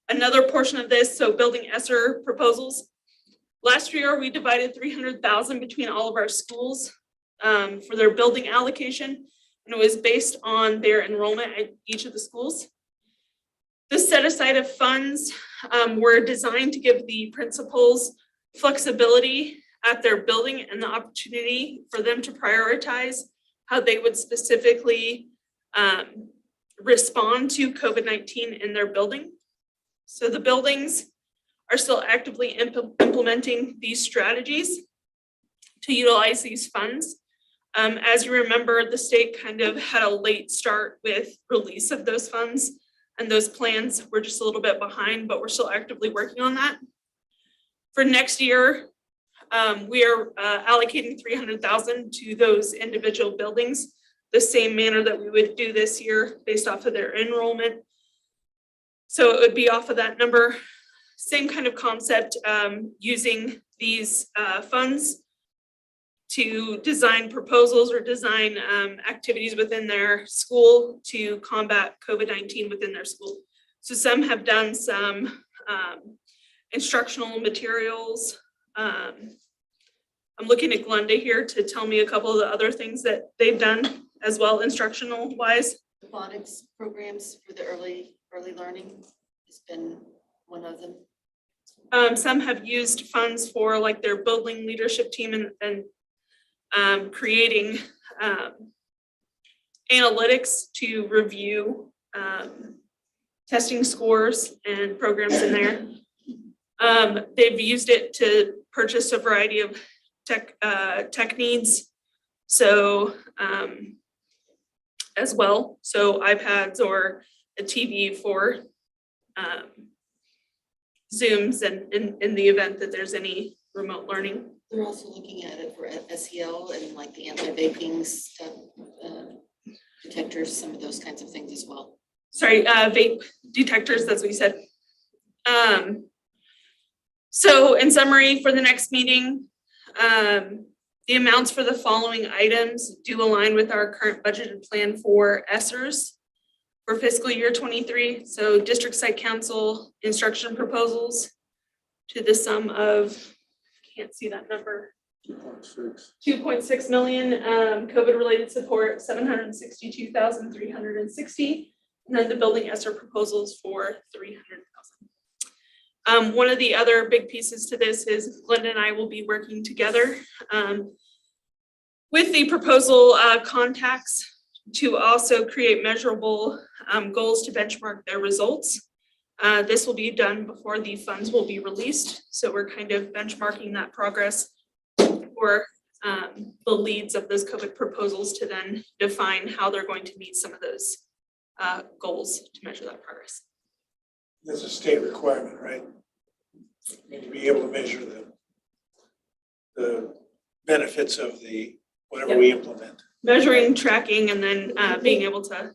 another portion of this, so building ESSER proposals. Last year we divided $300,000 between all of our schools for their building allocation, and it was based on their enrollment at each of the schools. This set aside of funds were designed to give the principals flexibility at their building and the opportunity for them to prioritize how they would specifically respond to COVID-19 in their building. So the buildings are still actively implementing these strategies to utilize these funds. As you remember, the state kind of had a late start with release of those funds, and those plans were just a little bit behind, but we're still actively working on that. For next year, we are allocating $300,000 to those individual buildings, the same manner that we would do this year based off of their enrollment. So it would be off of that number. Same kind of concept, using these funds to design proposals or design activities within their school to combat COVID-19 within their school. So some have done some instructional materials. I'm looking at Glenda here to tell me a couple of the other things that they've done as well, instructional wise. Phonics programs for the early learning has been one of them. Some have used funds for like their building leadership team and creating analytics to review testing scores and programs in there. They've used it to purchase a variety of tech needs. So as well, so iPads or a TV for Zooms and in the event that there's any remote learning. They're also looking at it for SEL and like the anti-vaping stuff, detectors, some of those kinds of things as well. Sorry, vape detectors, that's what you said. So in summary, for the next meeting, the amounts for the following items do align with our current budgeted plan for ESSERs. for fiscal year 23. So district site council instruction proposals to the sum of, can't see that number, 2.6 million, COVID-related support, 762,360. And then the building ESSER proposals for 300,000. One of the other big pieces to this is Glenda and I will be working together with the proposal contacts to also create measurable goals to benchmark their results. This will be done before the funds will be released. So we're kind of benchmarking that progress for the leads of those COVID proposals to then define how they're going to meet some of those goals to measure that progress. That's a state requirement, right? I mean, to be able to measure the benefits of the, whatever we implement. Measuring, tracking, and then being able to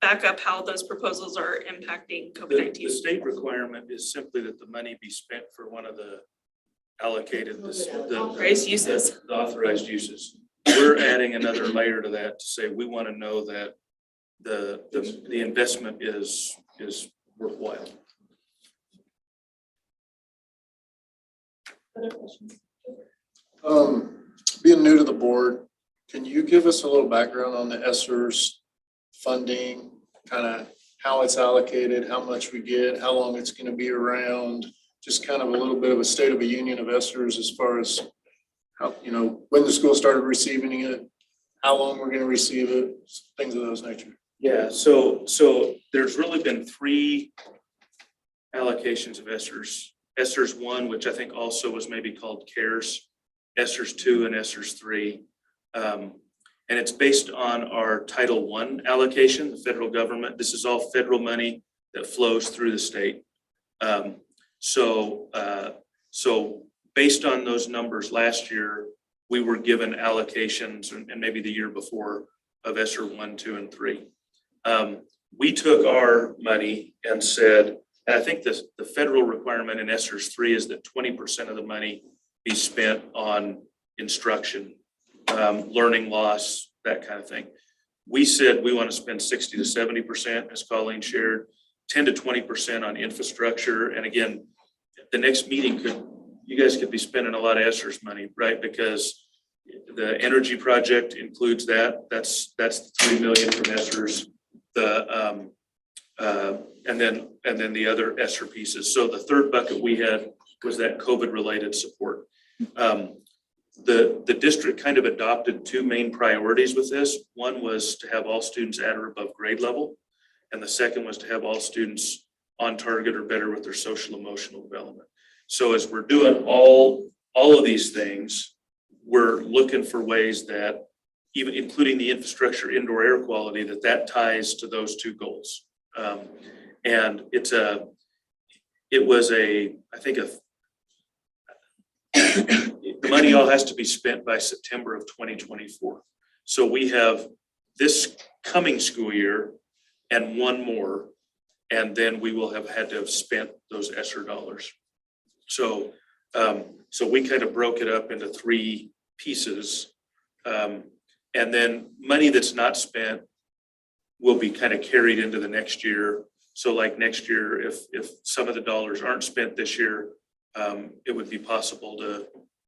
back up how those proposals are impacting The COVID-19. state requirement is simply that the money be spent for one of the allocated, the Authorized uses. the authorized uses. We're adding another layer to that to say, we want to know that the investment is worthwhile. Other questions? Being new to the board, can you give us a little background on the ESSER's funding, kind of how it's allocated, how much we get, how long it's going to be around? Just kind of a little bit of a state of a union of ESSER's as far as how, when the school started receiving it, how long we're going to receive it, things of those nature. Yeah, so there's really been 3 allocations of ESSER's. ESSER's 1, which I think also was maybe called CARES, ESSER's 2 and ESSER's 3. And it's based on our Title I allocation, the federal government. This is all federal money that flows through the state. So based on those numbers last year, we were given allocations, and maybe the year before, of ESSER 1, 2, and 3. We took our money and said, and I think the federal requirement in ESSER's 3 is that 20% of the money be spent on instruction, learning loss, that kind of thing. We said we want to spend 60 to 70%, as Colleen shared, 10 to 20% on infrastructure. And again, the next meeting you guys could be spending a lot of ESSER's money, right? Because the energy project includes that. That's the 3 million from ESSER's. And then the other ESSER pieces. So the third bucket we had was that COVID-related support. The district kind of adopted 2 main priorities with this. One was to have all students at or above grade level, and the second was to have all students on target or better with their social emotional development. So as we're doing all of these things, we're looking for ways that, even including the infrastructure, indoor air quality, that ties to those 2 goals. And the money all has to be spent by September of 2024. So we have this coming school year and one more, and then we will have had to have spent those ESSER dollars. So we kind of broke it up into 3 pieces. And then money that's not spent will be kind of carried into the next year. So like next year, if some of the dollars aren't spent this year, it would be possible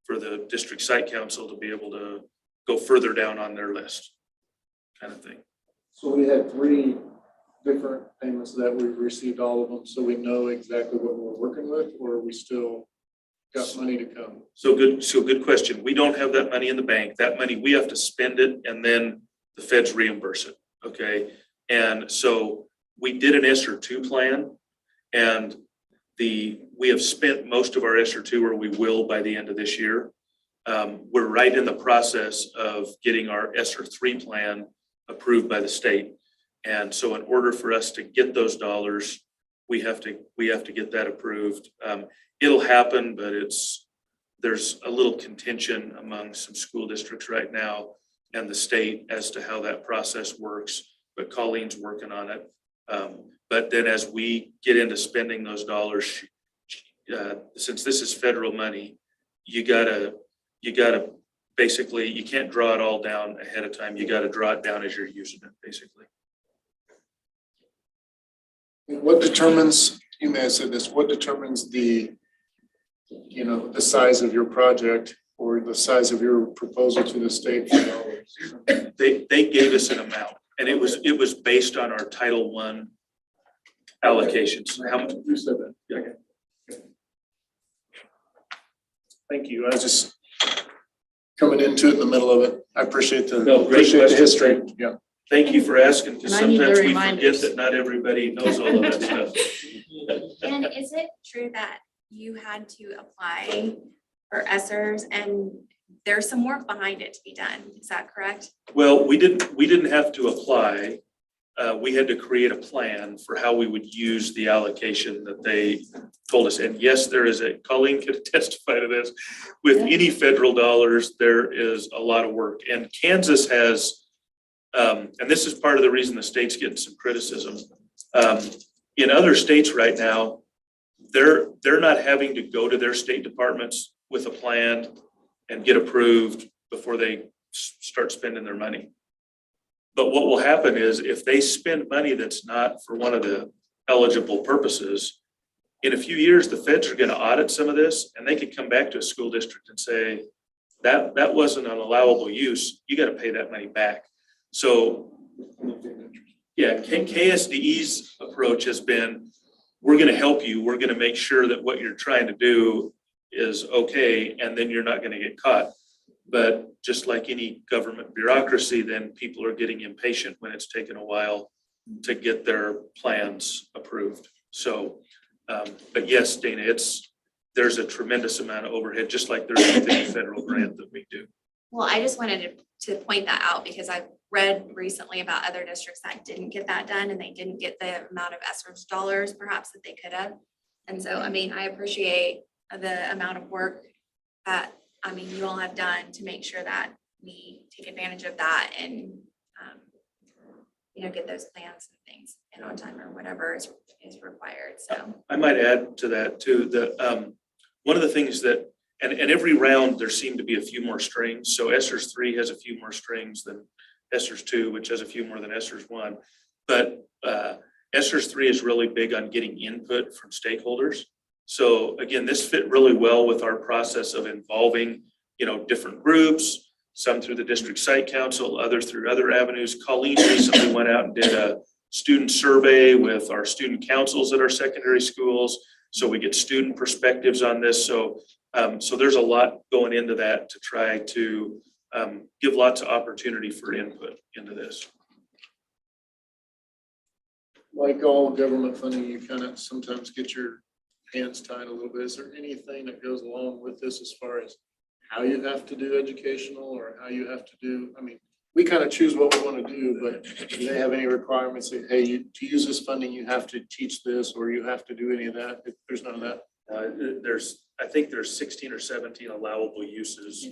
for the district site council to be able to go further down on their list, kind of thing. So we had 3 different payments that we've received all of them, so we know exactly what we're working with, or we still got money to come? So good question. We don't have that money in the bank. That money, we have to spend it and then the feds reimburse it, okay? And so we did an ESSER 2 plan, and we have spent most of our ESSER 2, or we will by the end of this year. We're right in the process of getting our ESSER 3 plan approved by the state. And so in order for us to get those dollars, we have to get that approved. It'll happen, but there's a little contention among some school districts right now and the state as to how that process works, but Colleen's working on it. But then as we get into spending those dollars, since this is federal money, you gotta basically, you can't draw it all down ahead of time. You gotta draw it down as you're using it, basically. What determines, you may have said this, what determines the, the size of your project or the size of your proposal to the state for dollars? They gave us an amount, and it was based on our Title I allocations. How much? You said that. Okay. Thank you. I was just coming into it in the middle of it. I appreciate the, No, great appreciate the question. history. Yeah. Thank you for asking, because And I need the sometimes we reminders. forget that not everybody knows all of that stuff. And is it true that you had to apply for ESSERS and there's some work behind it to be done? Is that correct? Well, we didn't have to apply. We had to create a plan for how we would use the allocation that they told us. And yes, there is Colleen could testify to this. With any federal dollars, there is a lot of work. And Kansas has, and this is part of the reason the state's getting some criticism. In other states right now, they're not having to go to their state departments with a plan and get approved before they start spending their money. But what will happen is if they spend money that's not for one of the eligible purposes, in a few years, the feds are going to audit some of this, and they could come back to a school district and say, that wasn't an allowable use. You got to pay that money back. So yeah, KSDE's approach has been, we're going to help you. We're going to make sure that what you're trying to do is okay, and then you're not going to get caught. But just like any government bureaucracy, then people are getting impatient when it's taken a while to get their plans approved. So, but yes, Dana, there's a tremendous amount of overhead, just like there's any federal grant that we do. Well, I just wanted to point that out because I've read recently about other districts that didn't get that done and they didn't get the amount of ESSERS dollars perhaps that they could have. And so, I mean, I appreciate the amount of work that, you all have done to make sure that we take advantage of that and, get those plans and things in on time or whatever is required, so. I might add to that too, that one of the things that, and every round there seem to be a few more strings. So ESSERS 3 has a few more strings than ESSERS 2, which has a few more than ESSERS 1. But ESSERS 3 is really big on getting input from stakeholders. So again, this fit really well with our process of involving, different groups, some through the district site council, others through other avenues. Colleen recently went out and did a student survey with our student councils at our secondary schools. So we get student perspectives on this. So there's a lot going into that to try to give lots of opportunity for input into this. Like all government funding, you kind of sometimes get your hands tied a little bit. Is there anything that goes along with this as far as how you have to do educational or how you have to do, we kind of choose what we want to do, but do they have any requirements that, hey, to use this funding, you have to teach this or you have to do any of that? There's none of that. I think there's 16 or 17 allowable uses.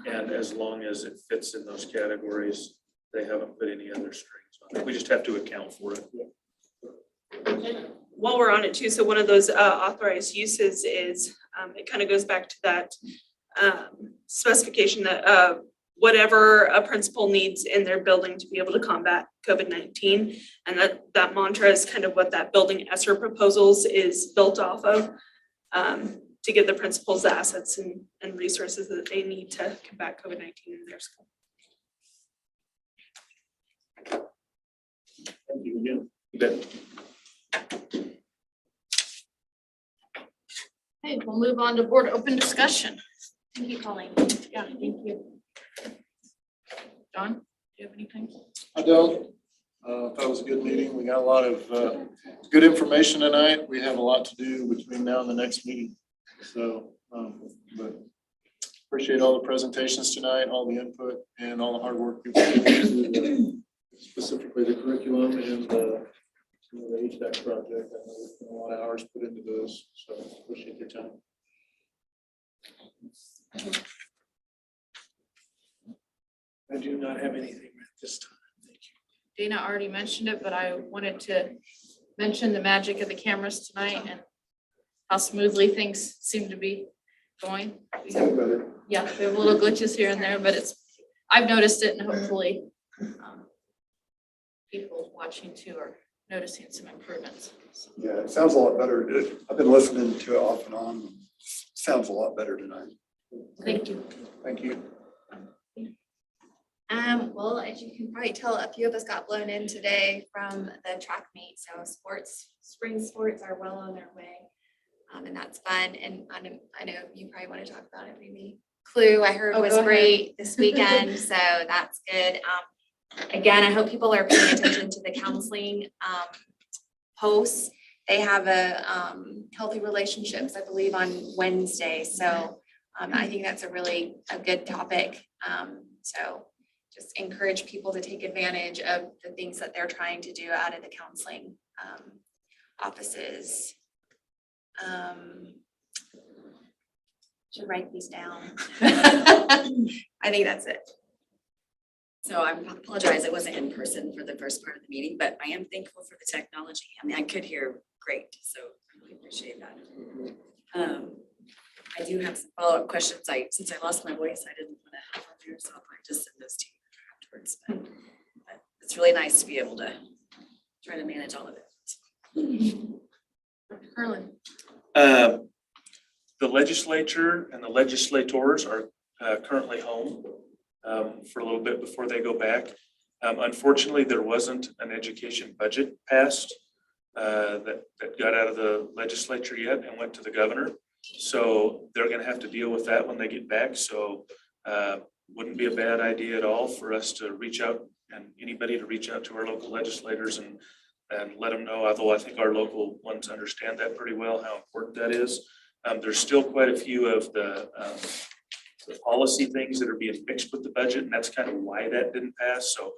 And as long as it fits in those categories, they haven't put any other strings on it. We just have to account for it. While we're on it too, so one of those authorized uses is, it kind of goes back to that specification that whatever a principal needs in their building to be able to combat COVID-19. And that mantra is kind of what that building ESSER proposals is built off of, to give the principals the assets and resources that they need to combat COVID-19 in their school. Thank you again. You bet. Okay, we'll move on to board open discussion. Thank you, Colleen. Yeah, thank you. John, do you have anything? I don't. Thought it was a good meeting. We got a lot of good information tonight. We have a lot to do between now and the next meeting. So, but appreciate all the presentations tonight, all the input and all the hard work people put into specifically the curriculum and the HVAC project. I know there's been a lot of hours put into those, so appreciate your time. I do not have anything at this time. Thank you. Dana already mentioned it, but I wanted to mention the magic of the cameras tonight and how smoothly things seem to be going. Yeah, we have little glitches here and there, but I've noticed it and hopefully people watching too are noticing some improvements. So, Yeah, it sounds a lot better. I've been listening to it off and on. Sounds a lot better tonight. thank you. Thank you. Well, as you can probably tell, a few of us got blown in today from the track meet. So spring sports are well on their way. And that's fun. And I know you probably want to talk about it, maybe. Clue, I heard Oh, was go ahead. great this weekend, so that's good. Again, I hope people are paying attention to the counseling posts. They have a healthy relationships, I believe, on Wednesday. So I think that's a good topic. So just encourage people to take advantage of the things that they're trying to do out of the counseling offices. Should write these down. I think that's it. So I apologize, I wasn't in person for the first part of the meeting, but I am thankful for the technology. I mean, I could hear great, so I really appreciate that. I do have some follow-up questions. Since I lost my voice, I didn't want to have on there, so I'll probably just send those to you afterwards. But it's really nice to be able to try to manage all of it. Dr. Carlin. The legislature and the legislators are currently home for a little bit before they go back. Unfortunately, there wasn't an education budget passed that got out of the legislature yet and went to the governor. So they're going to have to deal with that when they get back. So wouldn't be a bad idea at all for us to reach out and anybody to reach out to our local legislators and let them know, although I think our local ones understand that pretty well, how important that is. There's still quite a few of the policy things that are being mixed with the budget, and that's kind of why that didn't pass. So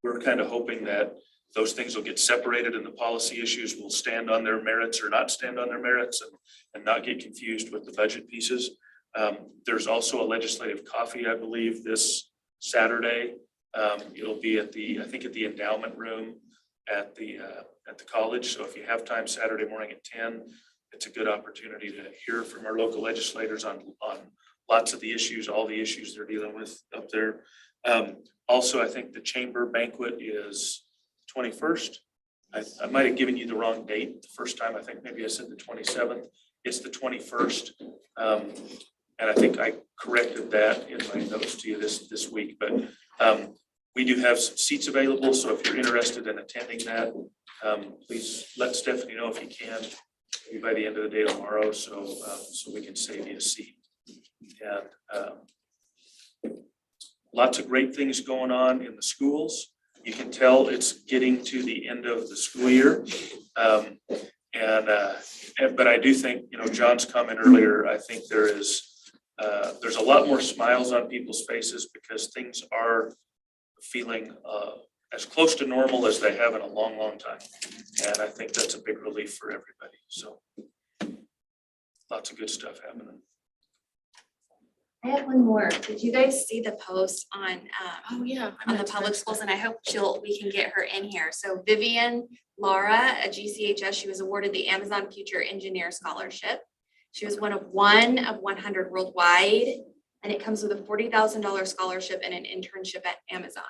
we're kind of hoping that those things will get separated and the policy issues will stand on their merits or not stand on their merits and not get confused with the budget pieces. There's also a legislative coffee, I believe, this Saturday. It'll be at I think at the endowment room at the college. So if you have time Saturday morning at 10, it's a good opportunity to hear from our local legislators on lots of the issues, all the issues they're dealing with up there. Also, I think the chamber banquet is 21st. I might have given you the wrong date the first time. I think maybe I said the 27th. It's the 21st. And I think I corrected that in my notes to you this week, but we do have some seats available. So if you're interested in attending that, please let Stephanie know if you can, maybe by the end of the day tomorrow, so we can save you a seat. And lots of great things going on in the schools. You can tell it's getting to the end of the school year. But I do think, John's comment earlier, I think there's a lot more smiles on people's faces because things are feeling as close to normal as they have in a long, long time. And I think that's a big relief for everybody. So lots of good stuff happening. I have one more. Did you guys see the post on Oh, yeah. on the public schools? And I hope we can get her in here. So Vivian Lara, a GCHS, she was awarded the Amazon Future Engineer Scholarship. She was one of 100 worldwide, and it comes with a $40,000 scholarship and an internship at Amazon.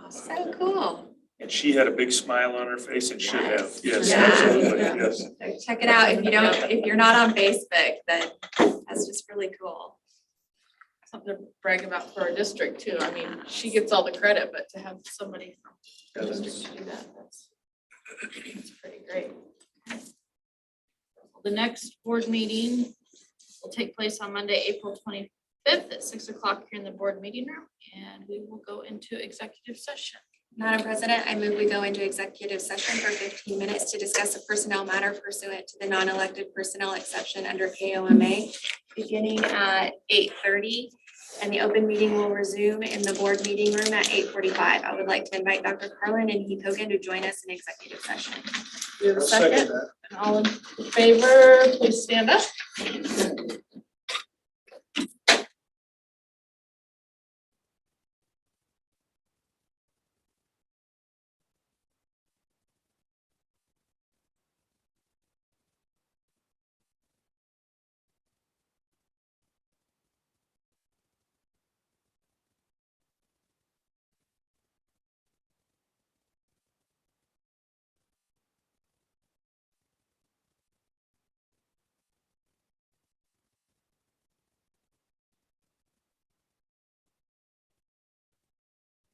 So cool. And she had a big smile on her face and should have. Yes, Yeah. absolutely. Yes. So check it out. If you're not on Facebook, then that's just really cool. Something to brag about for our district too. I mean, she gets all the credit, but to have somebody from the district do that, that's pretty great. The next board meeting will take place on Monday, April 25th at 6 o'clock here in the board meeting room, and we will go into executive session. Madam President, I move we go into executive session for 15 minutes to discuss a personnel matter pursuant to the non-elected personnel exception under KOMA, beginning at 8:30. And the open meeting will resume in the board meeting room at 8:45. I would like to invite Dr. Carlin and Heath Hogan to join us in executive session. Do you have a second? And all in favor, please stand up.